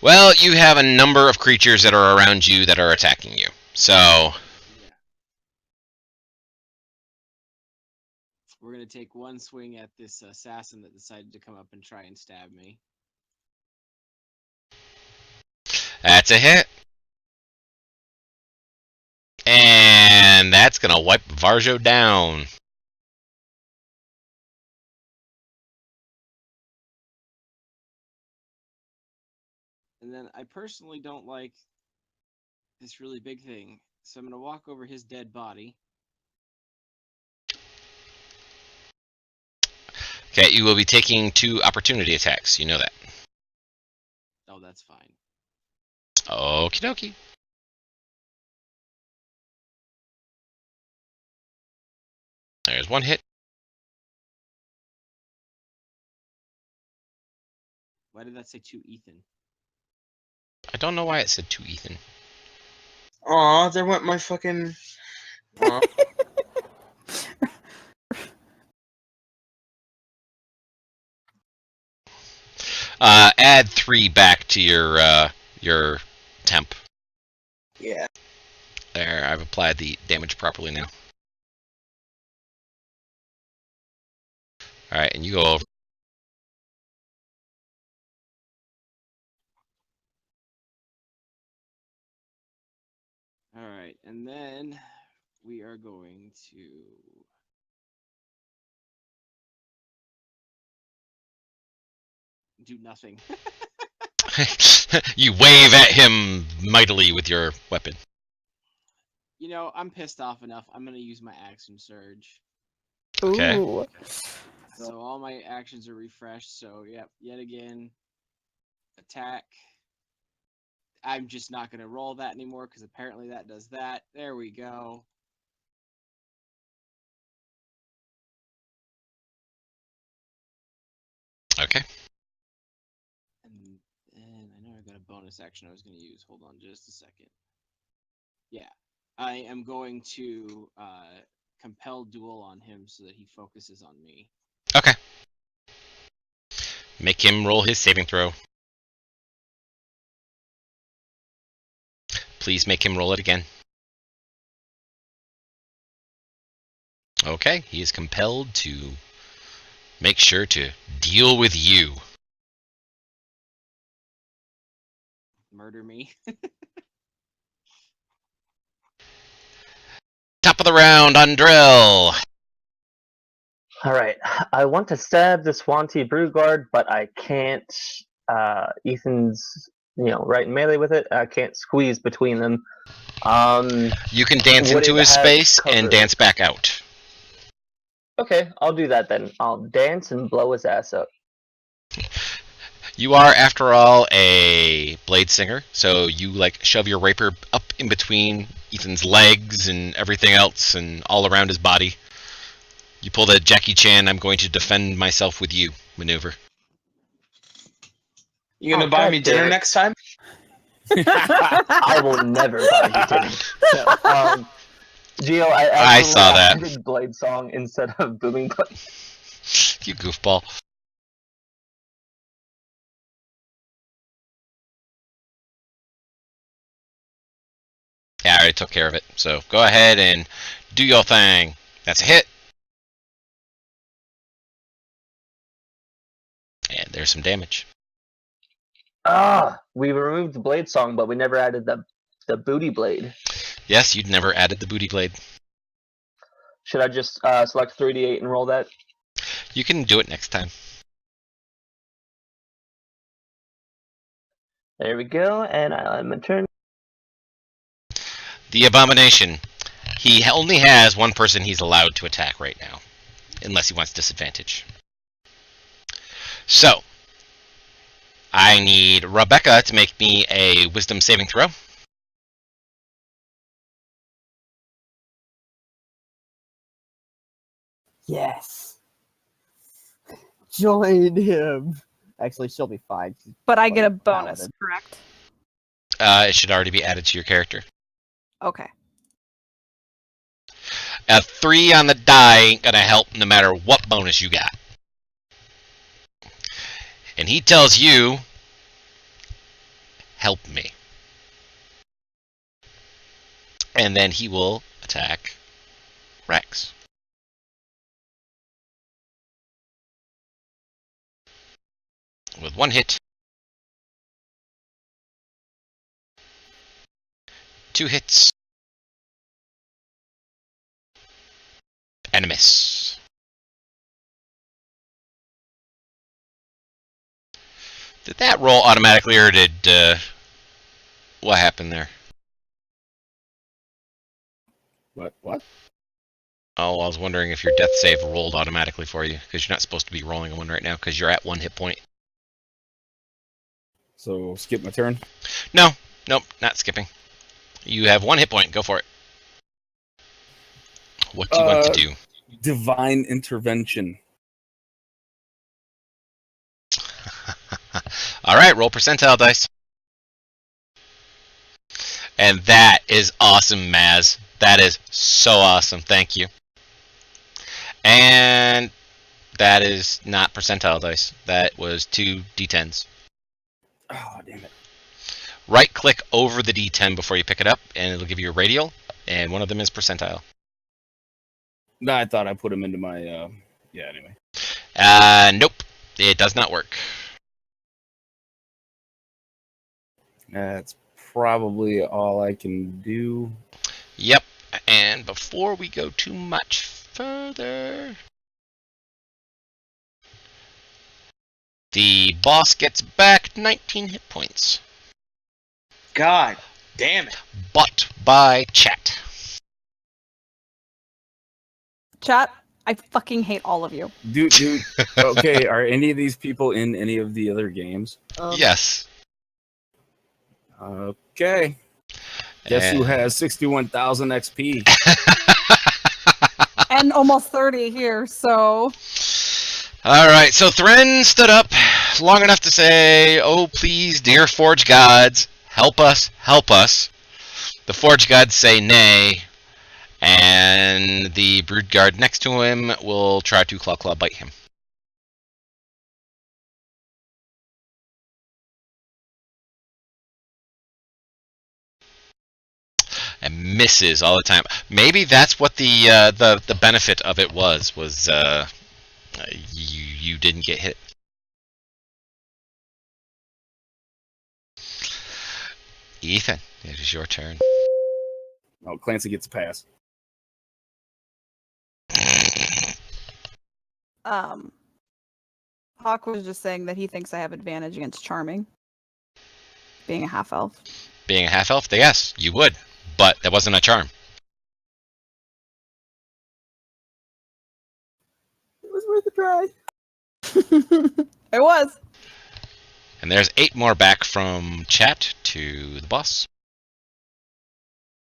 Well, you have a number of creatures that are around you that are attacking you. So. Yeah. We're going to take one swing at this assassin that decided to come up and try and stab me. That's a hit. And that's going to wipe Varjo down. And then I personally don't like this really big thing, so I'm going to walk over his dead body. Okay, you will be taking 2 opportunity attacks. You know that. Oh, that's fine. Okie dokie. There's 1 hit. Why did that say to Ethan? I don't know why it said to Ethan. Aw, there went my fucking. Aw. Add 3 back to your temp. Yeah. There, I've applied the damage properly now. Alright, and you go over. Alright, and then we are going to... do nothing. You wave at him mightily with your weapon. You know, I'm pissed off enough. I'm going to use my action surge. Okay. Ooh. So all my actions are refreshed. So, yep, yet again, attack. I'm just not going to roll that anymore because apparently that does that. There we go. Okay. And I know I got a bonus action I was going to use. Hold on just a second. Yeah. I am going to compel duel on him so that he focuses on me. Okay. Make him roll his saving throw. Please make him roll it again. Okay, he is compelled to make sure to deal with you. Murder me. Top of the round on drill. Alright, I want to stab the Swanty Brewguard, but I can't. Ethan's, right in melee with it. I can't squeeze between them. You can dance would into it his have space and cover? dance back out. Okay, I'll do that then. I'll dance and blow his ass up. You are, after all, a blade singer, so you shove your rapier up in between Ethan's legs and everything else and all around his body. You pull the Jackie Chan, I'm going to defend myself with you maneuver. You gonna buy me dinner next time? I will never buy you dinner. No, Gio, I saw that. did Blade Song instead of Booming Blade. You goofball. Yeah, I already took care of it. So go ahead and do your thing. That's a hit. And there's some damage. We removed the blade song, but we never added the booty blade. Yes, you'd never added the booty blade. Should I just select 3d8 and roll that? You can do it next time. There we go, and I'm gonna turn. The Abomination. He only has one person he's allowed to attack right now, unless he wants disadvantage. So, I need Rebecca to make me a Wisdom saving throw. Yes. Join him. Actually, she'll be fine. She's But I get a fucking bonus, paladin. correct? It should already be added to your character. Okay. A 3 on the die ain't gonna help no matter what bonus you got. And he tells you, help me. And then he will attack Rex. With 1 hit. 2 hits. And a miss. Did that roll automatically, or did what happened there? What? Oh, I was wondering if your death save rolled automatically for you, because you're not supposed to be rolling one right now, because you're at 1 hit point. So skip my turn. No, nope, not skipping. You have 1 hit point. Go for it. What do you want to do? Divine intervention. All right, roll percentile dice. And that is awesome, Maz. That is so awesome. Thank you. And that is not percentile dice. That was 2 d10s. Oh, damn it. Right-click over the d10 before you pick it up, and it'll give you a radial, and one of them is percentile. No, I thought I put him into my, yeah, anyway. Nope. It does not work. That's probably all I can do. Yep. And before we go too much further, the boss gets back 19 hit points. God damn it. But by chat. Chat, I fucking hate all of you. Dude, okay, are any of these people in any of the other games? Yes. Okay. Guess who has 61,000 XP? And almost 30 here, so... Alright, so Thren stood up long enough to say, "Oh, please, dear Forge Gods, help us, help us." The Forge Gods say nay, and the Brood Guard next to him will try to claw bite him. And misses all the time. Maybe that's what the benefit of it was you didn't get hit. Ethan, it is your turn. Oh, Clancy gets a pass. Hawk was just saying that he thinks I have advantage against Charming. Being a half-elf. Being a half-elf? Yes, you would. But that wasn't a charm. It was worth a try. It was. And there's 8 more back from chat to the boss.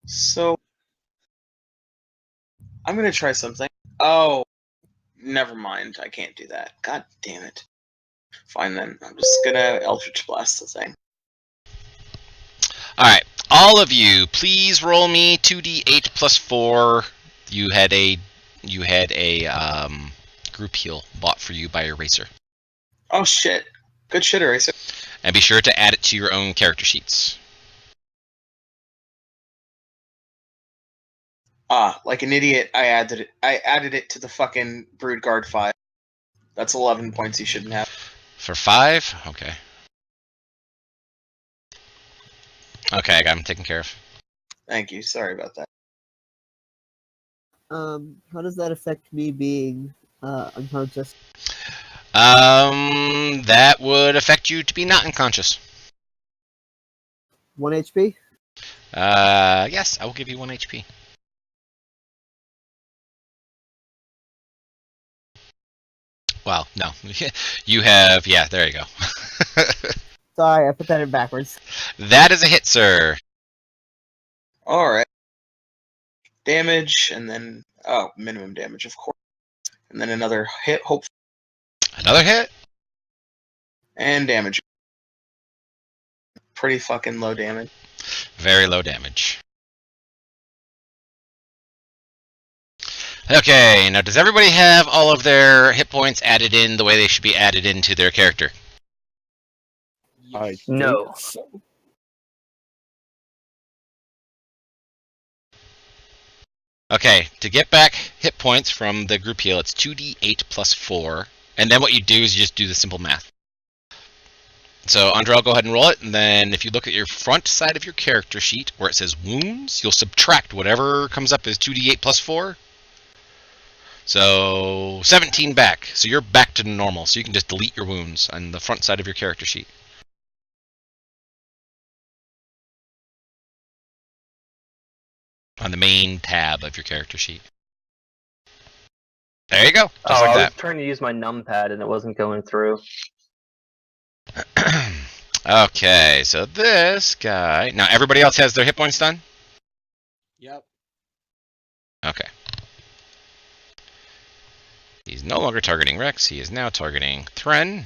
So, I'm gonna try something. Oh, never mind. I can't do that. God damn it. Fine then. I'm just gonna Eldritch Blast the thing. Alright, all of you, please roll me 2d8 plus 4. You had a group heal bought for you by Eraser. Oh shit! Good shit, Eraser. And be sure to add it to your own character sheets. Like an idiot, I added it to the fucking Broodguard 5. That's 11 points you shouldn't have. For 5? Okay. Okay, I got him taken care of. Thank you. Sorry about that. How does that affect me being unconscious? That would affect you to be not unconscious. 1 HP? Yes, I will give you 1 HP. Well, no. You have, yeah, there you go. Sorry, I put that in backwards. That is a hit, sir. Alright. Damage, and then, minimum damage, of course. And then another hit, hopefully. Another hit? And damage. Pretty fucking low damage. Very low damage. Okay, now does everybody have all of their hit points added in the way they should be added into their character? No. Okay, to get back hit points from the group heal, it's 2d8 plus 4. And then what you do is you just do the simple math. So, Andre, I'll go ahead and roll it, and then if you look at your front side of your character sheet, where it says wounds, you'll subtract whatever comes up as 2d8 plus 4. So, 17 back. So you're back to normal, so you can just delete your wounds on the front side of your character sheet. On the main tab of your character sheet. There you go, just like I that. was trying to use my numpad and it wasn't going through. Okay, so this guy... Now, everybody else has their hit points done? Yep. Okay. He's no longer targeting Rex, he is now targeting Thren.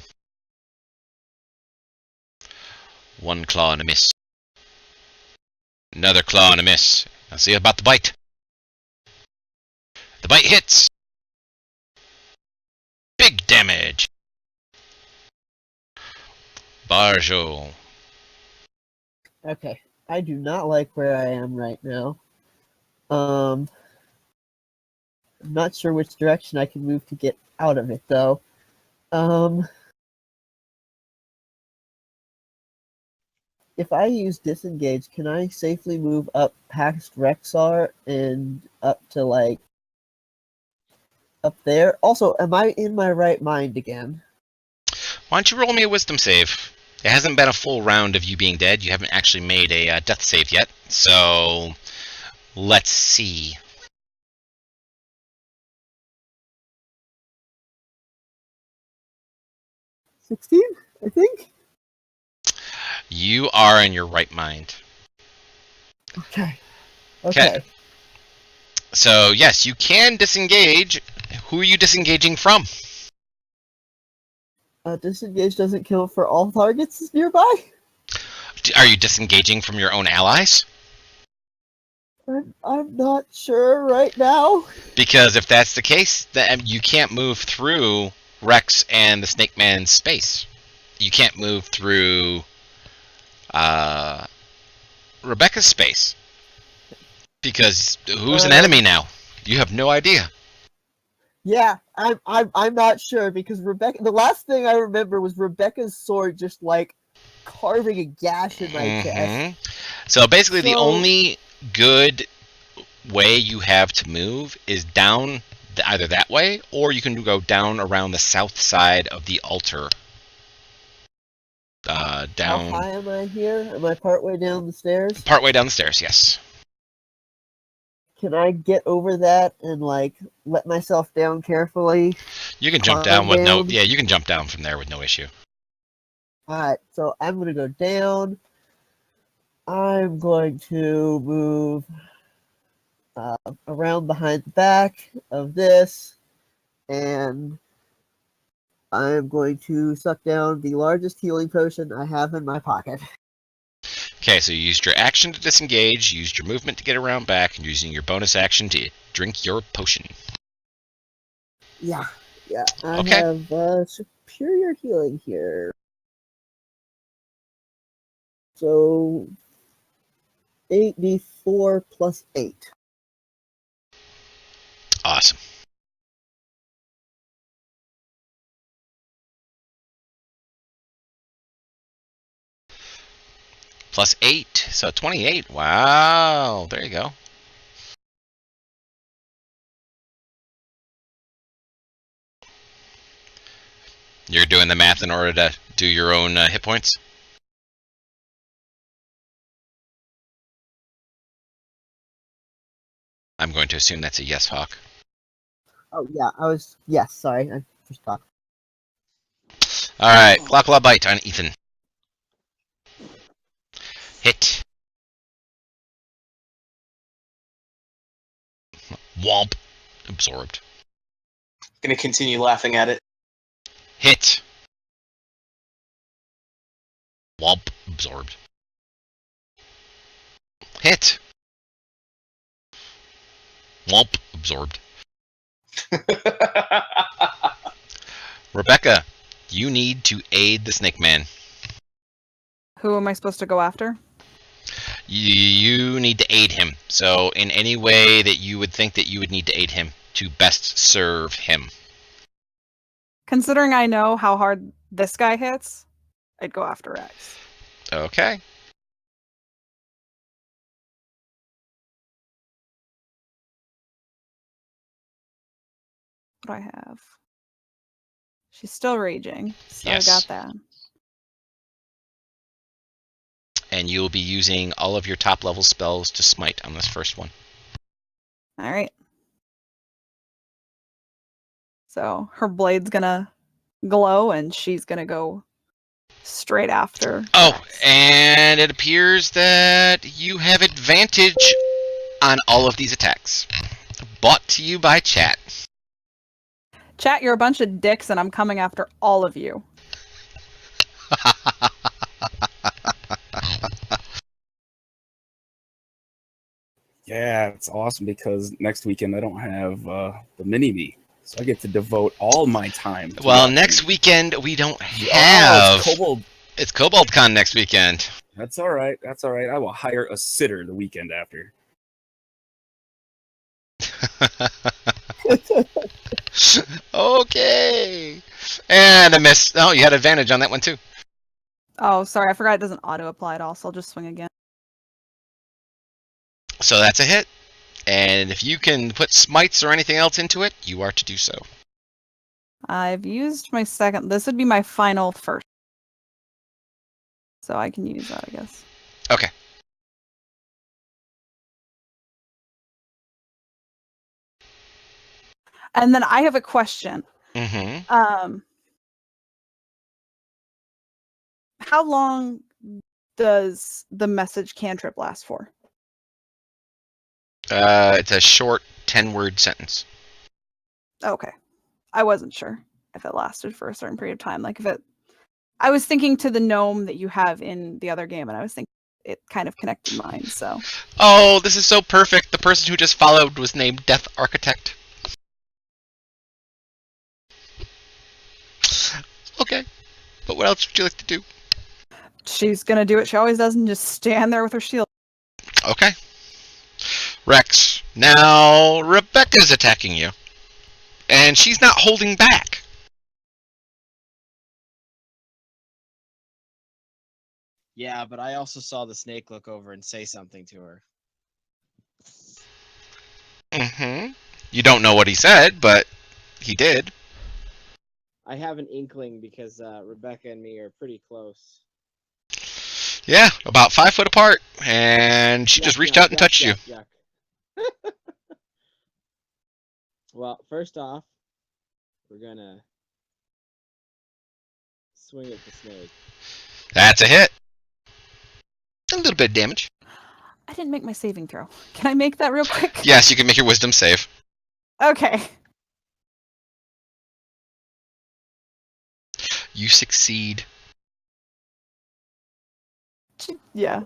1 claw and a miss. Another claw and a miss. Now see about the bite. The bite hits! Big damage! Barjo. Okay, I do not like where I am right now. I'm not sure which direction I can move to get out of it, though. If I use disengage, can I safely move up past Rexar and up to, like, up there? Also, am I in my right mind again? Why don't you roll me a wisdom save? It hasn't been a full round of you being dead. You haven't actually made a death save yet. So, let's see. $16, I think? You are in your right mind. Okay. Okay. So, yes, you can disengage. Who are you disengaging from? Disengage doesn't count for all targets nearby? Are you disengaging from your own allies? I'm not sure right now. Because if that's the case, then you can't move through Rex and the Snake Man's space. You can't move through Rebecca's space. Because who's an enemy now? You have no idea. Yeah, I'm not sure because Rebecca. The last thing I remember was Rebecca's sword just like carving a gash in my chest. So basically, the only good way you have to move is down either that way, or you can go down around the south side of the altar. Down. How high am I here? Am I partway down the stairs? Partway down the stairs, yes. Can I get over that and like let myself down carefully? You can jump down with no. Yeah, you can jump down from there with no issue. Alright, so I'm gonna go down. I'm going to move around behind the back of this, and I'm going to suck down the largest healing potion I have in my pocket. Okay, so you used your action to disengage, you used your movement to get around back, and using your bonus action to drink your potion. Yeah, Yeah, I Okay. have superior healing here. So 8d4 plus 8. Awesome. Plus 8, so 28. Wow. There you go. You're doing the math in order to do your own hit points? I'm going to assume that's a yes, Hawk. Oh yeah, yes, sorry, I just thought. Alright, Claw Bite on Ethan. Hit. Womp. Absorbed. Gonna continue laughing at it. Hit. Womp. Absorbed. Hit. Womp. Absorbed. Rebecca, you need to aid the Snake Man. Who am I supposed to go after? You need to aid him. So in any way that you would think that you would need to aid him to best serve him. Considering I know how hard this guy hits, I'd go after Rex. Okay. What do I have? She's still raging, so Yes. I got that. And you will be using all of your top level spells to smite on this first one. All right. So her blade's gonna glow, and she's gonna go straight after. Oh, Rex. and it appears that you have advantage on all of these attacks. Brought to you by chat. Chat, you're a bunch of dicks, and I'm coming after all of you. Yeah, it's awesome because next weekend I don't have the mini-me. So I get to devote all my time to Well, watching. next weekend we don't Oh, have. it's Kobold. It's KoboldCon next weekend. That's all right. That's all right. I will hire a sitter the weekend after. Okay. And I missed. Oh, you had advantage on that one too. Oh, sorry, I forgot it doesn't auto-apply at all, so I'll just swing again. So that's a hit. And if you can put smites or anything else into it, you are to do so. I've used my second. This would be my final first. So I can use that, I guess. Okay. And then I have a question. Mm-hmm. How long does the message cantrip last for? It's a short 10-word sentence. Okay. I wasn't sure if it lasted for a certain period of time. Like if it... I was thinking to the gnome that you have in the other game, and I was thinking it kind of connected mine, so... Oh, this is so perfect. The person who just followed was named Death Architect. Okay. But what else would you like to do? She's gonna do what she always does and just stand there with her shield. Okay. Rex, now Rebecca's attacking you. And she's not holding back. Yeah, but I also saw the snake look over and say something to her. Mm-hmm. You don't know what he said, but he did. I have an inkling because Rebecca and me are pretty close. Yeah, about 5 foot apart. And she just reached out and touched you. Yuck. Well, first off, we're gonna swing at the snake. That's a hit. A little bit of damage. I didn't make my saving throw. Can I make that real quick? Yes, you can make your wisdom save. Okay. You succeed. Yeah.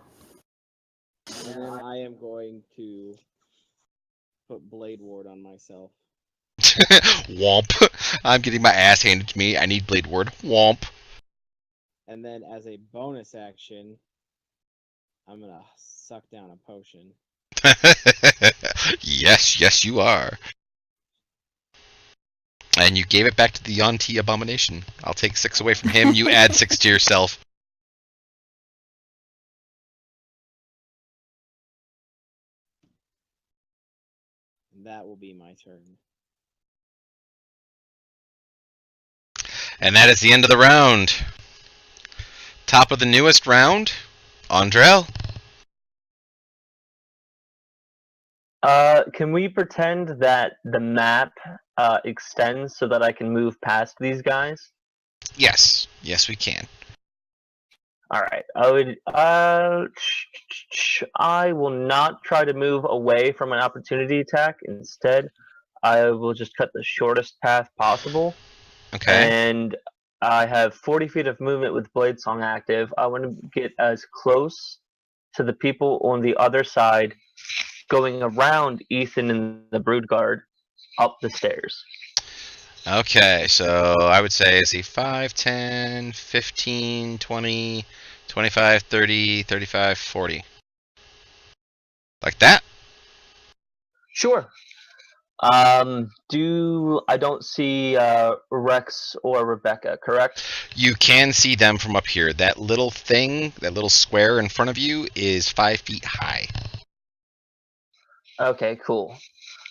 And then I am going to put Blade Ward on myself. Womp. I'm getting my ass handed to me. I need Blade Ward. Womp. And then as a bonus action, I'm gonna suck down a potion. Yes, you are. And you gave it back to the Yonti Abomination. I'll take 6 away from him. You add 6 to yourself. That will be my turn. And that is the end of the round. Top of the newest round, Andrel. Can we pretend that the map extends so that I can move past these guys? Yes, we can. All right. I will not try to move away from an opportunity attack. Instead, I will just cut the shortest path possible. Okay. And I have 40 feet of movement with Blade Song active. I want to get as close to the people on the other side, going around Ethan and the Brood Guard up the stairs. Okay, so I would say, see, 5, 10, 15, 20, 25, 30, 35, 40. Like that? Sure. I don't see Rex or Rebecca, correct? You can see them from up here. That little thing, that little square in front of you is 5 feet high. Okay, cool.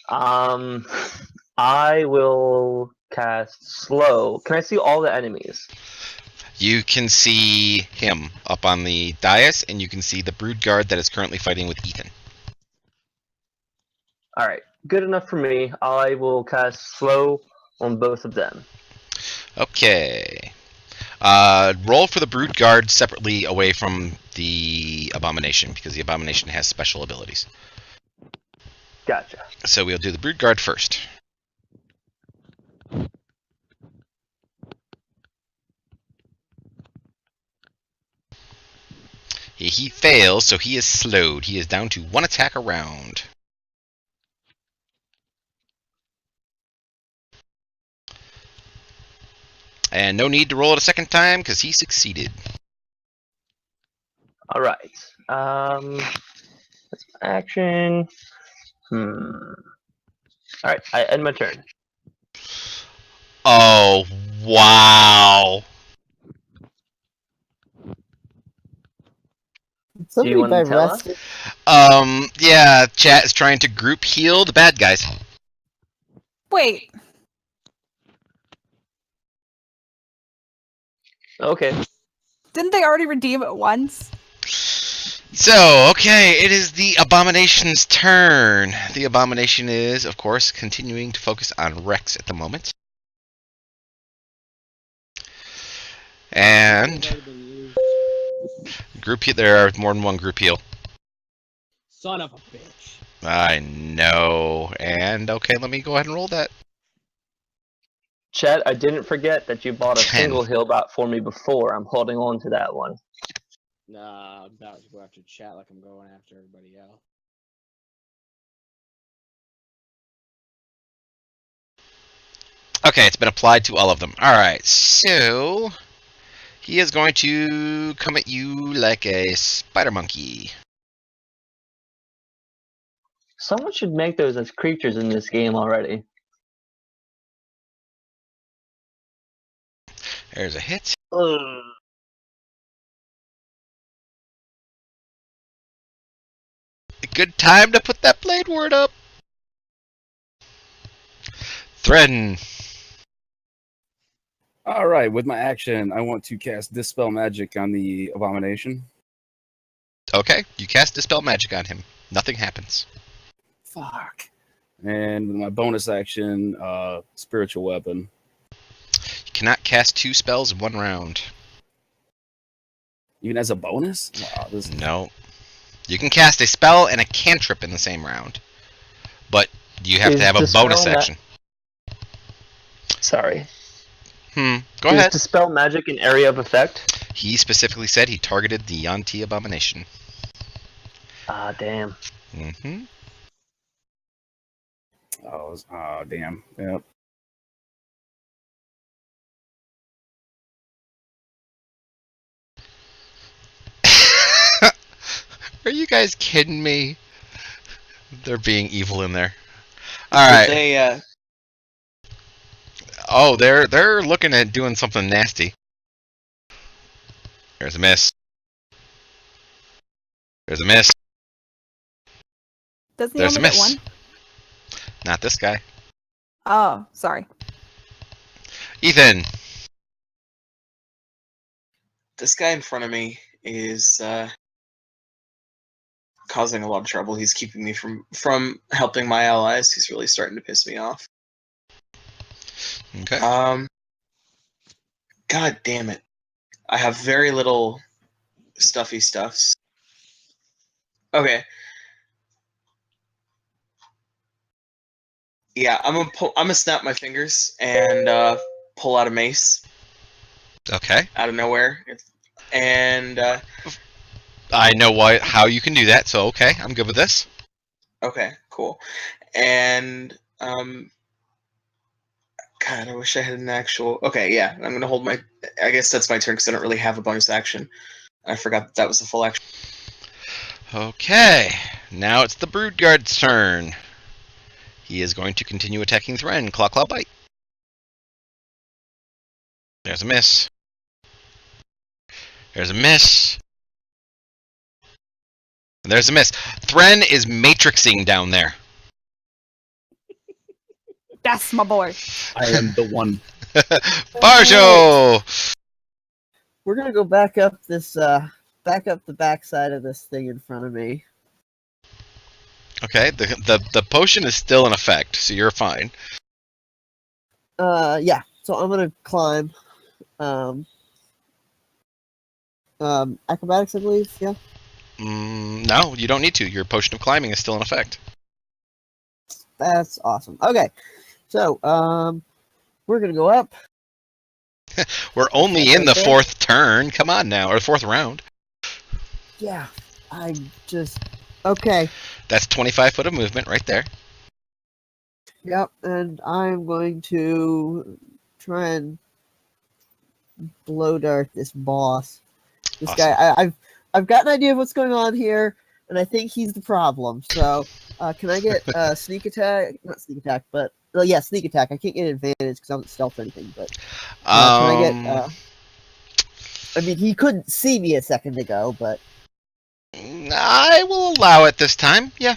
I will cast Slow. Can I see all the enemies? You can see him up on the dais, and you can see the Brood Guard that is currently fighting with Ethan. Alright, good enough for me. I will cast Slow on both of them. Okay. Roll for the Brood Guard separately away from the Abomination, because the Abomination has special abilities. Gotcha. So we'll do the Brood Guard first. He fails, so he is slowed. He is down to 1 attack a round. And no need to roll it a second time, because he succeeded. Alright. That's my action. Alright, I end my turn. Oh, wow. Somebody want to tell divested. Yeah, chat is trying to group heal the bad guys. Wait, Okay. didn't they already redeem it once? So, okay, it is the Abomination's turn. The Abomination is, of course, continuing to focus on Rex at the moment. And Already been used. group heal, there are more than one group heal. Son of a bitch. I know. And okay, let me go ahead and roll that. Chet, I didn't forget that you bought a 10. single heal bot for me before. I'm holding on to that one. Nah, I'm about to go after chat like I'm going after everybody else. Okay, it's been applied to all of them. Alright, so he is going to come at you like a spider monkey. Someone should make those as creatures in this game already. There's a hit. Ugh. A good time to put that blade word up. Threaten. Alright, with my action, I want to cast Dispel Magic on the Abomination. Okay, you cast Dispel Magic on him. Nothing happens. Fuck. And with my bonus action, Spiritual Weapon. You cannot cast 2 spells in 1 round. Even as a bonus? Wow, this No. You can cast a spell and a cantrip in the same round. But you have to have a bonus action. Sorry. Go Is ahead. Dispel Magic an area of effect? He specifically said he targeted the Yanti Abomination. Ah, damn. Mm-hmm. Oh, damn. Yep. Are you guys kidding me? They're being evil in there. All right. They Oh, they're looking at doing something nasty. There's a miss. There's a miss. Doesn't he There's a only get miss. one? Not this guy. Oh, sorry. Ethan. this guy in front of me is causing a lot of trouble. He's keeping me from helping my allies. He's really starting to piss me off. Okay. God damn it. I have very little stuffy stuffs. Okay. Yeah, I'm gonna snap my fingers and pull out a mace Okay. out of nowhere, and I know how you can do that, so okay, I'm good with this. okay, cool. And God, I wish I had an actual. Okay, yeah, I'm gonna hold my. I guess that's my turn because I don't really have a bonus action. I forgot that was a full action. Okay. Now it's the Broodguard's turn. He is going to continue attacking Thren. Claw, claw, bite. There's a miss. There's a miss. There's a miss. Thren is matrixing down there. That's my boy. I am the one. Barsho! We're gonna go back up this, back up the backside of this thing in front of me. Okay, the potion is still in effect, so you're fine. Yeah. So I'm gonna climb. Acrobatics, I believe. Yeah. No, you don't need to. Your potion of climbing is still in effect. That's awesome. Okay. So, we're gonna go up. We're only in the fourth turn. Come on now, or fourth round. Yeah. I just. Okay. That's 25 foot of movement right there. Yep. And I'm going to try and blow dart this boss. This Awesome. guy. I've got an idea of what's going on here, and I think he's the problem. So, can I get sneak attack? Not sneak attack, but yeah, sneak attack. I can't get advantage because I don't stealth or anything. But can I get? I mean, he couldn't see me a second ago, but I will allow it this time. Yeah.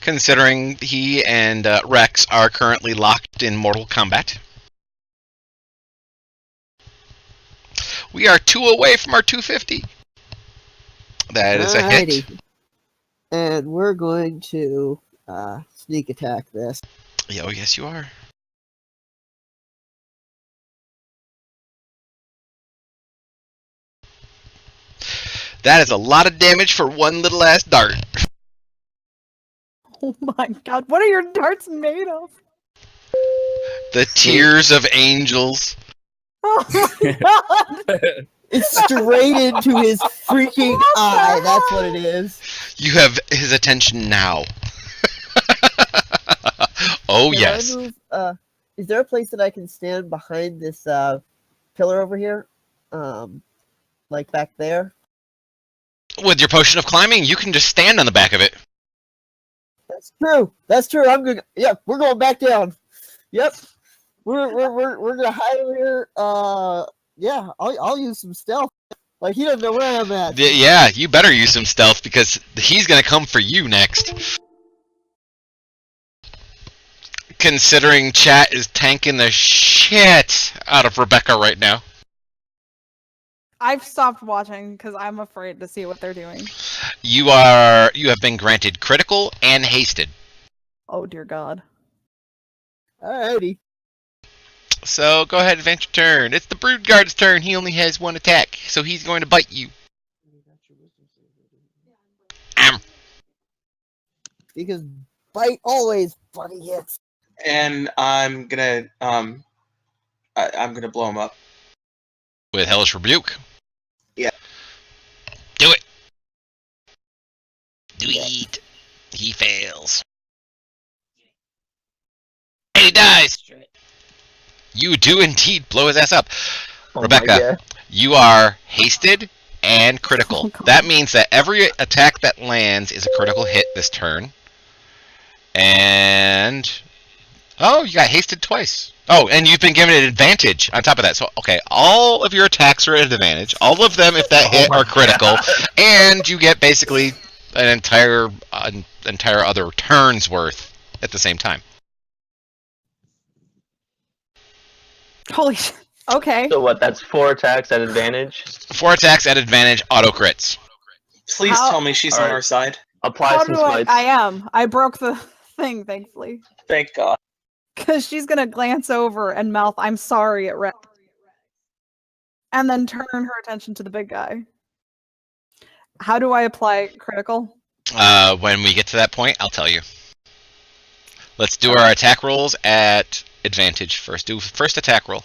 Considering he and Rex are currently locked in mortal combat. We are 2 away from our 250. That is a hit. Alrighty. And we're going to sneak attack this. Oh, yes, you are. That is a lot of damage for one little ass dart. Oh my god, what are your darts made of? The tears of angels. Oh my god! It's straight into his freaking eye. That's what it is. You have his attention now. Oh, Can yes. I move, is there a place that I can stand behind this pillar over here? Like back there? With your potion of climbing, you can just stand on the back of it. That's true. That's true. I'm good. Yep, we're going back down. Yep. We're gonna hide over here. Yeah, I'll use some stealth. Like he doesn't know where I'm at. Yeah, you better use some stealth because he's gonna come for you next. Considering chat is tanking the shit out of Rebecca right now. I've stopped watching because I'm afraid to see what they're doing. You have been granted critical and hasted. Oh dear god. Alrighty. So go ahead, advance your turn. It's the Broodguard's turn. He only has one attack, so he's going to bite you. Because bite always bloody hits. And I'm gonna I'm gonna blow him up. With Hellish Rebuke. Yeah. Do it. Do it. He fails. And he dies. You do indeed blow his ass up. Oh my Rebecca, God. you are hasted and critical. Oh, God. That means that every attack that lands is a critical hit this turn. And oh, you got hasted twice. Oh, and you've been given an advantage on top of that. So, okay, all of your attacks are at advantage. All of them, if that hit, my are critical, God. and you get basically an entire other turn's worth at the same time. Holy shit. Okay. So what? That's 4 attacks at advantage. 4 attacks at advantage, auto crits. Please How- tell me she's on Alright. our side. Apply How some do I? smites. I am. I broke the thing, thankfully. Thank God. Because she's gonna glance over and mouth, "I'm sorry" at Rex, and then turn her attention to the big guy. How do I apply critical? When we get to that point, I'll tell you. Let's do our attack rolls at advantage first. Do first attack roll.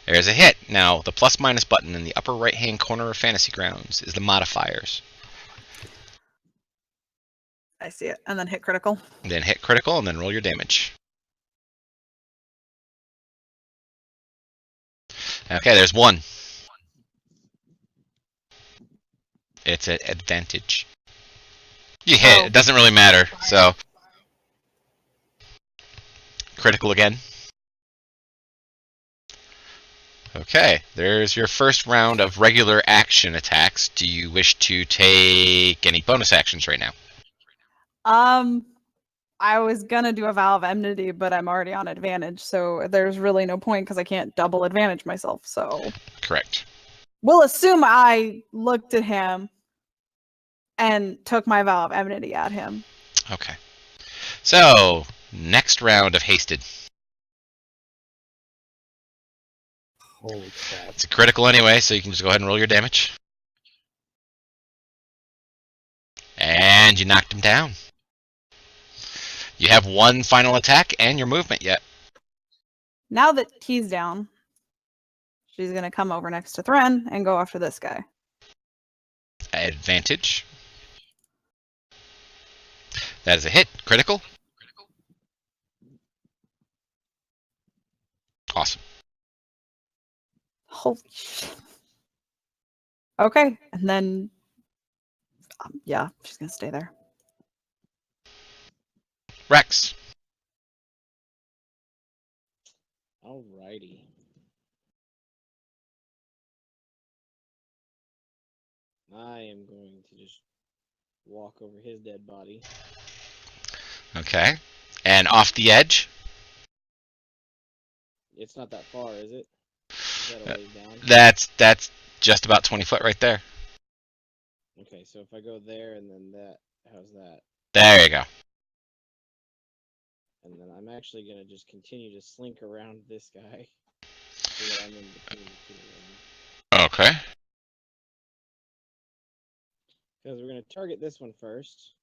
There's a hit. Now, the plus minus button in the upper right hand corner of Fantasy Grounds is the modifiers. I see it, and then hit critical. Then hit critical, and then roll your damage. Okay, there's 1. It's at advantage. You hit. Oh. It doesn't really matter. So, critical again. Okay, there's your first round of regular action attacks. Do you wish to take any bonus actions right now? I was gonna do a vow of enmity, but I'm already on advantage, so there's really no point because I can't double advantage myself. So Correct. we'll assume I looked at him and took my vow of enmity at him. Okay. So, next round of hasted. Holy crap. It's a critical anyway, so you can just go ahead and roll your damage. And you knocked him down. You have 1 final attack and your movement yet. Now that he's down, she's gonna come over next to Thren and go after this guy. Advantage. That is a hit. Critical. Awesome. Holy shit. Okay, and then yeah, she's gonna stay there. Rex. Alrighty. I am going to just walk over his dead body. Okay. And off the edge. It's not that far, is it? Is that a ways down? That's just about 20 foot right there. Okay, so if I go there and then that, how's that? There you go. And then I'm actually gonna just continue to slink around this guy so that I'm in between the two of them. Okay. Because we're gonna target this one first.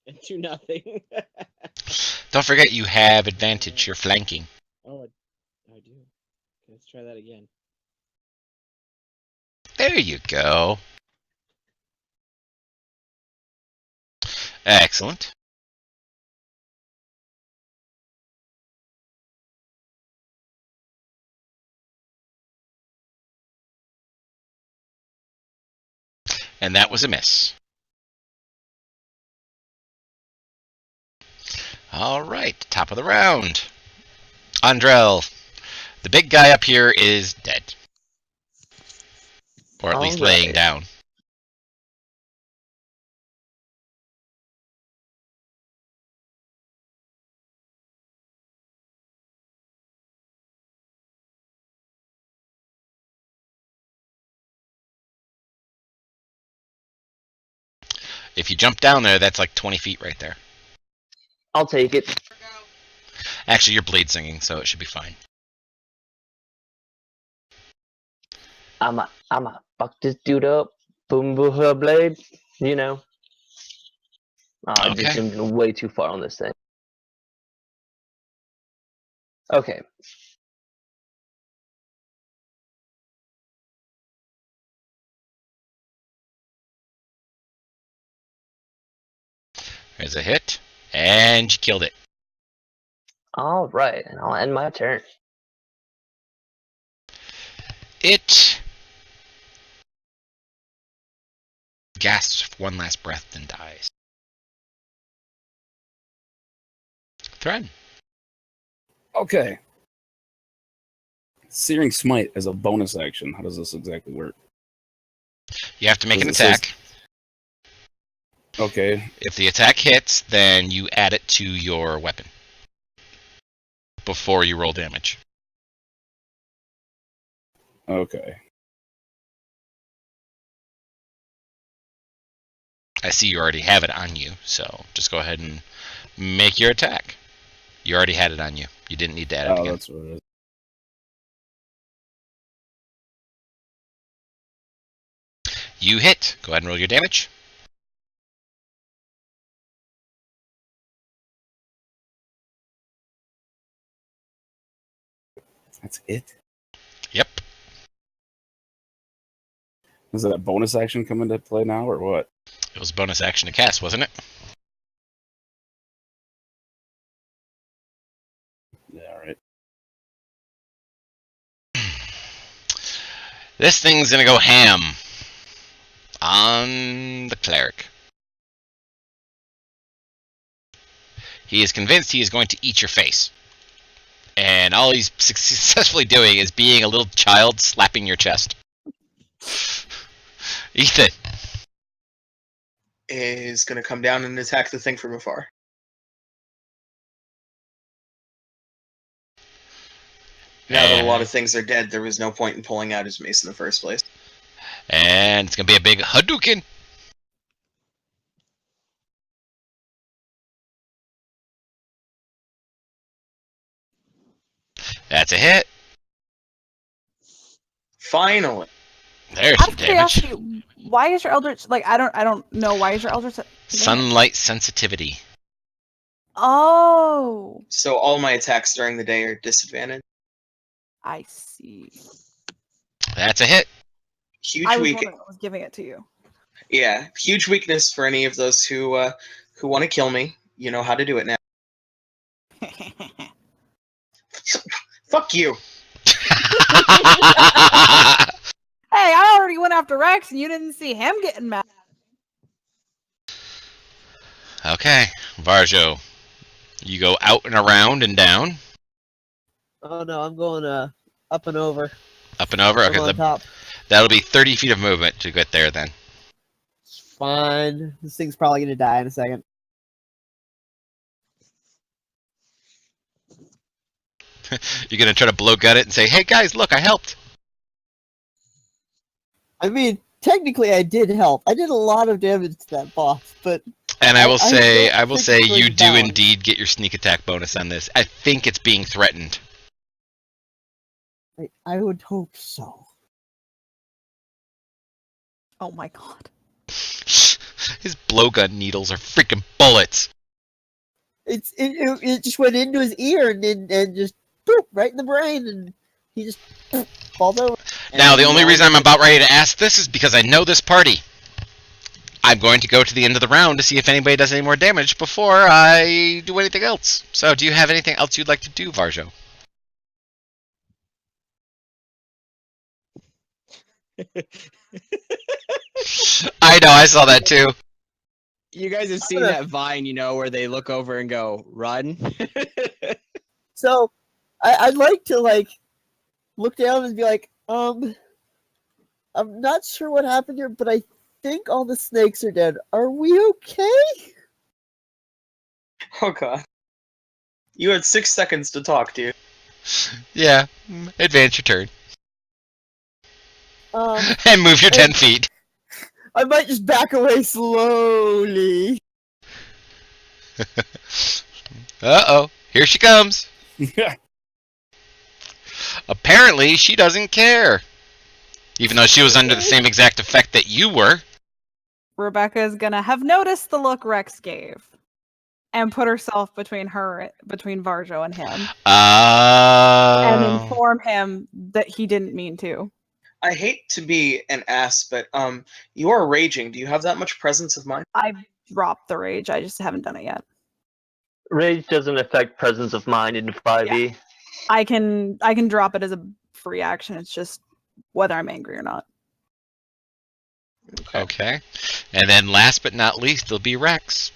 And do nothing. Don't forget you have advantage. You're flanking. Oh, I do. Okay, let's try that again. There you go. Excellent. And that was a miss. All right, top of the round. Andrel, the big guy up here is dead. Or at least laying Alright. down. If you jump down there, that's like 20 feet right there. I'll take it. Actually, you're blade singing, so it should be fine. I'ma fuck this dude up. Boom, boom, her blade. You know. I just Okay. zoomed way too far on this thing. Okay. There's a hit, and you killed it. All right, and I'll end my turn. It gasps one last breath and dies. Thread. Okay. Searing Smite as a bonus action. How does this exactly work? You have to make an Does it say- attack. Okay. If the attack hits, then you add it to your weapon before you roll damage. Okay. I see you already have it on you, so just go ahead and make your attack. You already had it on you. You didn't need to add it Oh, again. that's what it is. You hit. Go ahead and roll your damage. That's it? Yep. Does that bonus action come into play now, or what? It was a bonus action to cast, wasn't it? Yeah, all right. This thing's gonna go ham on the cleric. He is convinced he is going to eat your face. And all he's successfully doing is being a little child slapping your chest. Ethan. Is going to come down and attack the thing from afar. Now that a lot of things are dead, there was no point in pulling out his mace in the first place. And it's going to be a big Hadouken. That's a hit. Finally. There's Out some of damage. curiosity, why is your Eldritch like? I don't know. Why is your Eldritch? Sunlight sensitivity. Oh, So all my attacks during the day are disadvantaged. I see. That's a hit. Huge I was weak. wondering what was giving it to you. Yeah, huge weakness for any of those who want to kill me. You know how to do it now. Fuck you. Hey, I already went after Rex, and you didn't see him getting mad. Okay, Varjo. You go out and around and down. Oh no, I'm going up and over. Up and over. I'm Okay, on top. that'll be 30 feet of movement to get there then. It's fine. This thing's probably gonna die in a second. You're going to try to blow gut it and say, hey guys, look, I helped. I mean, technically, I did help. I did a lot of damage to that boss, but And I will say think it's you going do down. indeed get your sneak attack bonus on this. I think it's being threatened. I would hope so. Oh my god. His blowgun needles are freaking bullets. It just went into his ear and just boop, right in the brain, and he just falls over. Now, the only reason I'm about ready to ask this is because I know this party. I'm going to go to the end of the round to see if anybody does any more damage before I do anything else. So, do you have anything else you'd like to do, Varjo? I know, I saw that too. You guys have seen that Vine, you know, where they look over and go, run? So, I'd like to look down and be like, I'm not sure what happened here, but I think all the snakes are dead. Are we okay? Oh god. You had 6 seconds to talk, dude. Yeah, advance your turn. Um, And move your 10 feet. I might just back away slowly. Uh-oh, here she comes. Apparently, she doesn't care. Even though she was under the same exact effect that you were. Rebecca is gonna have noticed the look Rex gave, and put herself between Varjo and him, and inform him that he didn't mean to. I hate to be an ass, but you are raging. Do you have that much presence of mind? I dropped the rage. I just haven't done it yet. Rage doesn't affect presence of mind in 5e. I can drop it as a free action. It's just whether I'm angry or not. Okay. And then last but not least, there'll be Rex.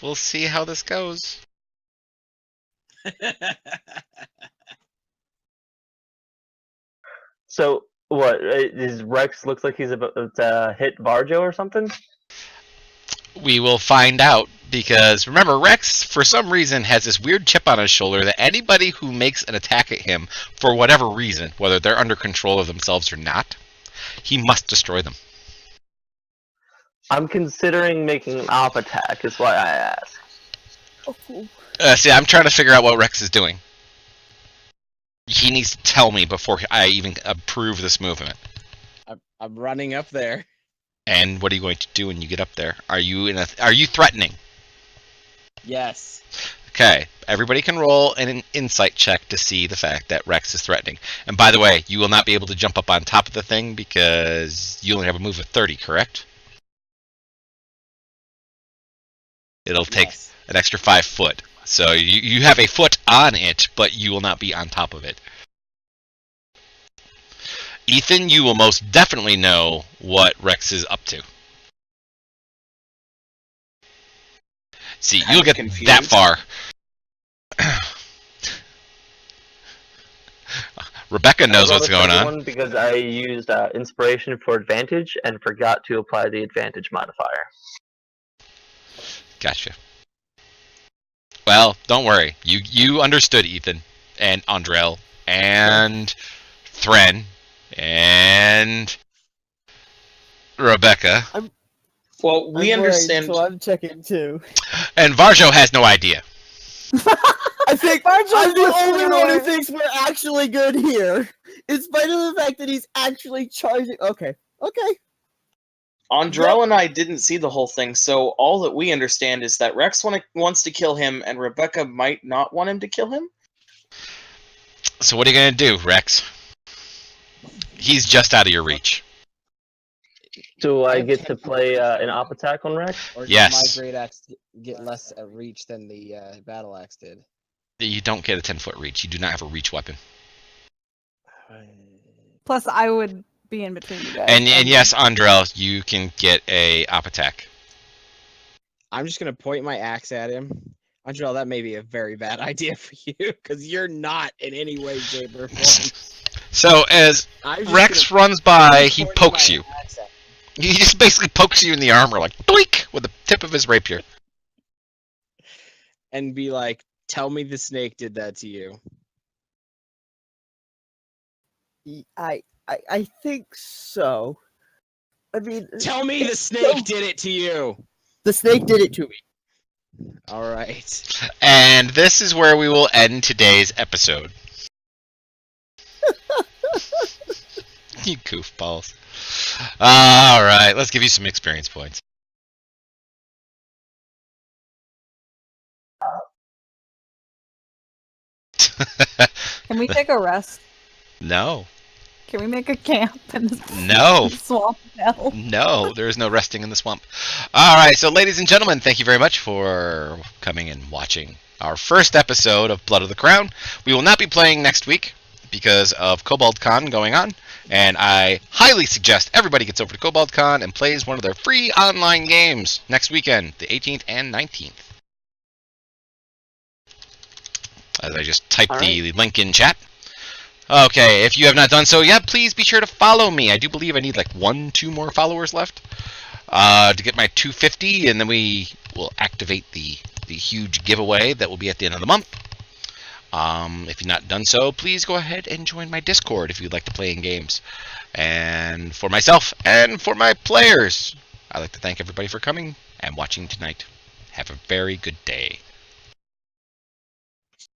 We'll see how this goes. So what? Is Rex looks like he's about to hit Varjo or something? We will find out, because remember, Rex, for some reason, has this weird chip on his shoulder that anybody who makes an attack at him, for whatever reason, whether they're under control of themselves or not, he must destroy them. I'm considering making an off attack, is why I ask. See, I'm trying to figure out what Rex is doing. He needs to tell me before I even approve this movement. I'm running up there. And what are you going to do when you get up there? Are you threatening? Yes. Okay, everybody can roll an insight check to see the fact that Rex is threatening. And by the way, you will not be able to jump up on top of the thing because you only have a move of 30, correct? It'll take an extra 5 foot. So you have a foot on it, but you will not be on top of it. Ethan, you will most definitely know what Rex is up to. See, you'll get confused. that far. Rebecca knows what's going on. Because I used inspiration for advantage and forgot to apply the advantage modifier. Gotcha. Well, don't worry. You understood, Ethan, and Andrel, and Thren, and Rebecca. Well, we understand. So I'm checking too. And Varjo has no idea. I think I'm the only one who thinks we're actually good here, in spite of the fact that he's actually charging. Okay. Andrel and I didn't see the whole thing, so all that we understand is that Rex wants to kill him, and Rebecca might not want him to kill him. So what are you going to do, Rex? He's just out of your reach. Do I get to play an op attack on Rex? Or Yes. did my great axe get less reach than the battle axe did? You don't get a 10-foot reach. You do not have a reach weapon. Plus, I would be in between you guys. And yes, Andrel, you can get a op attack. I'm just gonna point my axe at him. Andrel, that may be a very bad idea for you, because you're not in any way, shape, or form. So as Rex runs by, he pokes you. He just basically pokes you in the armor, like doink, with the tip of his rapier. And be like, tell me the snake did that to you. I think so. I mean, tell me the snake did it to you. The snake did it to me. All right. And this is where we will end today's episode. You goofballs. All right, let's give you some experience points. Can we take a rest? No. Can we make a camp in the swamp now? No, there is no resting in the swamp. All right, so ladies and gentlemen, thank you very much for coming and watching our first episode of Blood of the Crown. We will not be playing next week because of KoboldCon going on, and I highly suggest everybody gets over to KoboldCon and plays one of their free online games next weekend, the 18th and 19th. As I just typed the link in chat. Okay, if you have not done so yet, please be sure to follow me. I do believe I need like 1-2 more followers left to get my 250, and then we will activate the huge giveaway that will be at the end of the month. If you've not done so, please go ahead and join my Discord if you'd like to play in games. And for myself and for my players, I'd like to thank everybody for coming and watching tonight. Have a very good day.